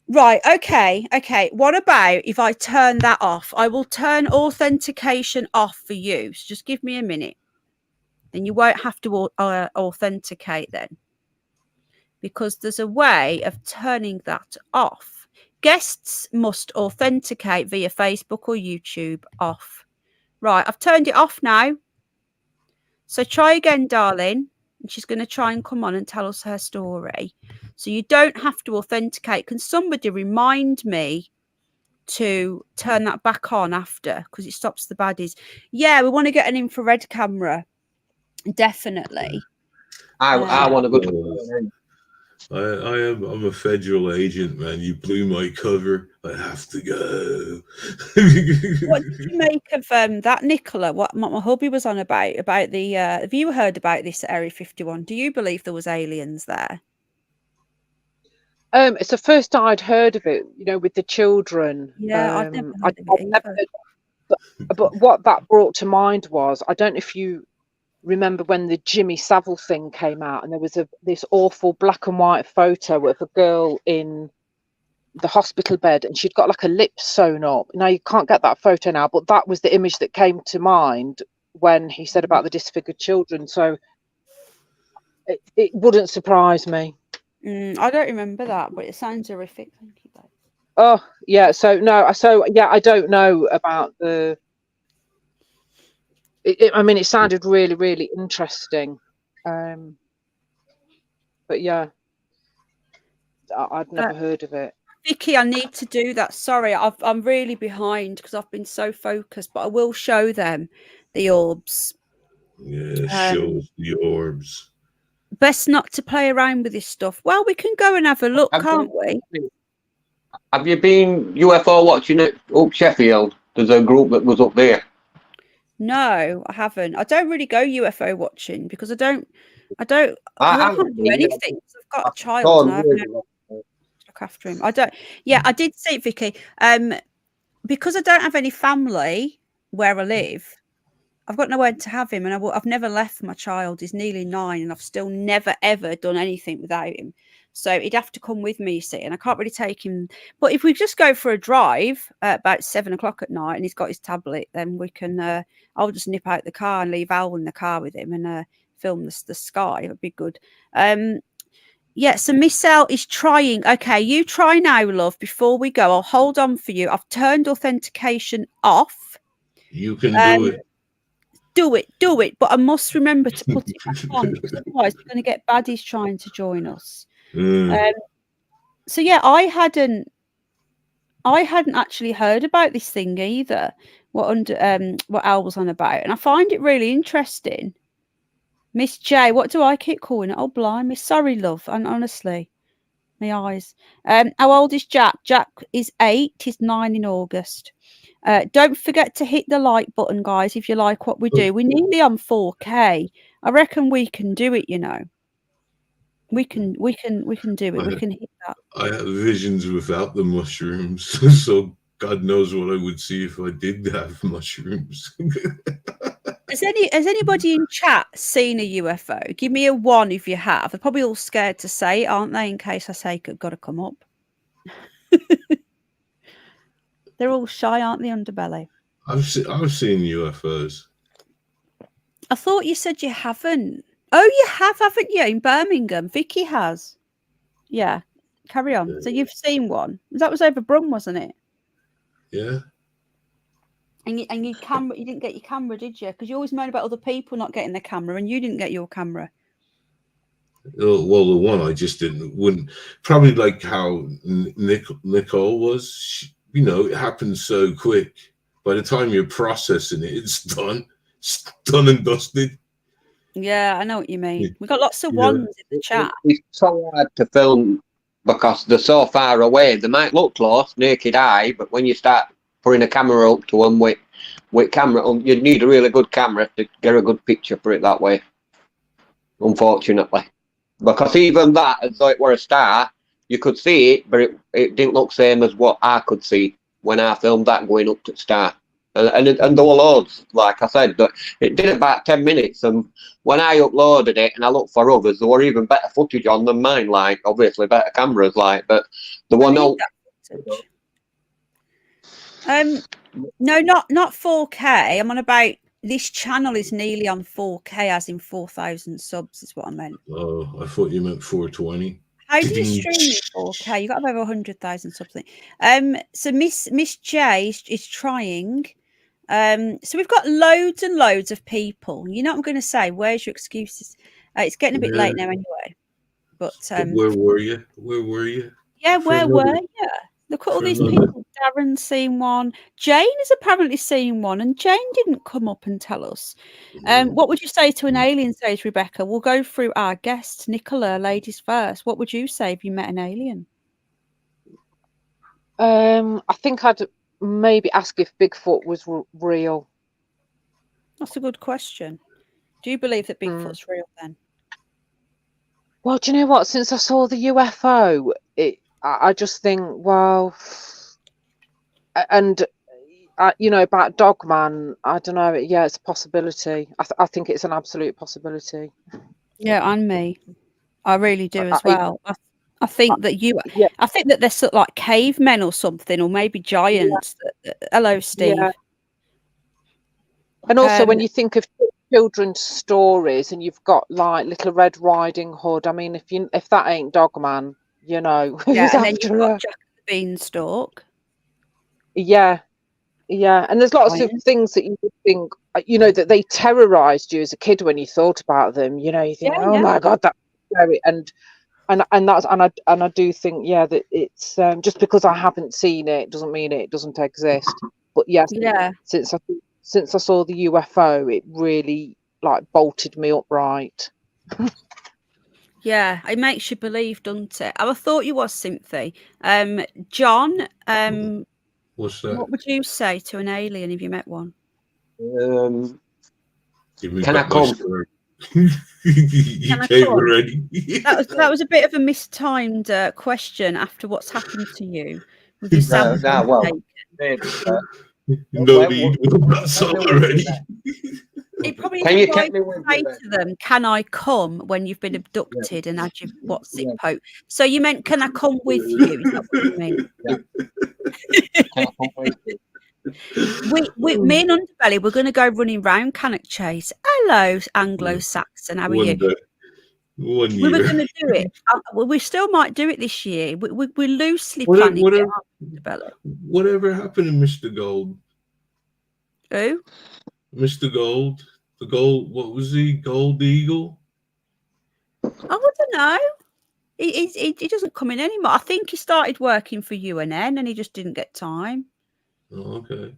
Right. Okay. What about if I turn that off? I will turn authentication off for you. So just give me a minute. Then you won't have to authenticate then. Because there's a way of turning that off. Guests must authenticate via Facebook or YouTube off. Right, I've turned it off now. So try again, darling. And she's going to try and come on and tell us her story. So you don't have to authenticate. Can somebody remind me to turn that back on after? Because it stops the baddies. Yeah, we want to get an infrared camera. Definitely. I want to go to I'm a federal agent, man. You blew my cover. I have to go. What did you make of that, Nicola? What my hubby was on about the have you heard about this at Area 51? Do you believe there was aliens there? It's the first I'd heard of it, with the children. Yeah, I've never heard of it either. But what that brought to mind was, I don't know if you remember when the Jimmy Savile thing came out, and there was this awful black and white photo of a girl in the hospital bed, and she'd got like a lip sewn up. Now you can't get that photo now, but that was the image that came to mind when he said about the disfigured children. So it wouldn't surprise me. I don't remember that, but it sounds horrific. Thank you, babe. Oh yeah, so yeah, I don't know about the. I mean, it sounded really, really interesting, but yeah, I'd never heard of it. Vicky, I need to do that. Sorry, I'm really behind because I've been so focused, but I will show them the orbs. Yeah, show us the orbs. Best not to play around with this stuff. Well, we can go and have a look, can't we? Have you been UFO watching it up Sheffield? There's a group that was up there. No, I haven't. I don't really go UFO watching because I can't do anything. I've got a child and I have no look after him. I did see it, Vicky. Because I don't have any family where I live, I've got nowhere to have him, and I've never left my child. He's nearly 9, and I've still never ever done anything without him. So he'd have to come with me, you see, and I can't really take him. But if we just go for a drive at about 7 o'clock at night, and he's got his tablet, then we can. I'll just nip out the car and leave Al in the car with him and film the sky. It'd be good. Yeah, so Miss L is trying. Okay, you try now, love, before we go. I'll hold on for you. I've turned authentication off. You can do it. Do it. But I must remember to put it back on because otherwise we're going to get baddies trying to join us. So yeah, I hadn't actually heard about this thing either. What Al was on about, and I find it really interesting. Miss J, what do I keep calling it? Oh, blimey. Sorry, love. And honestly, my eyes. How old is Jack? Jack is 8. He's 9 in August. Don't forget to hit the like button, guys, if you like what we do. We're nearly on 4K. I reckon we can do it, you know. We can do it. We can hit that. I have visions without the mushrooms, so God knows what I would see if I did have mushrooms. Has anybody in chat seen a UFO? Give me a 1 if you have. They're probably all scared to say it, aren't they? In case I say it, got to come up. They're all shy, aren't they, Underbelly? I've seen UFOs. I thought you said you haven't. Oh, you have, haven't you? In Birmingham, Vicky has. Yeah, carry on. So you've seen one. That was over Brum, wasn't it? Yeah. And you didn't get your camera, did you? Because you always moan about other people not getting their camera, and you didn't get your camera. Well, the one I just wouldn't. Probably like how Nicole was. It happens so quick. By the time you're processing it, it's done. It's done and dusted. Yeah, I know what you mean. We got lots of ones in the chat. It's so hard to film because they're so far away. They might look close, naked eye, but when you start putting a camera up to them with camera, you need a really good camera to get a good picture for it that way. Unfortunately, because even that, as though it were a star, you could see it, but it didn't look same as what I could see when I filmed that going up to the star. And there were loads, like I said, it did about 10 minutes. And when I uploaded it and I looked for others, there were even better footage on than mine, like obviously better cameras, like, but there were no. No, not 4K. I'm on about this channel is nearly on 4K, as in 4,000 subs, is what I meant. Oh, I thought you meant 420. How do you stream in 4K? You got to have over 100,000 something. So Miss J is trying. So we've got loads and loads of people. You know what I'm going to say? Where's your excuses? It's getting a bit late now anyway. But where were you? Where were you? Yeah, where were you? Look at all these people. Darren's seen one. Jane has apparently seen one, and Jane didn't come up and tell us. What would you say to an alien, says Rebecca? We'll go through our guests. Nicola, ladies first. What would you say if you met an alien? I think I'd maybe ask if Bigfoot was real. That's a good question. Do you believe that Bigfoot's real then? Well, do you know what? Since I saw the UFO, I just think, well, and about Dogman, I don't know. Yeah, it's a possibility. I think it's an absolute possibility. Yeah, and me, I really do as well. I think that Yeah. I think that they're sort of like cavemen or something, or maybe giants. Hello, Steve. Yeah. And also, when Um, you think of children's stories, and you've got like Little Red Riding Hood. I mean, if that ain't Dogman, you know, yeah, who's and then you've after got her? Jack the Beanstalk. Yeah, yeah. And there's lots of things that you would think, you know, that they terrorized you as a kid when you thought about them. You know, you think, Yeah, oh yeah. my God, that's scary. And that's and I do think, yeah, that it's just because I haven't seen it doesn't mean it doesn't exist. But yes, Yeah. since I saw the UFO, it really like bolted me upright. Yeah, it makes you believe, doesn't it? I thought you was Cynthia. John, What's that? what would you say to an alien if you met one? Give me Can I back my come? story. You Can I came come? already. That was a bit of a mistimed question after what's happened to you with your sandwich. well, No need. That's all already. It probably Can isn't you right take me with to say you then? to them, "Can I come?" when you've been abducted and had your what's it poke. So you meant, "Can I come with you?" Is that what you mean? Can I come with you? Me and Underbelly, we're going to go running round Cannock Chase. Hello, Anglo-Saxon. How are One you? day. 1 We were year. going to do it. We still might do it this year. We're loosely Whatever, planning it, aren't we, Underbelly? whatever happened to Mr. Gold? Who? Mr. Gold? The gold, what was he? Gold Eagle? I don't know. He doesn't come in anymore. I think he started working for UNN and he just didn't get time. Oh, okay.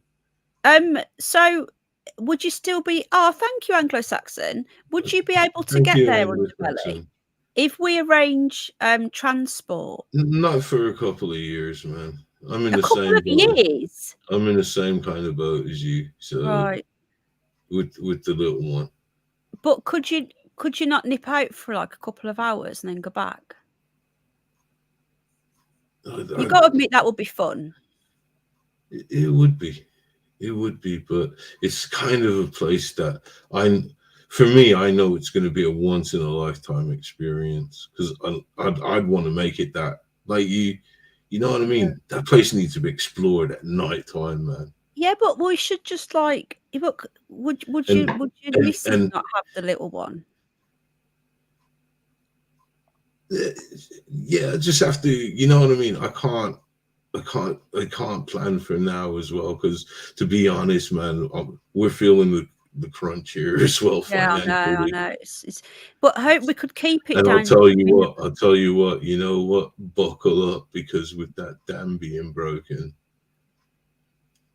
So would you still be? Oh, thank you, Anglo-Saxon. Would you be able to Thank get you, there, Anglo-Saxon. Underbelly, if we arrange transport? Not for a couple of years, man. I'm in A the couple same of boat. years, I'm in the same kind of boat as you. So right? with the little one. But could you not nip out for like a couple of hours and then go back? You got to admit that would be fun. It would be. It would be, but it's kind of a place that for me, I know it's going to be a once in a lifetime experience because I'd want to make it that, like you know what I mean? That place needs to be explored at night time, man. Yeah, but we should just like, look, would And- your and- missus and- not have the little one? Yeah, I just have to, you know what I mean? I can't plan for now as well because, to be honest, man, we're feeling the crunch here as well. Yeah, I know. It's but I hope we could keep it And down. I'll tell you what, you know what? Buckle up, because with that dam being broken,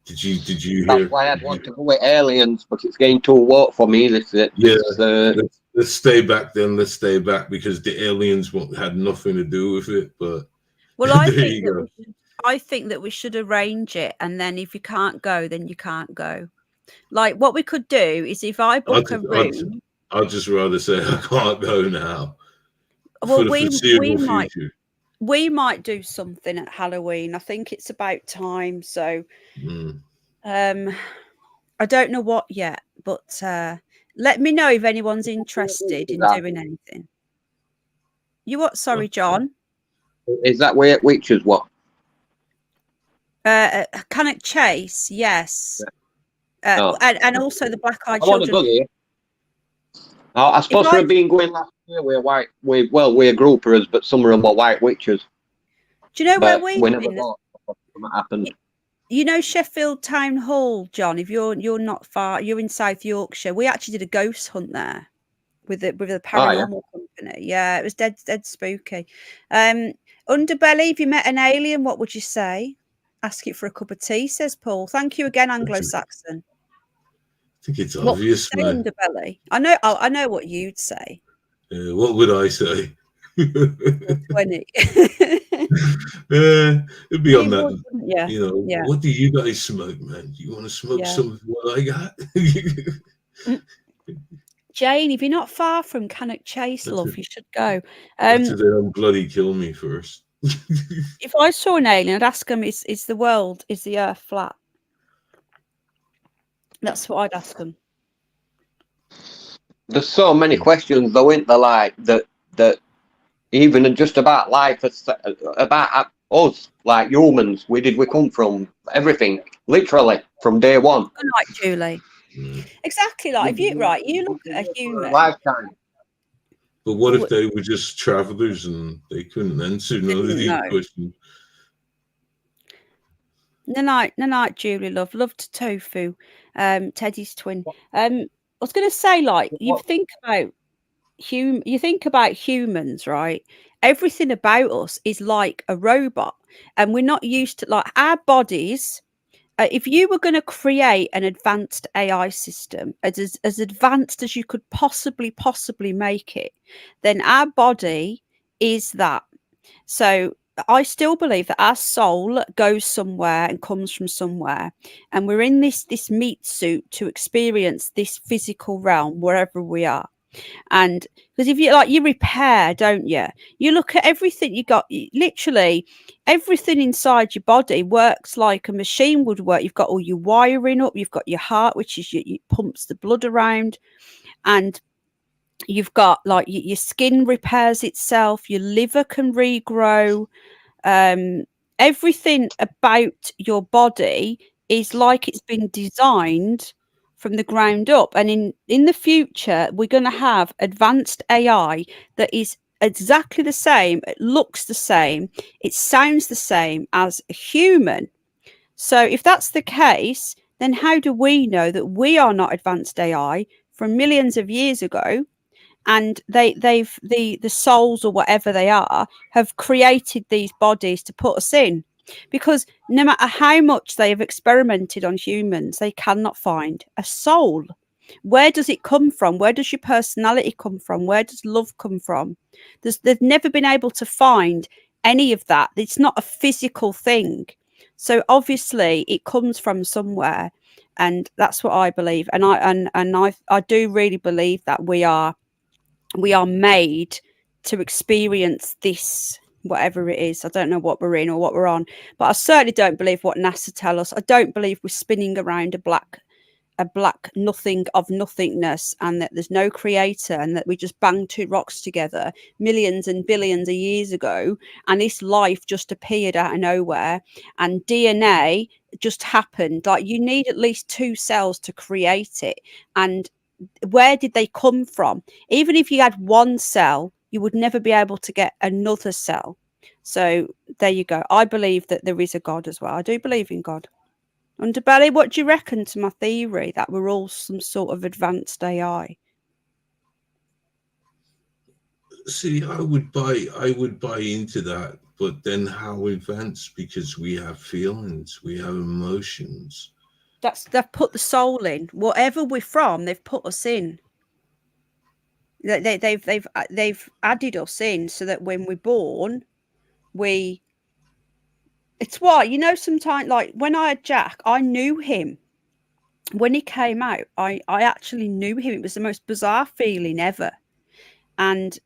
did you hear? That's why I'd want to go with aliens, but it's getting too warm for me. Let's stay back then. Let's stay back because the aliens had nothing to do with it. But well, I there think that we should arrange it, and then if you can't go, then you can't go. Like what we could do is if I book a room. I'd just rather say I can't go now. Well, for the foreseeable future. We might do something at Halloween. I think it's about time. So, I don't know what yet, but let me know if anyone's interested in doing anything. You what? Sorry, John. Is that where Witches? What? Cannock Chase, yes. And also the Black Eyed Children. Go there. I suppose we've been going last year. We're groupers, but some of them were White Witches. Do you know where we never thought what happened? You know Sheffield Town Hall, John. If you're not far, you're in South Yorkshire. We actually did a ghost hunt there with the paranormal company. Yeah, it was dead spooky. Underbelly, if you met an alien, what would you say? Ask it for a cup of tea, says Paul. Thank you again, Anglo-Saxon. I think it's obvious, man. Underbelly. I know what you'd say. What would I say? 20. It'd be on that. Yeah. You know, what do you guys smoke, man? You want to smoke some of what I got? Jane, if you're not far from Cannock Chase, love, you should go. They'll bloody kill me first. If I saw an alien, I'd ask them, is the earth flat? That's what I'd ask them. There's so many questions though, isn't there? Like that even just about life, about us, like humans. Where did we come from? Everything, literally, from day one. Good night, Julie. Exactly. Like if you look at a human. Lifetime. But what if they were just travelers and they couldn't answer none of these questions? No night, Julie, love. Love to tofu. Teddy's twin. I was gonna say, like, you think about humans, right? Everything about us is like a robot, and we're not used to, like, our bodies. If you were going to create an advanced AI system, as advanced as you could possibly make it, then our body is that. So I still believe that our soul goes somewhere and comes from somewhere, and we're in this meat suit to experience this physical realm wherever we are. And because if you repair, don't you? You look at everything you got, literally everything inside your body works like a machine would work. You've got all your wiring up, you've got your heart, which is it pumps the blood around, and you've got like your skin repairs itself, your liver can regrow. Everything about your body is like it's been designed from the ground up. And in the future, we're going to have advanced AI that is exactly the same, it looks the same, it sounds the same as a human. So if that's the case, then how do we know that we are not advanced AI from millions of years ago? And the souls or whatever they are have created these bodies to put us in, because no matter how much they have experimented on humans, they cannot find a soul. Where does it come from? Where does your personality come from? Where does love come from? They've never been able to find any of that. It's not a physical thing. So obviously it comes from somewhere, and that's what I believe. And I do really believe that we are made to experience this, whatever it is. I don't know what we're in or what we're on, but I certainly don't believe what NASA tell us. I don't believe we're spinning around a black nothing of nothingness, and that there's no creator, and that we just banged two rocks together millions and billions of years ago, and this life just appeared out of nowhere, and DNA just happened. Like, you need at least 2 cells to create it, and where did they come from? Even if you had 1 cell, you would never be able to get another cell. So there you go. I believe that there is a God as well. I do believe in God. Underbelly, what do you reckon to my theory that we're all some sort of advanced AI? See, I would buy into that, but then how advanced? Because we have feelings, we have emotions. They've put the soul in. Whatever we're from, they've put us in. They've added us in so that when we're born, it's why, you know, sometimes, like when I had Jack, I knew him. When he came out, I actually knew him. It was the most bizarre feeling ever. And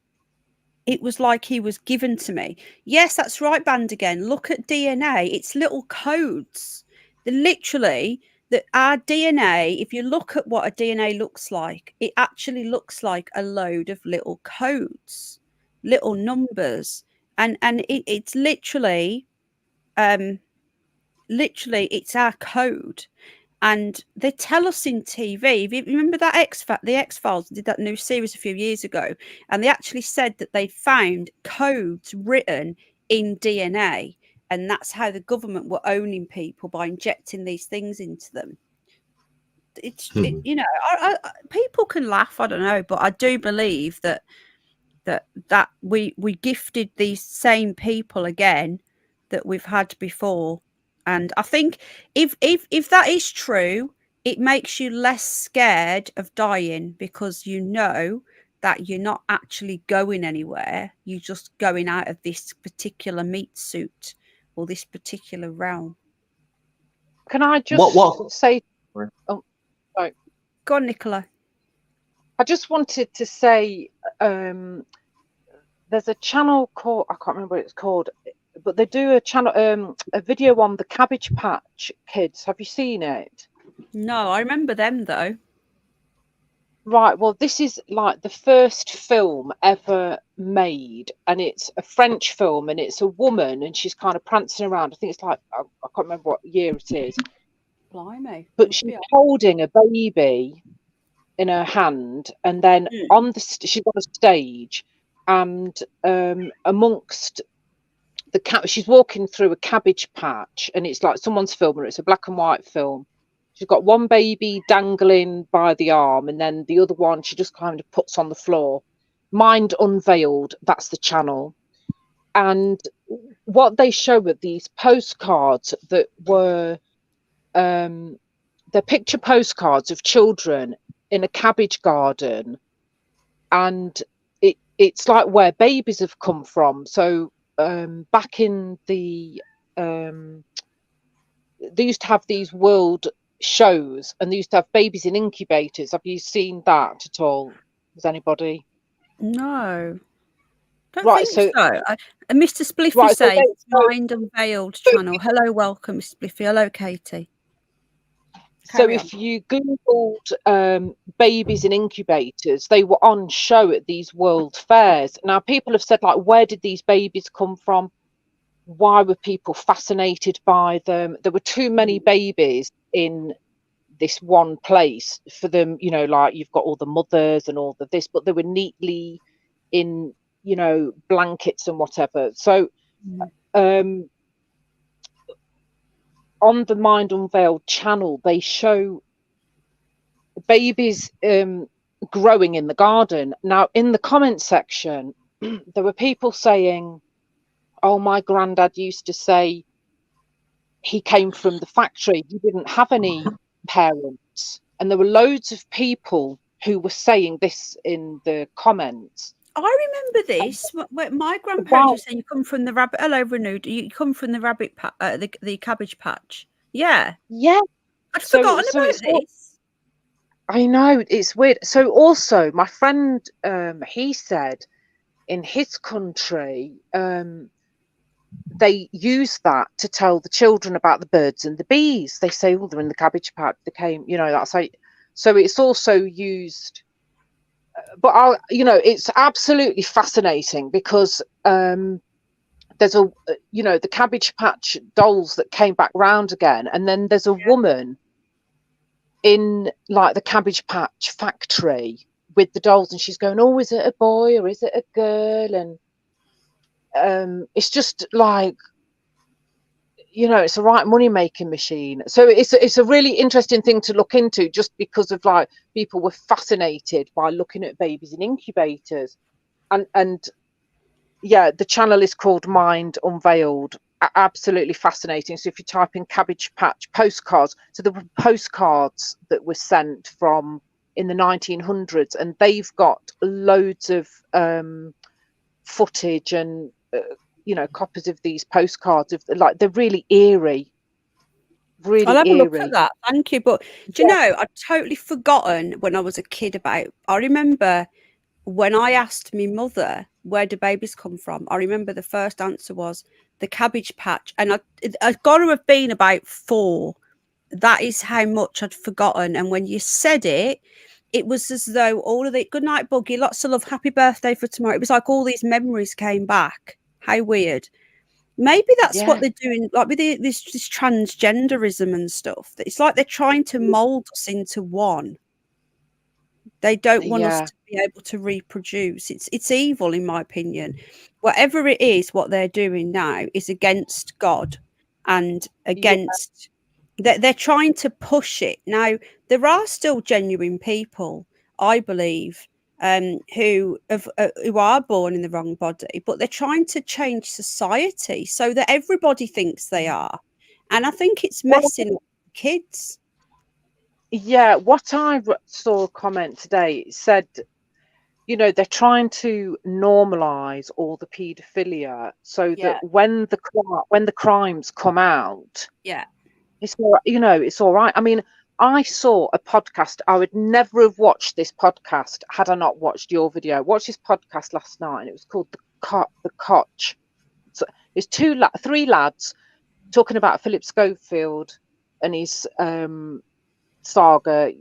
it was like he was given to me. Yes, that's right, Band again. Look at DNA. It's little codes. Literally, that our DNA, if you look at what a DNA looks like, it actually looks like a load of little codes, little numbers. And it's literally it's our code. And they tell us in TV. If you remember that the X-Files did that new series a few years ago, and they actually said that they found codes written in DNA, and that's how the government were owning people, by injecting these things into them. You know, people can laugh, I don't know, but I do believe that we gifted these same people again that we've had before. And I think if that is true, it makes you less scared of dying, because you know that you're not actually going anywhere. You're just going out of this particular meat suit or this particular realm. Can I just say? Oh, sorry. Go on, Nicola. I just wanted to say, there's a channel called, I can't remember what it's called, but they do a video on the Cabbage Patch Kids. Have you seen it? No, I remember them though. Right, well, this is like the first film ever made, and it's a French film, and it's a woman, and she's kind of prancing around. I think it's like, I can't remember what year it is, Blimey. but Must she's be on. holding a baby in her hand, and then on the she's on a stage, and amongst the she's walking through a cabbage patch, and it's like someone's filming her. It's a black and white film. She's got one baby dangling by the arm, and then the other one she just kind of puts on the floor. Mind Unveiled, that's the channel. And what they show are these postcards that were they're picture postcards of children in a cabbage garden, and it's like where babies have come from. So back in the they used to have these world shows, and they used to have babies in incubators. Have you seen that at all? Has anybody? No. Don't Right, think so so. Mr. Spliffy right, so says they, Mind Unveiled channel. Hello, welcome, Mr. Spliffy. Hello, Katie. so Carry on. if you googled babies in incubators, they were on show at these world fairs. Now people have said, like, where did these babies come from? Why were people fascinated by them? There were too many babies in this one place for them, you know, like you've got all the mothers and all the this, but they were neatly in, you know, blankets and whatever. So on the Mind Unveiled channel, they show babies growing in the garden. Now in the comment section there were people saying, oh, my granddad used to say he came from the factory, he didn't have any parents. And there were loads of people who were saying this in the comments. I remember this. My grandparents were saying, "You come from the rabbit." Hello, Renewed. You come from the rabbit, the cabbage patch. Yeah, yeah. I'd forgotten about this. I know, it's weird. So also, my friend, he said, in his country, they use that to tell the children about the birds and the bees. They say, "Oh, they're in the cabbage patch. They came," you know. That's like, so it's also used. But you know, it's absolutely fascinating because there's a, you know, the Cabbage Patch dolls that came back round again, and then there's a woman in like the Cabbage Patch factory with the dolls, and she's going, "Oh, is it a boy or is it a girl?" And it's just like, you know, it's a right money making machine. So it's a really interesting thing to look into, just because of like people were fascinated by looking at babies in incubators. And yeah, the channel is called Mind Unveiled. Absolutely fascinating. So if you type in Cabbage Patch postcards, so there were postcards that were sent from in the 1900s, and they've got loads of footage and you know, copies of these postcards of, like, they're really eerie. Really I'll have eerie. a look at that. Thank you. But do you know, I'd totally forgotten when I was a kid about. I remember when I asked my mother, "Where do babies come from?" I remember the first answer was the Cabbage Patch, and I'd got to have been about 4. That is how much I'd forgotten. And when you said it, it was as though all of the good night, Buggy, lots of love, happy birthday for tomorrow. It was like all these memories came back. How weird. Maybe that's what they're doing, like with this transgenderism and stuff. It's like they're trying to mold us into one. They don't want us to be able to reproduce. It's evil, in my opinion. Whatever it is, what they're doing now is against God and against. They're trying to push it. Now, there are still genuine people, I believe, who are born in the wrong body, but they're trying to change society so that everybody thinks they are. And I think it's messing up kids. Yeah, what I saw a comment today, it said, you know, they're trying to normalize all the paedophilia so that when the crimes come out, it's all, you know, it's all right. I mean, I saw a podcast. I would never have watched this podcast had I not watched your video. I watched this podcast last night, and it was called The Koch. So it's 3 lads talking about Philip Schofield and his saga.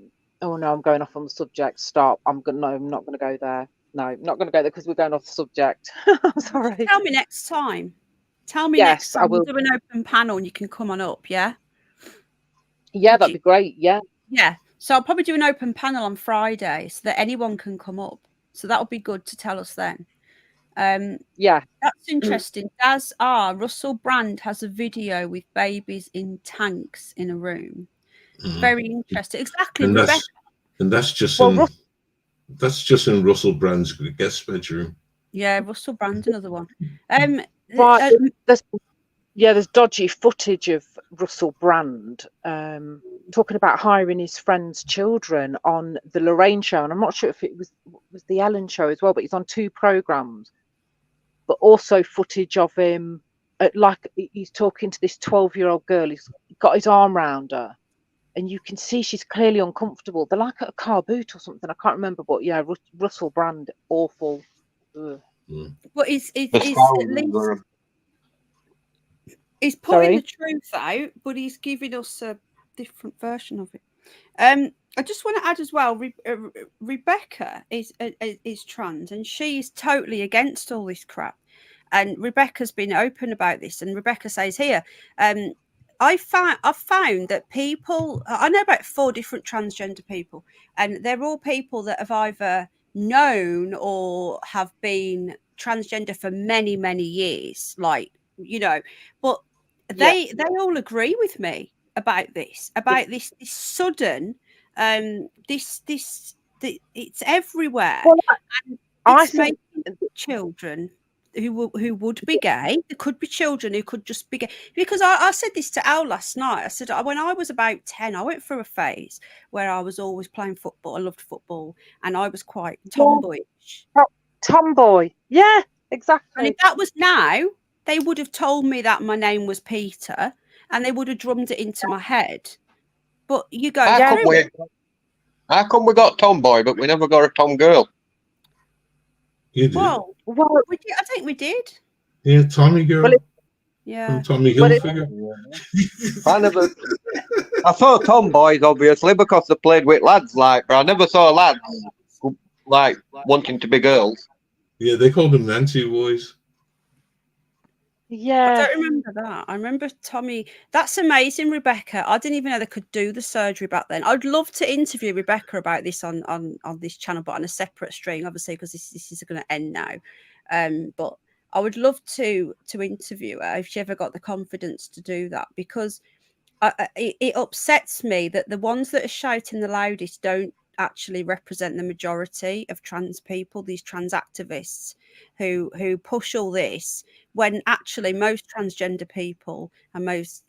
Oh no, I'm going off on the subject. Stop. I'm not going to go there. No, not going to go there because we're going off the subject. Sorry. Tell me next time. Tell me Yes, next time. I will. We'll do an open panel and you can come on up, yeah? Yeah, Would that'd you- be great. Yeah. Yeah. So I'll probably do an open panel on Friday so that anyone can come up. So that'll be good to tell us then. Yeah. That's interesting. Daz R. Russell Brand has a video with babies in tanks in a room. Very interesting. Exactly, And Rebecca. that's just Well, in Russell Brand's guest bedroom. Yeah, Russell Brand, another one. Right. There's dodgy footage of Russell Brand talking about hiring his friends' children on the Lorraine show, and I'm not sure if it was the Ellen show as well, but he's on 2 programs. But also footage of him, like he's talking to this 12-year-old girl. He's got his arm around her, and you can see she's clearly uncomfortable. They're like at a car boot or something. I can't remember, but yeah, Russell Brand, awful. Ugh. But he's at least he's putting the truth out, but he's giving us a different version of it. I just want to add as well, Rebecca is trans, and she's totally against all this crap. And Rebecca's been open about this, and Rebecca says here, I've found that people, I know about 4 different transgender people, and they're all people that have either known or have been transgender for many, many years, like, you know, but they all agree with me about this sudden, it's everywhere. Well, and I it's think making children who would be gay. There could be children who could just be gay. Because I said this to Al last night. I said, when I was about 10, I went through a phase where I was always playing football. I loved football, and I was quite tomboyish. Tomboy. Yeah, exactly. And if that was now, they would have told me that my name was Peter, and they would have drummed it into my head. But you go, how come we got tomboy, but we never got a tom girl? You did. Well, we did, I think we did. Yeah, Tommy girl. Well, from Tommy Hilfiger. I saw tomboys obviously because they played with lads, but I never saw lads wanting to be girls. Yeah, they called them Nancy boys. Yeah, I don't remember that. I remember Tommy. That's amazing, Rebecca. I didn't even know they could do the surgery back then. I'd love to interview Rebecca about this on this channel, but on a separate stream, obviously, because this is going to end now. But I would love to interview her if she ever got the confidence to do that, because it upsets me that the ones that are shouting the loudest don't actually represent the majority of trans people, these trans activists who push all this, when actually most transgender people and most,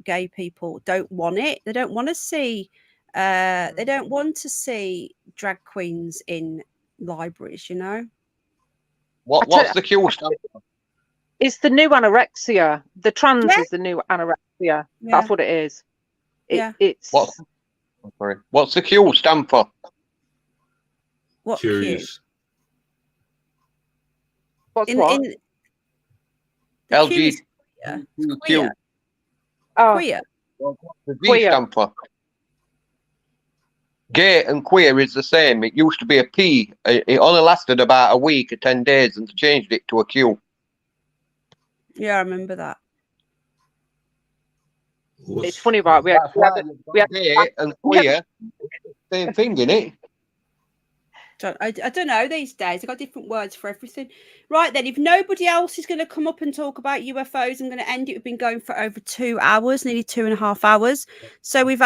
gay people don't want it. They don't want to see drag queens in libraries, What's the Q stand for? It's the new anorexia. The trans is the new anorexia. Yeah. That's what it is. It's What's the Q stand for? What Curious. What's LGBT. Queer. Oh, Queer. What's the G stand for? Gay and queer is the same. It used to be a P. It only lasted about a week or 10 days, and they changed it to a Q. Yeah, I remember that. It's funny, right? We had gay and queer, same thing, innit? I don't know these days. I've got different words for everything. Right then, if nobody else is going to come up and talk about UFOs, I'm going to end it. We've been going for over 2 hours, nearly 2.5 hours. So we've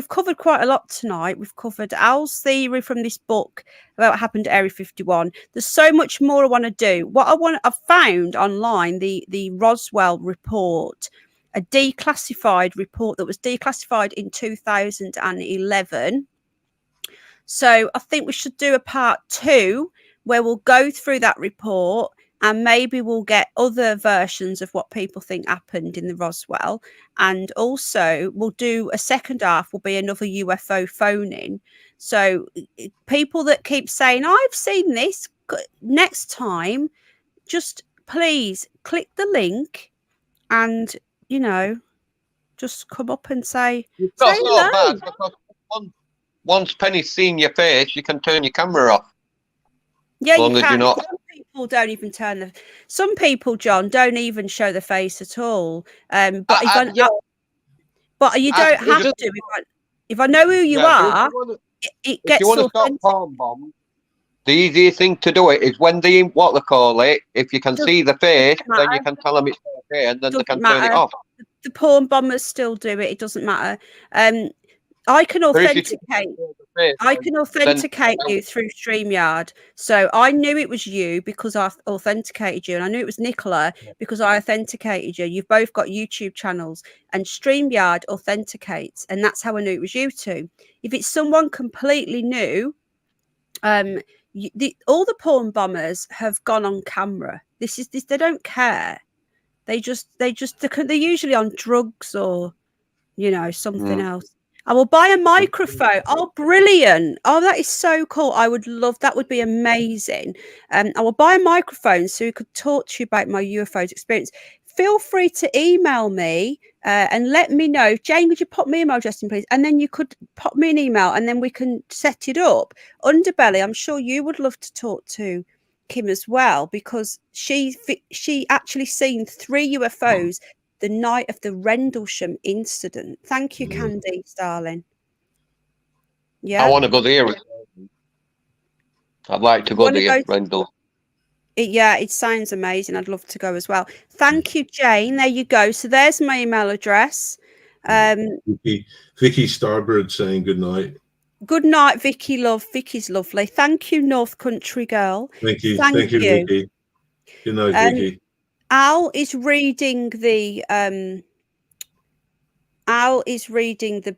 covered quite a lot tonight. We've covered Al's theory from this book about what happened at Area 51. There's so much more I want to do. I've found online the Roswell report, a declassified report that was declassified in 2011. So I think we should do a part 2 where we'll go through that report, and maybe we'll get other versions of what people think happened in the Roswell. And also we'll do a second half, will be another UFO phone-in. So people that keep saying, I've seen this, next time, just please click the link and, just come up and say hello. once Penny's seen your face, you can turn your camera off. Yeah, As long you as you're can. not. Some people don't even turn the. Some people, John, don't even show the face at all. But Yeah, but you I- don't it have just- to. If I know who you yeah, are, it if you gets want to stop authentic. porn bombs, the easiest thing to do it is when they, what they call it, if you can Doesn't see the face, then you matter. can tell them it's okay, and then they Doesn't can turn it matter. off. The porn bombers still do it. It doesn't matter. I can But if you authenticate. see the face, I can authenticate you through StreamYard. So I knew it was you because I authenticated you, and I knew it was Nicola because I authenticated you. You've both got YouTube channels, and StreamYard authenticates, and that's how I knew it was you two. If it's someone completely new, all the porn bombers have gone on camera. This. They don't care. They're usually on drugs or something else. I will buy a microphone. Oh, brilliant. Oh, that is so cool. I would love that. Would be amazing. I will buy a microphone so we could talk to you about my UFOs experience. Feel free to email me and let me know. Jane, would you pop me email address in, please? And then you could pop me an email and then we can set it up. Underbelly, I'm sure you would love to talk to Kim as well, because she actually seen 3 UFOs the night of the Rendlesham incident. Thank you, Candice, darling. Yeah. I want to go there. I'd like to go there, Rendell. Yeah, it sounds amazing. I'd love to go as well. Thank you, Jane. There you go. So there's my email address. Vicky Starbird saying good night. Good night, Vicky, love. Vicky's lovely. Thank you, North Country Girl. Thank you. Thank you, Vicky. Good night, Vicky. Al is reading the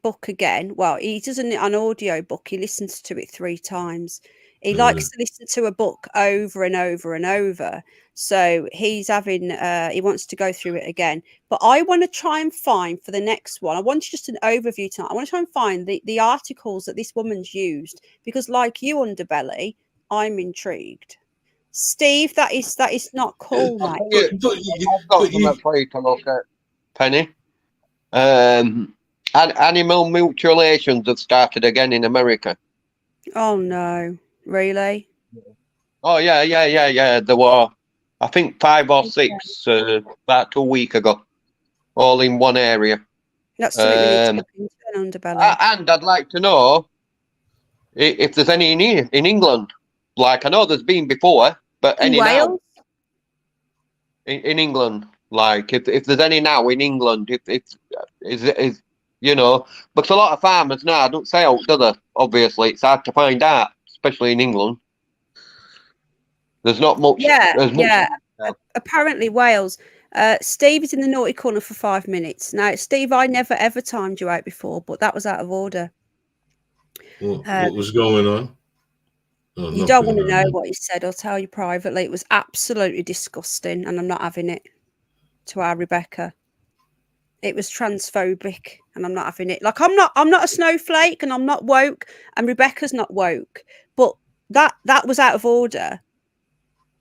book again. Well, he doesn't an audio book. He listens to it 3 times. He likes to listen to a book over and over and over. So he's having he wants to go through it again. But I want to try and find for the next one. I want just an overview tonight. I want to try and find the articles that this woman's used, because like you, Underbelly, I'm intrigued. Steve, that is not cool, mate. I've got something for you to look at, Penny. Animal mutilations have started again in America. Oh no, really? Oh yeah. There were, I think, 5 or 6 about 2 weeks ago, all in one area. That's something we need to look into, Underbelly. And I'd like to know if there's any in England. Like, I know there's been before, but any now in England. Like, if there's any now in England, if is you know, because a lot of farmers now don't say out, do they? Obviously, it's hard to find out, especially in England. There's not much. Yeah. Apparently, Wales. Steve is in the naughty corner for 5 minutes. Now, Steve, I never ever timed you out before, but that was out of order. What was going on? Oh, you don't want to know what he said. I'll tell you privately. It was absolutely disgusting, and I'm not having it. To our Rebecca, it was transphobic, and I'm not having it. Like, I'm not a snowflake, and I'm not woke, and Rebecca's not woke, but that was out of order.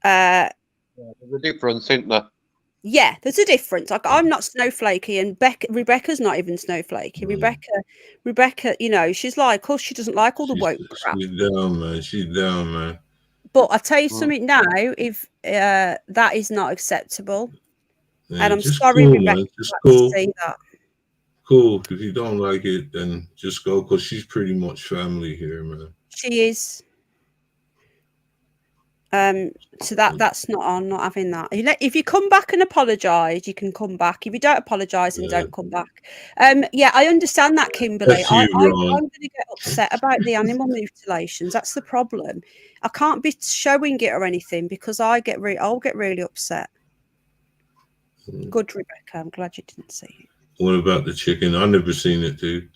There's a difference, isn't there? Yeah, there's a difference. Like, I'm not snowflakey, and Rebecca's not even snowflakey. Rebecca, you know, she's like us. She doesn't like all the woke crap. She's down, man. But I tell you something now, if that is not acceptable. Yeah, and I'm sorry, cool, Rebecca, just cool. To say that. Cool. If you don't like it, then just go, because she's pretty much family here, man. She is. So that's not on. Not having that. If you come back and apologise, you can come back. If you don't apologise, then don't come back. Yeah, I understand that, Kimberly. I'm going to get upset about the animal mutilations. That's the problem. I can't be showing it or anything because I'll get really upset. Good, Rebecca. I'm glad you didn't see it. What about the chicken? I've never seen it, dude.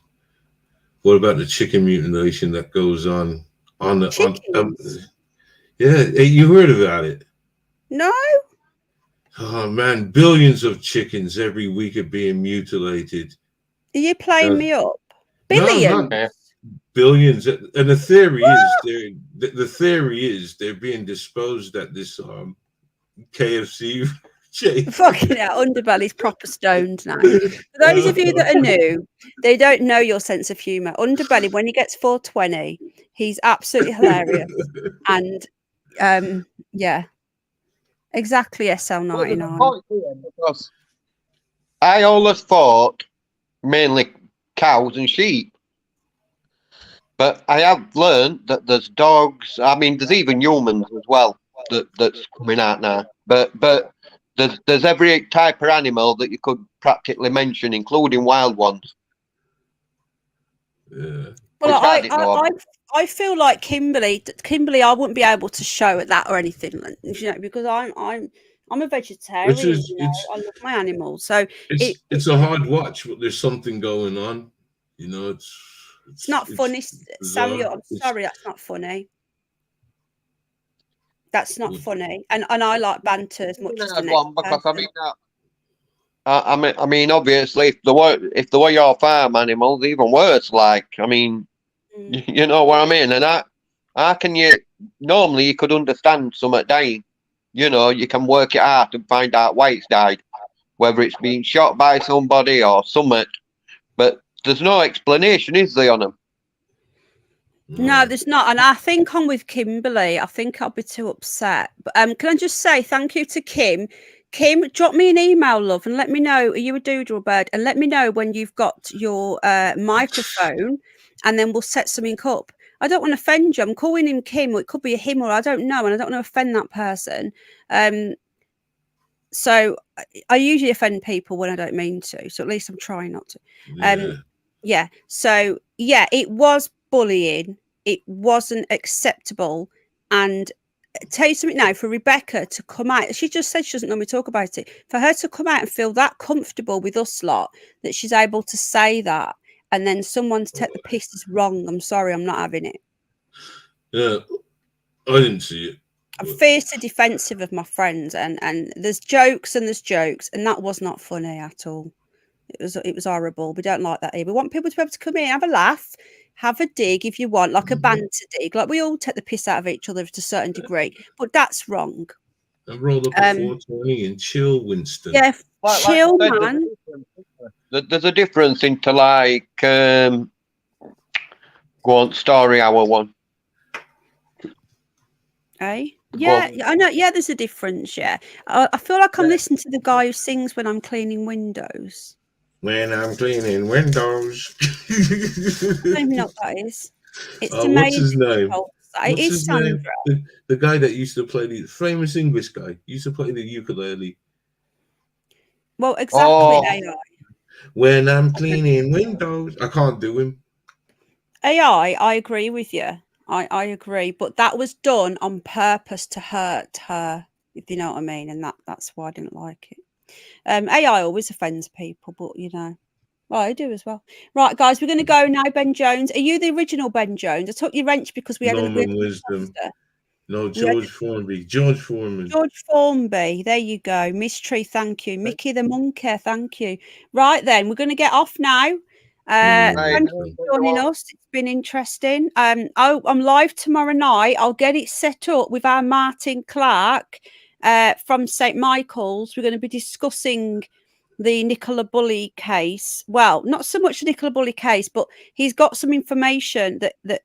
What about the chicken mutilation that goes on the yeah, you heard about it? No. Oh man, billions of chickens every week are being mutilated. Are you playing me up? Billions. No, billions, and the theory is they're being disposed at this KFC Jeez. Fucking hell, Underbelly's proper stoned now. For those of you that are new, they don't know your sense of humour. Underbelly, when he gets 420, he's absolutely hilarious. And yeah, exactly Well, there's a SL99. point here, because I always thought mainly cows and sheep, but I have learned that there's dogs. I mean, there's even humans as well that's coming out now. But there's every type of animal that you could practically mention, including wild ones. Yeah. Well, Which I didn't know about. I feel like Kimberly, I wouldn't be able to show at that or anything, you know, because I'm a vegetarian. Which is, you know, I love my animals, so it's a hard watch, but there's something going on. You know, it's not funny. Samuel, I'm It's- sorry, that's not funny. That's not funny, and I like banter as much as the next One, because I person. mean that. I mean, obviously, if they were your farm animals, even worse. Like, I mean, you know what I mean. And how can you? Normally, you could understand something dying. You know, you can work it out and find out why it's died, whether it's been shot by somebody or something. But there's no explanation, is there, on them? No, there's not, and I think I'm with Kimberly. I think I'll be too upset. But can I just say thank you to Kim? Kim, drop me an email, love, and let me know. Are you a doodle bird? And let me know when you've got your microphone, and then we'll set something up. I don't want to offend you. I'm calling him Kim, or it could be a him, or I don't know, and I don't want to offend that person. So I usually offend people when I don't mean to. So at least I'm trying not to. Yeah. So yeah, it was bullying. It wasn't acceptable. And tell you something now, for Rebecca to come out, she just said she doesn't normally talk about it. For her to come out and feel that comfortable with us lot, that she's able to say that, and then someone to take the piss is wrong. I'm sorry, I'm not having it. Yeah, I didn't see it. I'm fiercely defensive of my friends, and there's jokes and there's jokes, and that was not funny at all. It was horrible. We don't like that here. We want people to be able to come in, have a laugh, have a dig if you want, like a banter dig. Like we all take the piss out of each other to a certain degree, but that's wrong. And roll up a 420 and chill, Winston. Yeah, chill, Like I said, man. There's a difference into like go on story hour one. Eh? Yeah, I know. Yeah, there's a difference. Yeah, I feel like I'm listening to the guy who sings when I'm cleaning windows. When I'm cleaning windows. I don't even know what that is. It's what's his name? It is Sandra. The guy that used to play the famous English guy used to play the ukulele. Well, exactly. AI. When I'm cleaning windows, I can't do him. AI. I agree with you. I agree, but that was done on purpose to hurt her, if you know what I mean, and that's why I didn't like it. AI always offends people, but you know, well, I do as well. Right, guys, we're going to go now. Ben Jones, are you the original Ben Jones? I took your wrench because we had Norman Wisdom. No, George Formby. George Foreman. George Formby. There you go. Mystery, thank you. Mickey the Monkey, thank you. Right then, we're going to get off now. Thank you for joining us. It's been interesting. I'm live tomorrow night. I'll get it set up with our Martin Clark from St. Michael's. We're going to be discussing the Nicola Bully case. Well, not so much the Nicola Bully case, but he's got some information that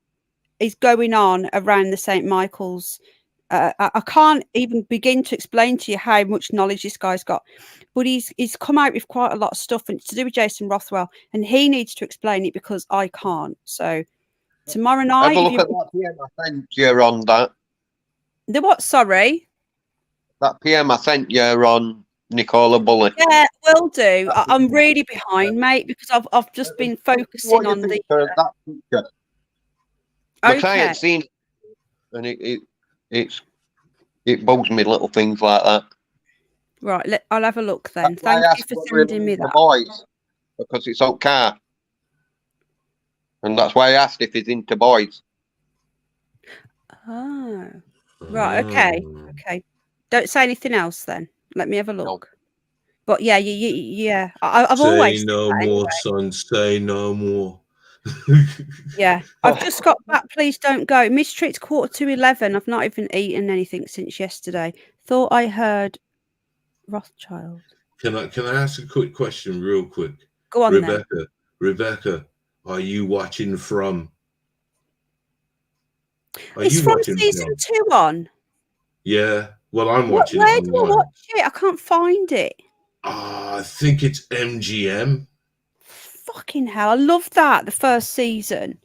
is going on around the St. Michael's. I can't even begin to explain to you how much knowledge this guy's got, but he's come out with quite a lot of stuff, and it's to do with Jason Rothwell, and he needs to explain it because I can't. So tomorrow night, have a look at that PM I sent you on that. The what? Sorry, that PM I sent you on Nicola Bully. Yeah, will do. I'm really behind, mate, because I've just been focusing on the. That picture. But I ain't seen it, and it bugs me, little things like that. Right, I'll have a look then. That's Thank you for sending me that. Boys, because it's on car, and that's why I asked if he's into boys. Oh, right. Okay. Don't say anything else then. Let me have a look. But yeah, yeah. I've always say no more, son. Say no more. Yeah, I've just got back. Please don't go. Mystery, it's 11:15. I've not even eaten anything since yesterday. Thought I heard Rothschild. Can I ask a quick question, real quick? Go on then. Rebecca, are you watching from? It's from season 2 on. Yeah. Well, I'm watching Where it do I online. watch it? I can't find it. I think it's MGM. Fucking hell! I love that, the first season.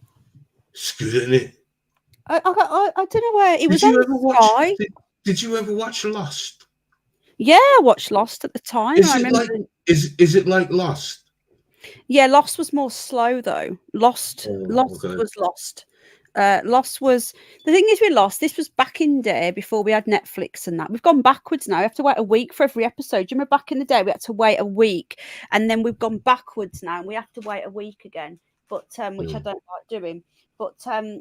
It's good, isn't it? I don't know where it was. Did you on ever watch? Sky. Did you ever watch Lost? Yeah, I watched Lost at the time. Is I it remember. like is it like Lost? Yeah, Lost was more slow though. Lost Okay. was Lost. Lost was the thing is with Lost. This was back in the day before we had Netflix and that. We've gone backwards now. We have to wait a week for every episode. Do you remember back in the day we had to wait a week, and then we've gone backwards now and we have to wait a week again. But which I don't like doing. But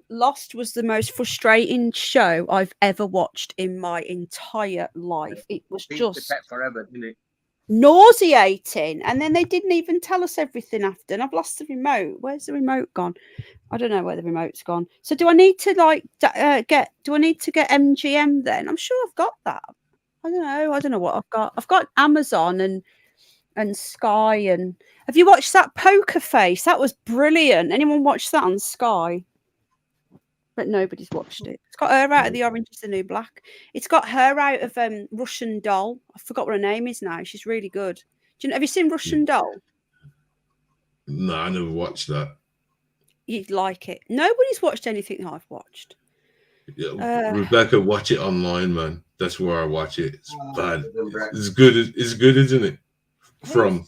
Lost was the most frustrating show I've ever watched in my entire life. It was just forever, didn't it? nauseating, and then they didn't even tell us everything after, and I've lost the remote. Where's the remote gone? I don't know where the remote's gone. So do I need to get MGM then? I'm sure I've got that. I don't know what I've got Amazon and Sky. And have you watched that Poker Face? That was brilliant. Anyone watched that on Sky? But nobody's watched it. It's got her out of The Orange is the New Black. It's got her out of Russian Doll. I forgot what her name is now. She's really good. Have you seen Russian Doll? No, I never watched that. You'd like it. Nobody's watched anything that I've watched. Yeah, Rebecca, watch it online, man. That's where I watch it. It's bad. It's good. It's good, isn't it? From.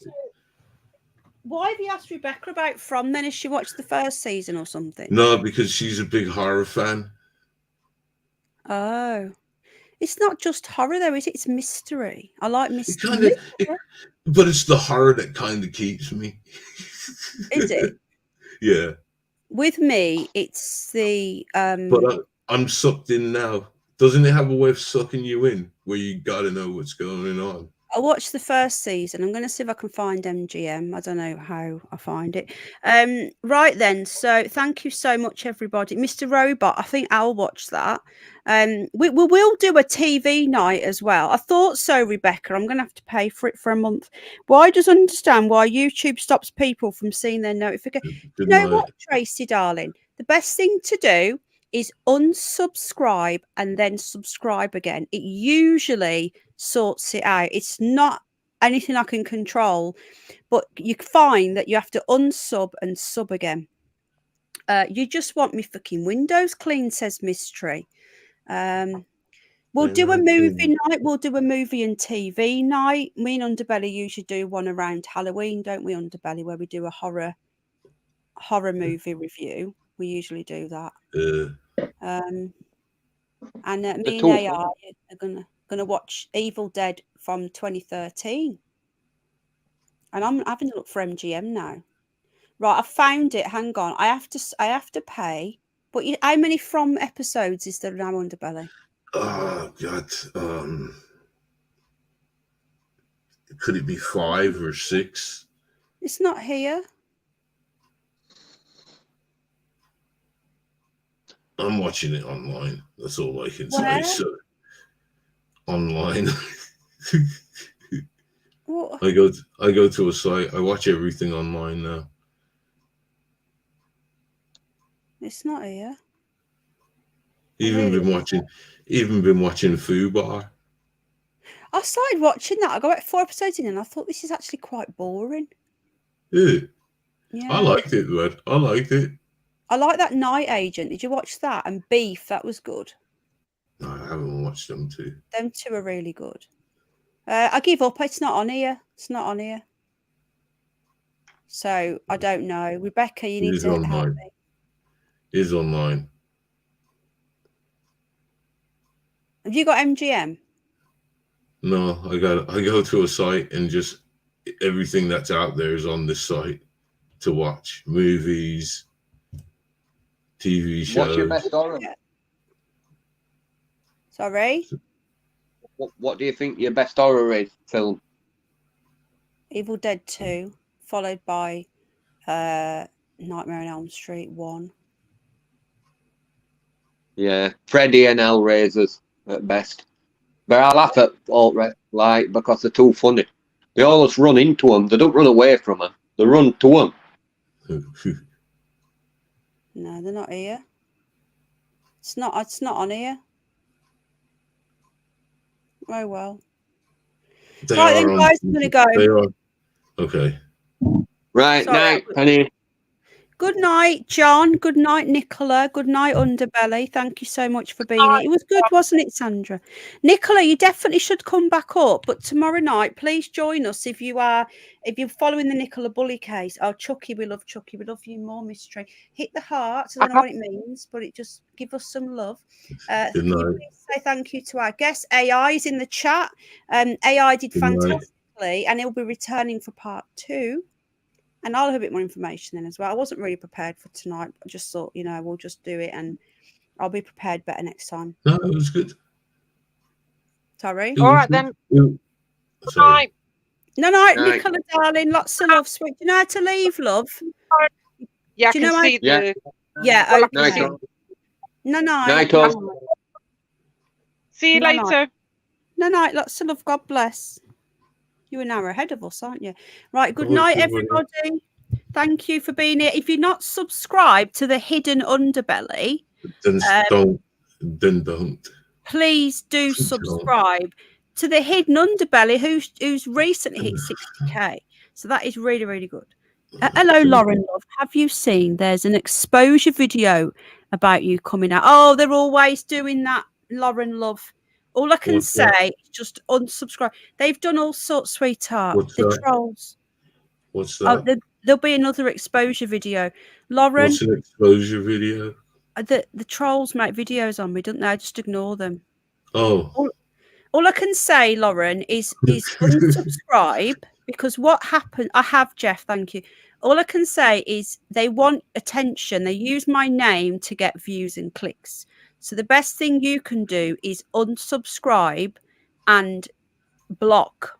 Why have you asked Rebecca about From then? Has she watched the first season or something? No, because she's a big horror fan. Oh. It's not just horror though, is it? It's mystery. I like mystery. But it's the horror that kind of keeps me. Is it? Yeah. With me, it's the But I'm sucked in now. Doesn't it have a way of sucking you in where you gotta know what's going on? I watched the first season. I'm going to see if I can find MGM. I don't know how I find it. Right then. So thank you so much, everybody. Mr. Robot, I think I'll watch that. We will do a TV night as well. I thought so, Rebecca. I'm going to have to pay for it for a month. Why does understand why YouTube stops people from seeing their notification? You know what, Tracy, darling? The best thing to do is unsubscribe and then subscribe again. It usually sorts it out. It's not anything I can control, but you find that you have to unsub and sub again. You just want me fucking windows clean, says Mystery. We'll do a movie night. We'll do a movie and TV night. Me and Underbelly usually do one around Halloween, don't we, Underbelly, where we do a horror movie review. We usually do that. And me and AI are gonna watch Evil Dead from 2013, and I'm having to look for MGM now. Right, I found it. Hang on, I have to pay. But how many From episodes is there now, Underbelly? Oh God, could it be 5 or 6? It's not here. I'm watching it online. That's all I can Where? say. So, online. What? I go to a site. I watch everything online now. It's not here. Even been watching Fubar. I started watching that. I got 4 episodes in, and I thought this is actually quite boring. Yeah. Yeah. I liked it, man. I liked it. I like that Night Agent. Did you watch that? And Beef, that was good. No, I haven't watched them too. Them two are really good. I give up. It's not on here. It's not on here. So I don't know. Rebecca, you need to help me. It is online. Have you got MGM? No, I go to a site and just everything that's out there is on this site to watch. Movies, TV shows. What's your best horror? Sorry? What do you think your best horror is film? Evil Dead 2, followed by Nightmare on Elm Street 1. Yeah, Freddy and Hellraisers at best. But I laugh at alt-right, like, because they're too funny. They always run into them. They don't run away from them. They run to them. No, they're not here. It's not on here. Oh well. They Right then, are on- guys, I'm gonna go. They are. Okay. Right, Sorry, night, Penny. Good night, John. Good night, Nicola. Good night, Underbelly. Thank you so much for being here. It was good, wasn't it, Sandra? Nicola, you definitely should come back up. But tomorrow night, please join us if you're following the Nicola Bully case. Oh, Chucky, we love Chucky. We love you more, mystery. Hit the heart. I don't know what it means, but it just give us some love. Good Can you night. please say thank you to our guest? AI is in the chat. AI did Good night. fantastically, and he'll be returning for part 2. And I'll have a bit more information then as well. I wasn't really prepared for tonight. I just thought, we'll just do it and I'll be prepared better next time. No, it was good. Sorry. It All was right good. then. Sorry. No, Night. Nicola, darling. Lots of love. Sweet. Do you know how to leave, love? Yeah, I Do you can know see Yeah. the. Yeah, Well, I can Night, see- all. No. Night, all. See you No, no. later. No. Lots of love. God bless. You're an hour ahead of us, aren't you? Right. Good Oh, night, good morning. everybody. Thank you for being here. If you're not subscribed to the Hidden Underbelly, Then don't. please do Don't. subscribe to the Hidden Underbelly, who's recently hit 60k. So that is really, really good. Hello, Lauren Love. Have you seen? There's an exposure video about you coming out. Oh, they're always doing that, Lauren Love. All I can What's say that? is just unsubscribe. They've done all sorts, sweetheart. What's The that? trolls. What's Oh, that? there'll be another exposure video. Lauren, What's an exposure video? the trolls make videos on me, don't they? I just ignore them. Oh. All I can say, Lauren, is unsubscribe, because what happened, I have, Jeff, thank you. All I can say is they want attention. They use my name to get views and clicks. So the best thing you can do is unsubscribe and block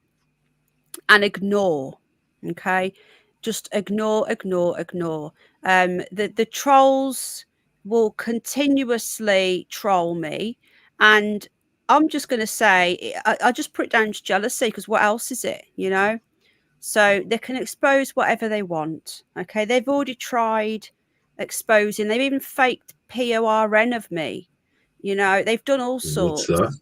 and ignore. Okay? Just ignore. The trolls will continuously troll me, and I'm just going to say, I just put it down to jealousy, because what else is it, So they can expose whatever they want. Okay, they've already tried exposing. They've even faked PORN of me. They've done all sorts. What's that?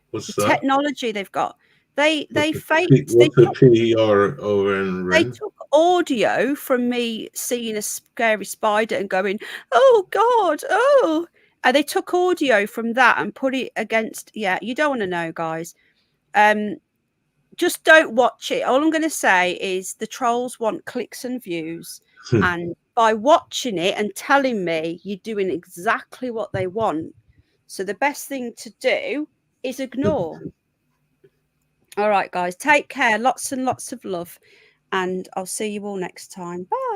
What's The that? technology they've got. They What's faked. What's a PRON? They took audio from me seeing a scary spider and going, "Oh God, oh." And they took audio from that and put it against. Yeah, you don't want to know, guys. Just don't watch it. All I'm going to say is the trolls want clicks and views, and by watching it and telling me, you're doing exactly what they want. So the best thing to do is ignore. All right, guys, take care. Lots and lots of love, and I'll see you all next time. Bye.